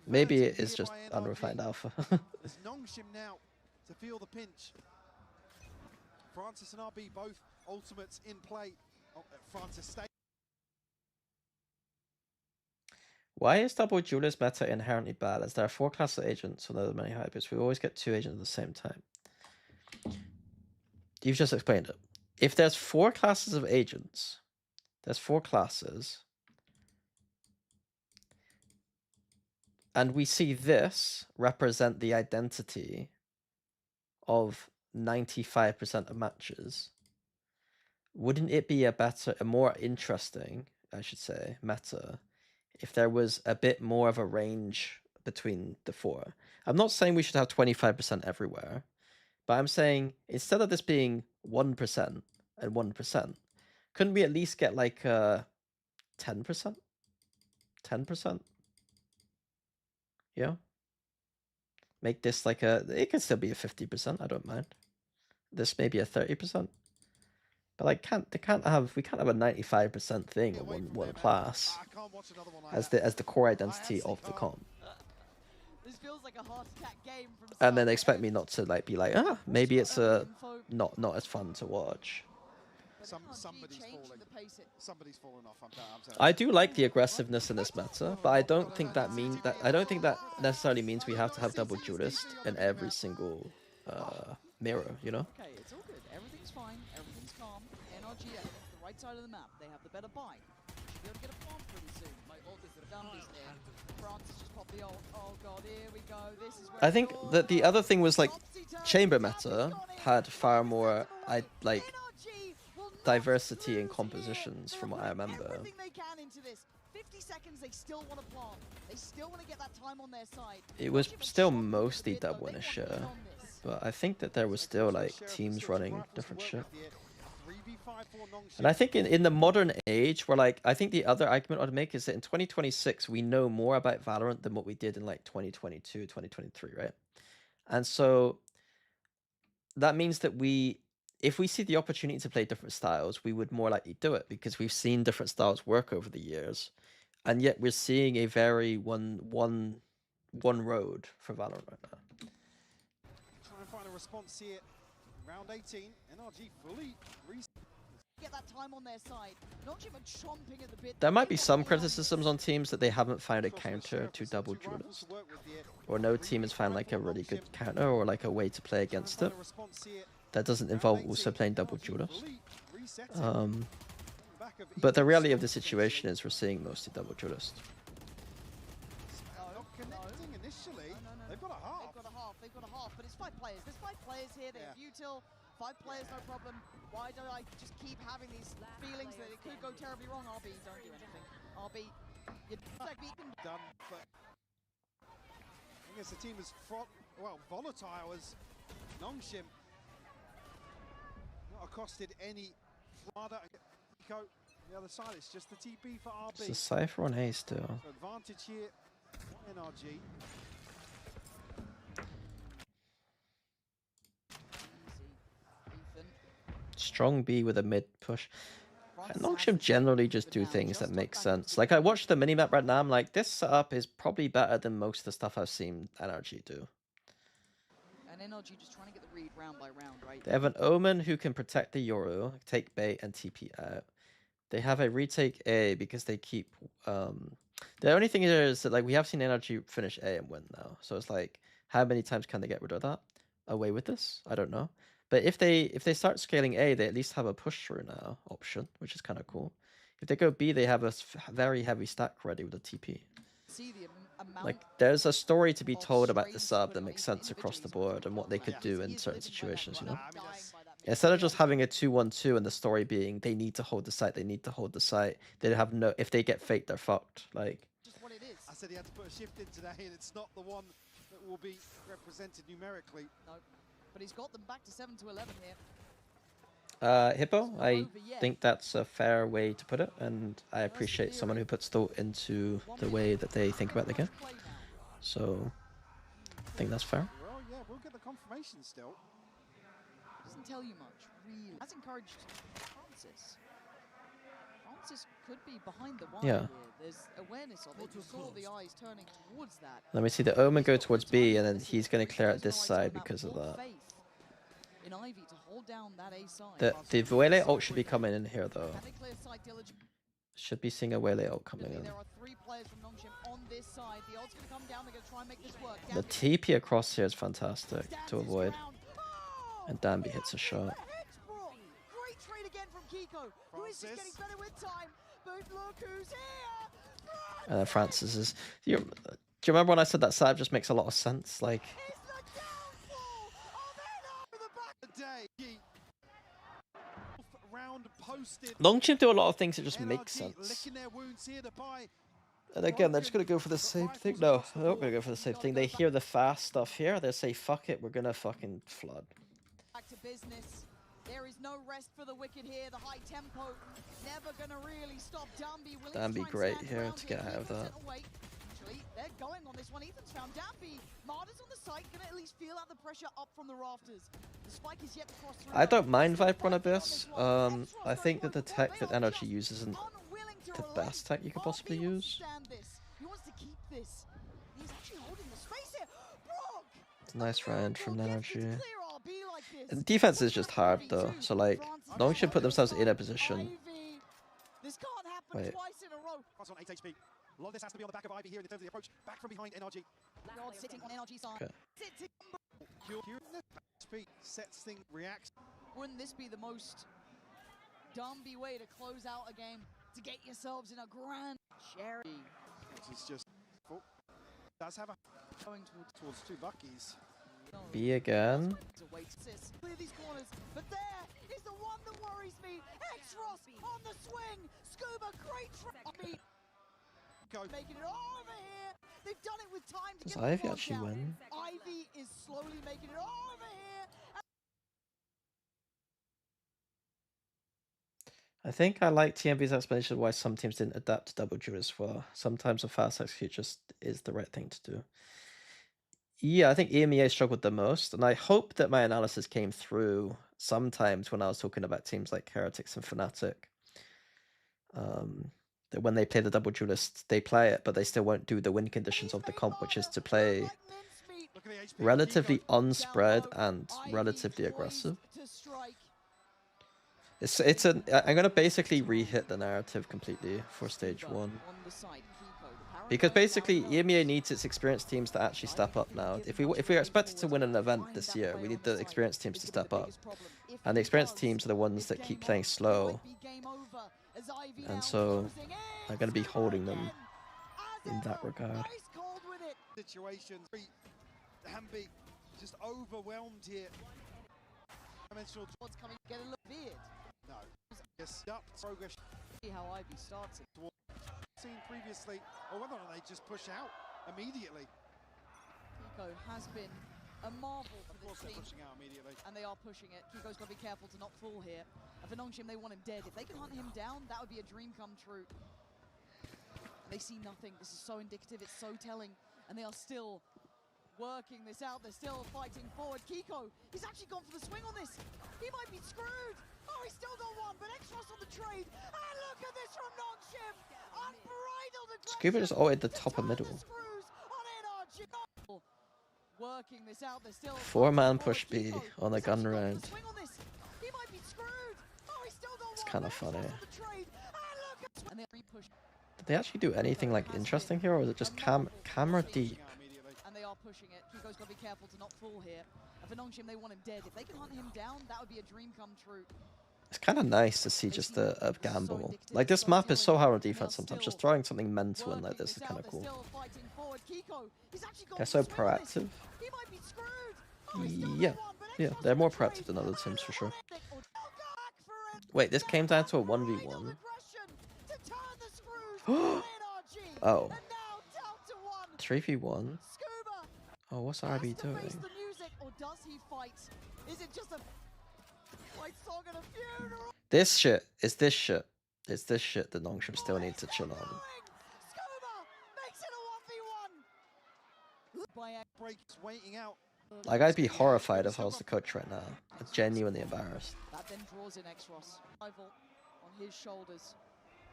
Maybe converted it is here just by NRG. unrefined alpha. There's Nongshim now to feel the pinch. Francis and RB both ultimates in play. Oh, Francis stays. Why is double duelist meta inherently bad? As there are 4 classes of agents, so there are many hybrids. We always get 2 agents at the same time. You've just explained it. If there's 4 classes of agents, there's 4 classes, and we see this represent the identity of 95% of matches, wouldn't it be a more interesting, I should say, meta if there was a bit more of a range between the 4? I'm not saying we should have 25% everywhere, but I'm saying instead of this being 1% and 1%, couldn't we at least get like 10%? 10%? Yeah. Make this like it could still be a 50%, I don't mind. This may be a 30%. But like we can't have a 95% thing on one class as the core identity of the comp. This feels like a heart attack game from And then expect me not to like be like, maybe it's not as fun to watch. Somebody's falling off. I do like the aggressiveness in this meta, but I don't think that necessarily means we have to have double duelist in every single mirror, you know? Okay, it's all good. Everything's fine. Everything's calm. NRG against the right side of the map. They have the better buy. Should be able to get a farm pretty soon. My ult is the Dumbies there. Francis just popped the ult. Oh god, here we go. This is where I think that the other thing was like chamber meta had far more diversity in compositions from what I remember. Everything they can into this. 50 seconds, they still want to plant. They still want to get that time on their side. It was still mostly dub winnish, but I think that there was still like teams running different shit. And I think in the modern age, where like I think the other argument I'd make is that in 2026 we know more about Valorant than what we did in like 2022, 2023, right? And so that means that if we see the opportunity to play different styles, we would more likely do it because we've seen different styles work over the years, and yet we're seeing a very one road for Valorant right now. Try and find a response here. Round 18, NRG fully get that time on their side. Nongshim are chomping at the bit. There might be some criticisms on teams that they haven't found a counter to double duelist, or no team has found like a really good counter or like a way to play against it that doesn't involve also playing double duelist. But the reality of the situation is we're seeing mostly double duelist. Not connecting initially. They've got a half. They've got a half, but it's 5 players. There's 5 players here. They have util. 5 players, no problem. Why do I just keep having these feelings that it could go terribly wrong? RB, don't do anything. RB, you're done, but I guess the team is volatile as Nongshim not accosted any Flada and Kiko. The other side, it's just the TP for RB. It's a Cypher on A still. So advantage here for NRG. Strong B with a mid push. And Nongshim generally just do things that make sense. Like I watched the minimap right now, I'm like, this setup is probably better than most of the stuff I've seen NRG do. And NRG just trying to get the read round by round, right? They have an Omen who can protect the Yoru, take bait, and TP out. They have a retake A because they keep... The only thing here is that like we have seen NRG finish A and win now. So it's like, how many times can they get rid of that? Away with this? I don't know. But if they start scaling A, they at least have a push through now option, which is kind of cool. If they go B, they have a very heavy stack ready with a TP. Like, there's a story to be told about the sub that makes sense across the board and what they could do in certain situations, you know? Instead of just having a 2-1-2 and the story being they need to hold the site, they have no, if they get faked, they're fucked. Like, just what it is. I said he had to put a shift in today, and it's not the one that will be represented numerically. No, but he's got them back to 7-11 here. Hippo, I think that's a fair way to put it, and I appreciate someone who puts thought into the way that they think about the game. So, I think that's fair. Well, yeah, we'll get the confirmation still. Doesn't tell you much, really. That's encouraged Francis. Francis could be behind the wire here. There's awareness of it. You saw the eyes turning towards that. Let me see the Omen go towards B, and then he's going to clear out this side because of that. In Ivy to hold down that A side. The Wele ult should be coming in here though. Should be seeing a Wele ult coming in. There are 3 players from Nongshim on this side. The ult's gonna come down. They're gonna try and make this work. The TP across here is fantastic to avoid. And Danby hits a shot. Great trade again from Kiko, who is just getting better with time. But look who's here. And then Francis is. Do you remember when I said that side just makes a lot of sense? Like. Nongshim do a lot of things that just make sense. And again, they're just going to go for the same thing. No, they're not going to go for the same thing. They hear the fast stuff here. They say, fuck it, we're going to fucking flood. Back to business. There is no rest for the wicked here. The high tempo never going to really stop Danby. Danby great here to get out of that. They're going on this one. Ethan's found Danby. Marder's on the site, gonna at least feel out the pressure up from the rafters. The spike is yet to cross through. I don't mind Viper on Abyss. I think that the tech that Energy uses isn't the best tech you could possibly use. He wants to keep this. He's actually holding the space here. It's a nice round from Energy. And defense is just hard though. So like, Nongshim put themselves in a position. This can't happen twice in a row. On 8 HP. A lot of this has to be on the back of Ivy here in terms of the approach. Back from behind NRG. Sitting on NRG side. Okay. Sets thing, reacts. Wouldn't this be the most Danby way to close out a game? To get yourselves in a grand charity. Which is just full. Does have a going towards 2 Buckies. B again. Clear these corners, but there is the one that worries me. X-Ross on the swing. Scuba, great try. Making it over here. They've done it with time to Does get Ivy actually win? Ivy is slowly making it over here. I think I like TMV's explanation of why some teams didn't adapt to double duelist well. Sometimes a fast execute just is the right thing to do. Yeah, I think EMEA struggled the most, and I hope that my analysis came through sometimes when I was talking about teams like Heretics and Fnatic. That when they play the double duelist, they play it, but they still won't do the win conditions of the comp, which is to play relatively unspread and relatively aggressive. I'm gonna basically re-hit the narrative completely for stage 1. Because basically EMEA needs its experienced teams to actually step up now. If we're expected to win an event this year, we need the experienced teams to step up. And the experienced teams are the ones that keep playing slow. And so I'm going to be holding them in that regard. Situation. Danby just overwhelmed here. What's coming? Get a look beard. No. Yes. Up progress. See how Ivy starts it. Seen previously, or whether or not they just push out immediately. Kiko has been a marvel for this team. Pushing out immediately. And they are pushing it. Kiko's got to be careful to not fall here. And for Nongshim, they want him dead. If they can hunt him down, that would be a dream come true. They see nothing. This is so indicative. It's so telling. And they are still working this out. They're still fighting forward. Kiko, he's actually gone for the swing on this. He might be screwed. Oh, he's still got one, but X-Ross on the trade. And look at this from Nongshim. Unbridled aggression. Scuba just ulted the top of middle. Working this out. They're still 4-man push B on the gun round. He might be screwed. Oh, he's still got it's kind of funny. And they Did they actually do anything like interesting here, or is it just camera deep? And they are pushing it. Kiko's got to be careful to not fall here. And for Nongshim, they want him dead. If they can hunt him down, that would be a dream come true. It's kind of nice to see just a gamble. Like, this map is so hard on defense sometimes. Just throwing something mental in like this is kind of cool. They're so proactive. Yeah, they're more proactive than other teams for sure. Wait, this came down to a 1v1. Oh. 3v1. Oh, what's RB doing? This shit is this shit. It's this shit that Nongshim still needs to chill on. Like, I'd be horrified if I was the coach right now. I'm genuinely embarrassed. That then draws in X-Ross. Rival on his shoulders.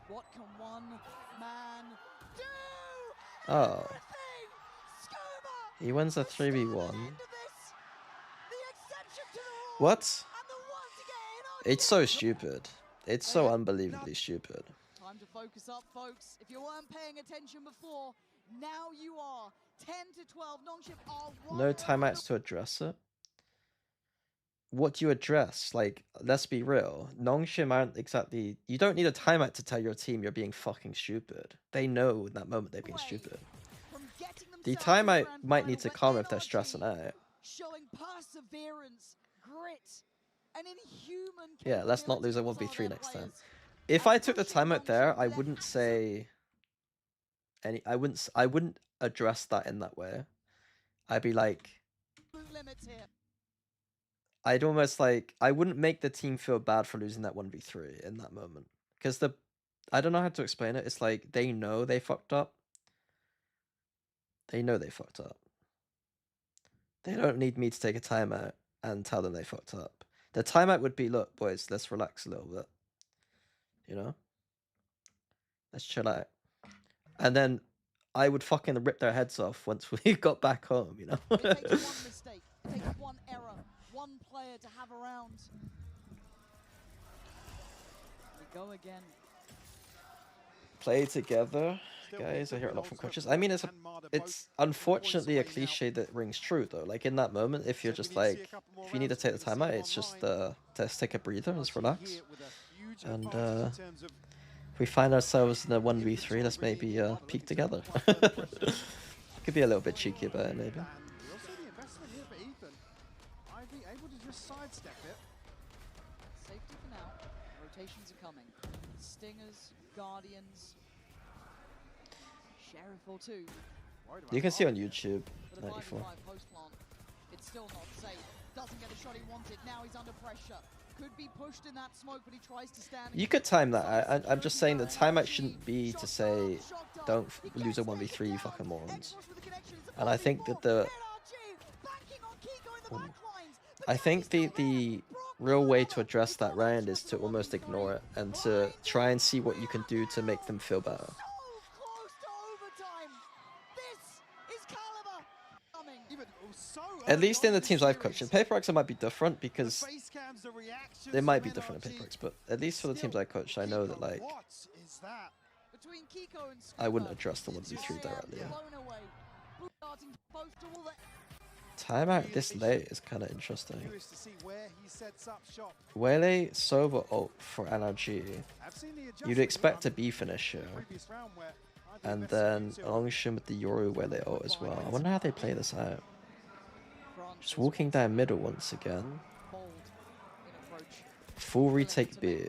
What can one man do? Oh. He wins a 3v1. What? It's so stupid. It's so unbelievably stupid. Time to focus up, folks. If you weren't paying attention before, now you are. 10 to 12. Nongshim are No timeouts to address it. What do you address? Like, let's be real. Nongshim aren't exactly... You don't need a timeout to tell your team you're being fucking stupid. They know in that moment they're being stupid. The timeout might need to come if they're stressing out. Showing perseverance, grit, and inhuman... Yeah, let's not lose a 1v3 next time. If I took the timeout there, I wouldn't say... I wouldn't address that in that way. I'd be like... I'd almost like... I wouldn't make the team feel bad for losing that 1v3 in that moment. Because the... I don't know how to explain it. It's like, they know they fucked up. They know they fucked up. They don't need me to take a timeout and tell them they fucked up. The timeout would be, look, boys, let's relax a little bit. You know? Let's chill out. And then I would fucking rip their heads off once we got back home, you know? It takes one mistake. It takes one error. One player to have around. We go again. Play together, guys. I hear a lot from coaches. I mean, it's unfortunately a cliche that rings true, though. Like, in that moment, if you're just like, if you need to take the time out, it's just, let's take a breather, let's relax. And, if we find ourselves in a 1v3, let's maybe peek together. Could be a little bit cheeky about it, maybe. Safety for now. Rotations are coming. Stingers, Guardians, Sheriff or two. You can see on YouTube, 94. It's still not safe. Doesn't get the shot he wanted. Now he's under pressure. Could be pushed in that smoke, but he tries to stand. You could time that. I'm just saying the timeout shouldn't be to say, don't lose a 1v3, you fucking morons. And I think that the real way to address that round is to almost ignore it and to try and see what you can do to make them feel better. At least in the teams I've coached. In Paper it might be different because they might be different in Paper, but at least for the teams I coached, I know that, like, I wouldn't address the 1v3 directly. Timeout this late is kind of interesting. Wele Sova ult for NRG. You'd expect a B finish here. And then Nongshim with the Yoru Wele ult as well. I wonder how they play this out. Just walking down middle once again. Full retake B.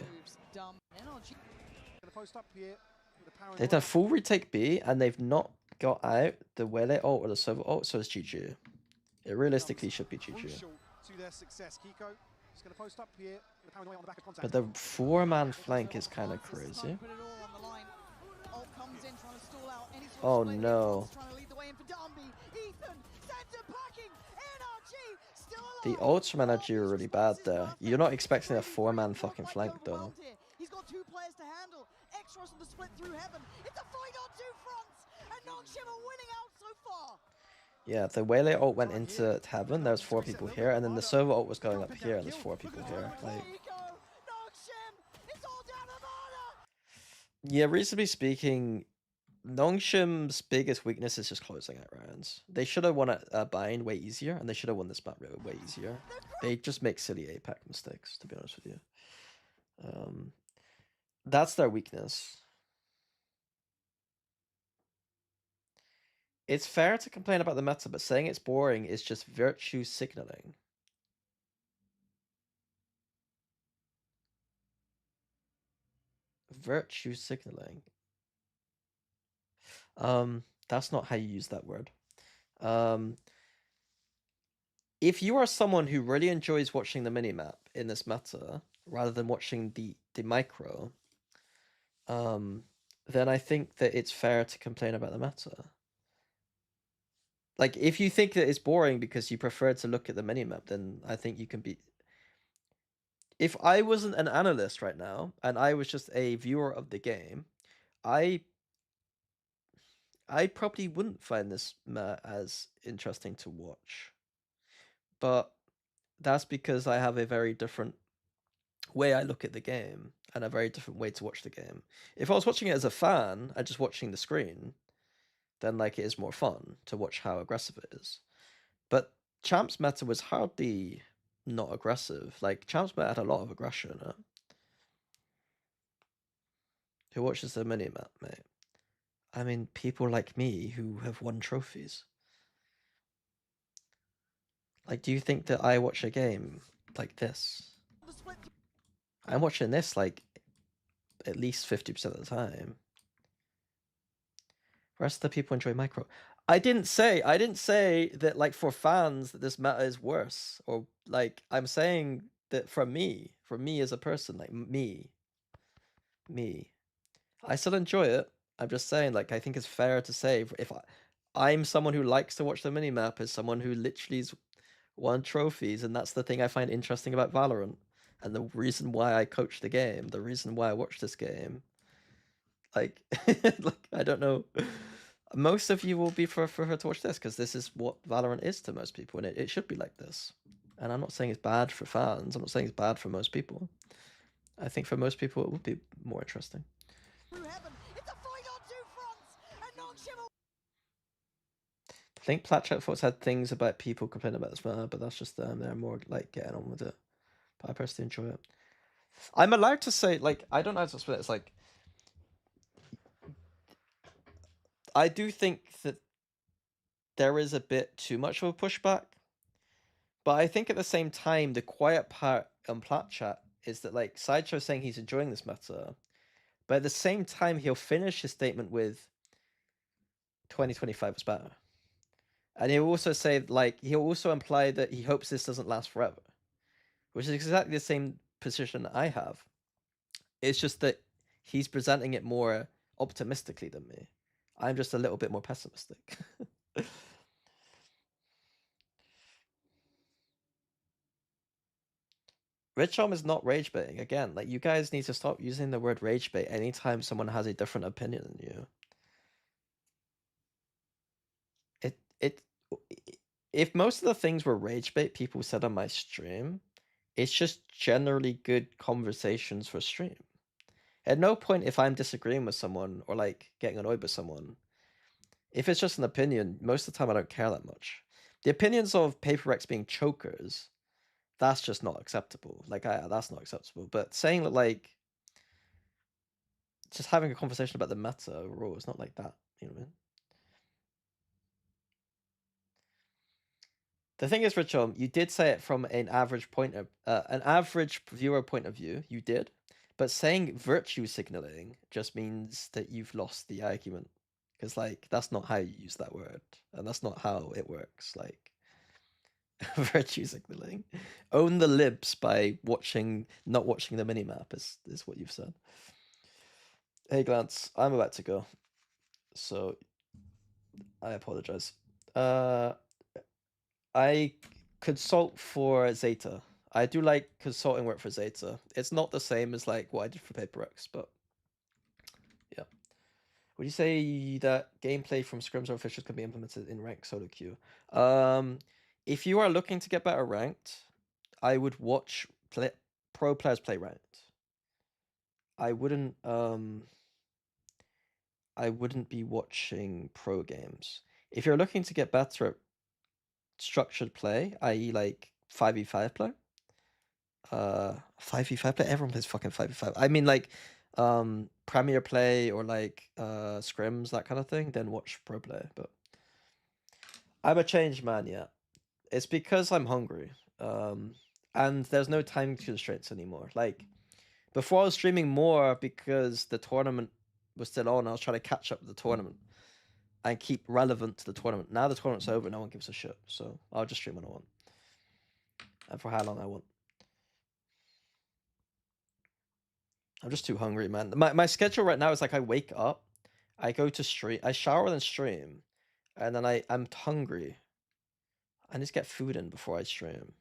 They've done full retake B and they've not got out the Wele ult or the Sova ult, so it's GG. It realistically should be GG. But the 4-man flank is kind of crazy. Oh no. The ults from NRG are really bad there. You're not expecting a 4-man fucking flank though. He's got 2 players to handle. X-Ross on the split through heaven. It's a fight on 2 fronts, and Nongshim are winning out so far. Yeah, the Wele ult went into heaven. There's 4 people here, and then the Sova ult was going up here, and there's 4 people here. Like, yeah, reasonably speaking, Nongshim's biggest weakness is just closing out rounds. They should have won a bind way easier, and they should have won this map way easier. They just make silly APAC mistakes, to be honest with you. That's their weakness. It's fair to complain about the meta, but saying it's boring is just virtue signaling. Virtue signaling. That's not how you use that word. If you are someone who really enjoys watching the minimap in this meta, rather than watching the micro, then I think that it's fair to complain about the meta. Like, if you think that it's boring because you prefer to look at the minimap, then I think you can be... If I wasn't an analyst right now, and I was just a viewer of the game, I probably wouldn't find this as interesting to watch. But that's because I have a very different way I look at the game, and a very different way to watch the game. If I was watching it as a fan, and just watching the screen, then like it is more fun to watch how aggressive it is. But Champ's meta was hardly not aggressive. Like, Champ's meta had a lot of aggression in it. Who watches the minimap, mate? I mean, people like me who have won trophies. Like, do you think that I watch a game like this? I'm watching this like at least 50% of the time. The rest of the people enjoy micro. I didn't say that, like, for fans that this meta is worse, or like, I'm saying that for me as a person, like me, I still enjoy it. I'm just saying, like, I think it's fair to say if I'm someone who likes to watch the minimap, as someone who literally's won trophies, and that's the thing I find interesting about Valorant, and the reason why I coach the game, the reason why I watch this game. Like, like, I don't know. Most of you will be for her to watch this, because this is what Valorant is to most people, and it should be like this. And I'm not saying it's bad for fans. I'm not saying it's bad for most people. I think for most people it would be more interesting. I think Platchat Thoughts had things about people complaining about this meta, but that's just them. They're more like getting on with it. But I personally enjoy it. I'm allowed to say, like, I don't know how to explain it. It's like, I do think that there is a bit too much of a pushback, but I think at the same time, the quiet part on Platchat is that, like, Sideshow saying he's enjoying this meta, but at the same time, he'll finish his statement with 2025 was better. And he'll also say, like, he'll also imply that he hopes this doesn't last forever, which is exactly the same position I have. It's just that he's presenting it more optimistically than me. I'm just a little bit more pessimistic. Richarm is not rage baiting. Again, like, you guys need to stop using the word rage bait anytime someone has a different opinion than you. If most of the things were rage bait people said on my stream, it's just generally good conversations for stream. At no point, if I'm disagreeing with someone or like getting annoyed with someone, if it's just an opinion, most of the time I don't care that much. The opinions of Paper X being chokers, that's just not acceptable. Like, that's not acceptable. But saying that, like, just having a conversation about the meta overall, it's not like that. You know what I mean? The thing is, Richard, you did say it from an average viewer point of view. You did, but saying virtue signaling just means that you've lost the argument, because, like, that's not how you use that word, and that's not how it works. Like, virtue signaling, own the libs by not watching the minimap is what you've said. Hey, Glance, I'm about to go, so I apologize. I consult for Zeta. I do like consulting work for Zeta. It's not the same as, like, what I did for PaperX, but yeah. Would you say that gameplay from scrims or officials can be implemented in ranked solo queue? If you are looking to get better ranked, I would watch pro players play ranked. I wouldn't I wouldn't be watching pro games. If you're looking to get better at structured play, i.e. like 5v5 play, 5v5 play, everyone plays fucking 5v5. I mean like Premier play or like scrims, that kind of thing, then watch pro play. But I'm a changed man, yeah. It's because I'm hungry. And there's no time constraints anymore. Like before I was streaming more because the tournament was still on. I was trying to catch up with the tournament and keep relevant to the tournament. Now the tournament's over, no one gives a shit. So I'll just stream when I want. And for how long I want. I'm just too hungry, man. My schedule right now is like I wake up, I go to stream, I shower and stream, and then I'm hungry. I need to get food in before I stream.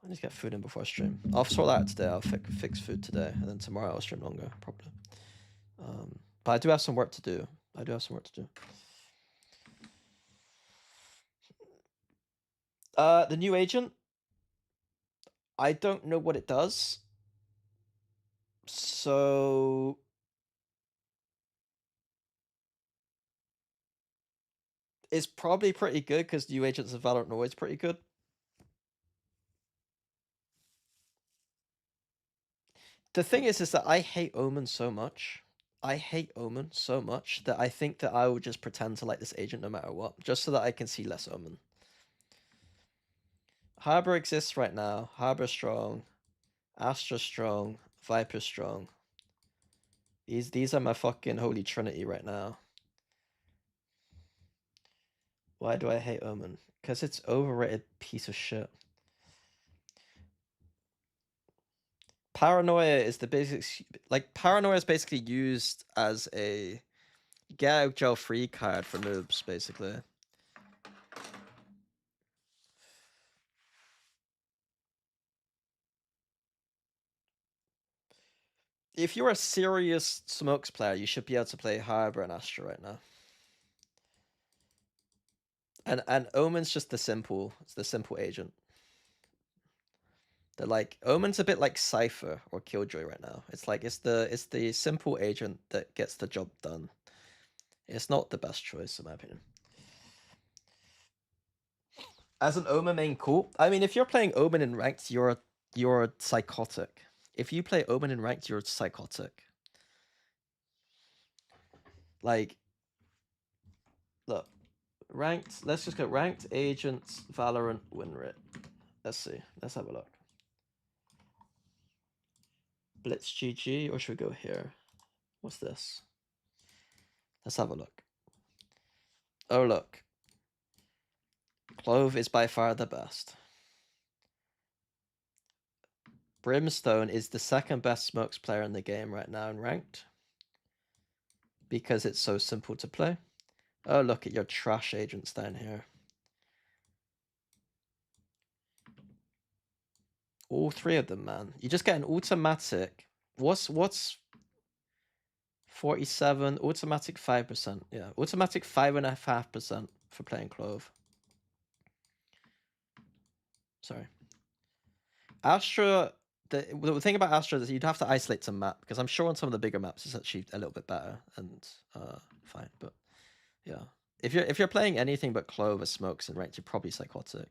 I need to get food in before I stream. I'll sort that out today. I'll fix food today, and then tomorrow I'll stream longer, probably. But I do have some work to do. The new agent, I don't know what it does. So it's probably pretty good because new agents of Valorant are always pretty good. The thing is that I hate Omen so much. I hate Omen so much that I think that I will just pretend to like this agent no matter what, just so that I can see less Omen. Harbor exists right now. Harbor strong. Astra strong. Viper strong. These are my fucking holy trinity right now. Why do I hate Omen? Because it's overrated piece of shit. Paranoia is the basic, like Paranoia is basically used as a get out of jail free card for noobs, basically. If you're a serious smokes player, you should be able to play Harbor and Astra right now. And Omen's just it's the simple agent. They're like Omen's a bit like Cypher or Killjoy right now. It's like it's the simple agent that gets the job done. It's not the best choice in my opinion. As an Omen main, cool. I mean, if you're playing Omen in ranked, you're psychotic. If you play Omen in ranked, you're psychotic. Like, look, ranked. Let's just go ranked agents Valorant win rate. Let's see. Let's have a look. Blitz GG, or should we go here? What's this? Let's have a look. Oh, look. Clove is by far the best. Brimstone is the second best smokes player in the game right now in ranked. Because it's so simple to play. Oh, look at your trash agents down here. All three of them, man. You just get an automatic. What's 47? Automatic 5%. Yeah, automatic 5.5% for playing Clove. Sorry. Astra, the thing about Astra is you'd have to isolate some map, because I'm sure on some of the bigger maps it's actually a little bit better and fine. But yeah, if you're playing anything but Clove or smokes and ranked, you're probably psychotic.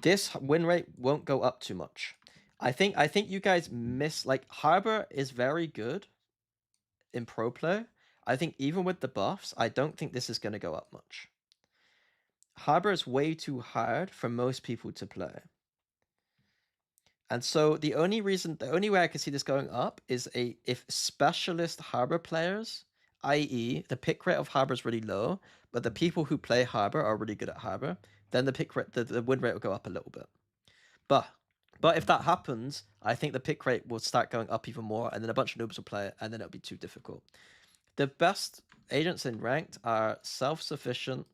This win rate won't go up too much. I think you guys miss, like, Harbor is very good in pro play. I think even with the buffs, I don't think this is going to go up much. Harbor is way too hard for most people to play. And so the only way I can see this going up is if specialist Harbor players, i.e. the pick rate of Harbor is really low, but the people who play Harbor are really good at Harbor, then the pick rate, the win rate will go up a little bit. But if that happens, I think the pick rate will start going up even more, and then a bunch of noobs will play it, and then it'll be too difficult. The best agents in ranked are self-sufficiency,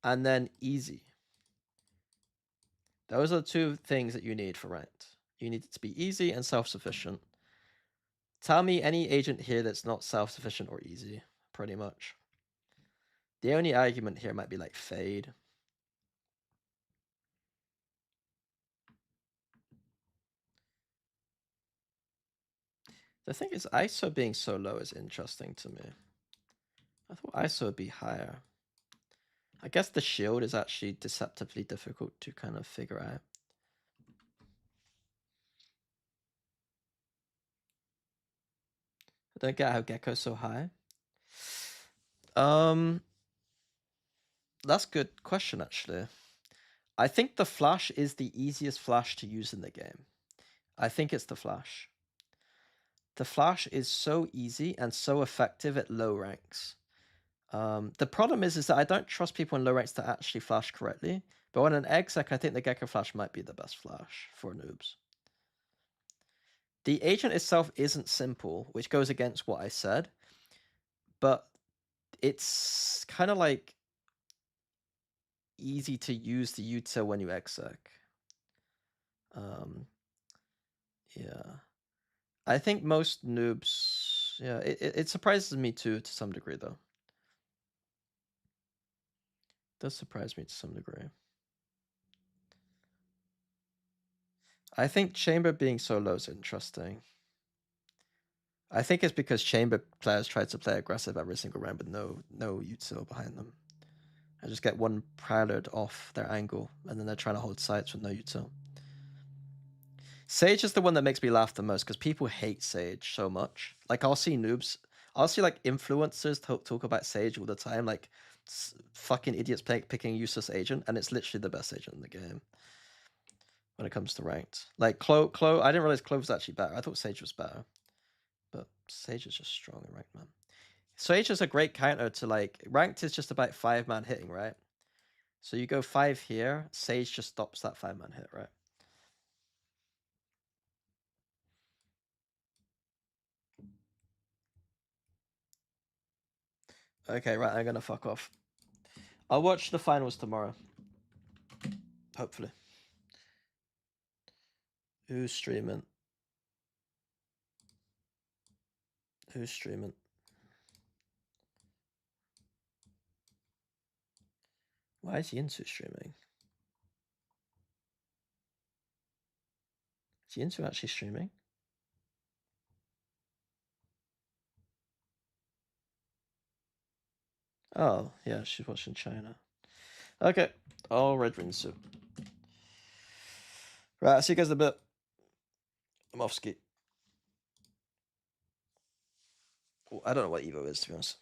and then easy. Those are the two things that you need for ranked. You need it to be easy and self-sufficient. Tell me any agent here that's not self-sufficient or easy, pretty much. The only argument here might be like Fade. The thing is, ISO being so low is interesting to me. I thought ISO would be higher. I guess the shield is actually deceptively difficult to kind of figure out. I don't get how Gecko's so high. That's a good question, actually. I think the flash is the easiest flash to use in the game. I think it's the flash. The flash is so easy and so effective at low ranks. The problem is that I don't trust people in low ranks to actually flash correctly. But on an exec, I think the Gecko flash might be the best flash for noobs. The agent itself isn't simple, which goes against what I said. But it's kind of like easy to use the util when you exec. Yeah. I think most noobs, yeah, it surprises me too to some degree though. It does surprise me to some degree. I think chamber being so low is interesting. I think it's because chamber players try to play aggressive every single round with no util behind them. I just get one prelude off their angle, and then they're trying to hold sites with no util. Sage is the one that makes me laugh the most because people hate Sage so much. Like I'll see noobs, I'll see like influencers talk about Sage all the time, like fucking idiots picking useless agent, and it's literally the best agent in the game when it comes to ranked. Like Clo, I didn't realize Clove was actually better. I thought Sage was better, but Sage is just strong in ranked, man. Sage is a great counter to like ranked is just about 5-man hitting, right? So you go 5 here, Sage just stops that 5-man hit, right? Okay, right, I'm gonna fuck off. I'll watch the finals tomorrow. Hopefully. Who's streaming? Who's streaming? Why is Yinsu streaming? Is Yinsu actually streaming? Oh, yeah, she's watching China. Okay, I'll red Rinsu. Right, see you guys in a bit. I'm off ski. I don't know what Evo is, to be honest.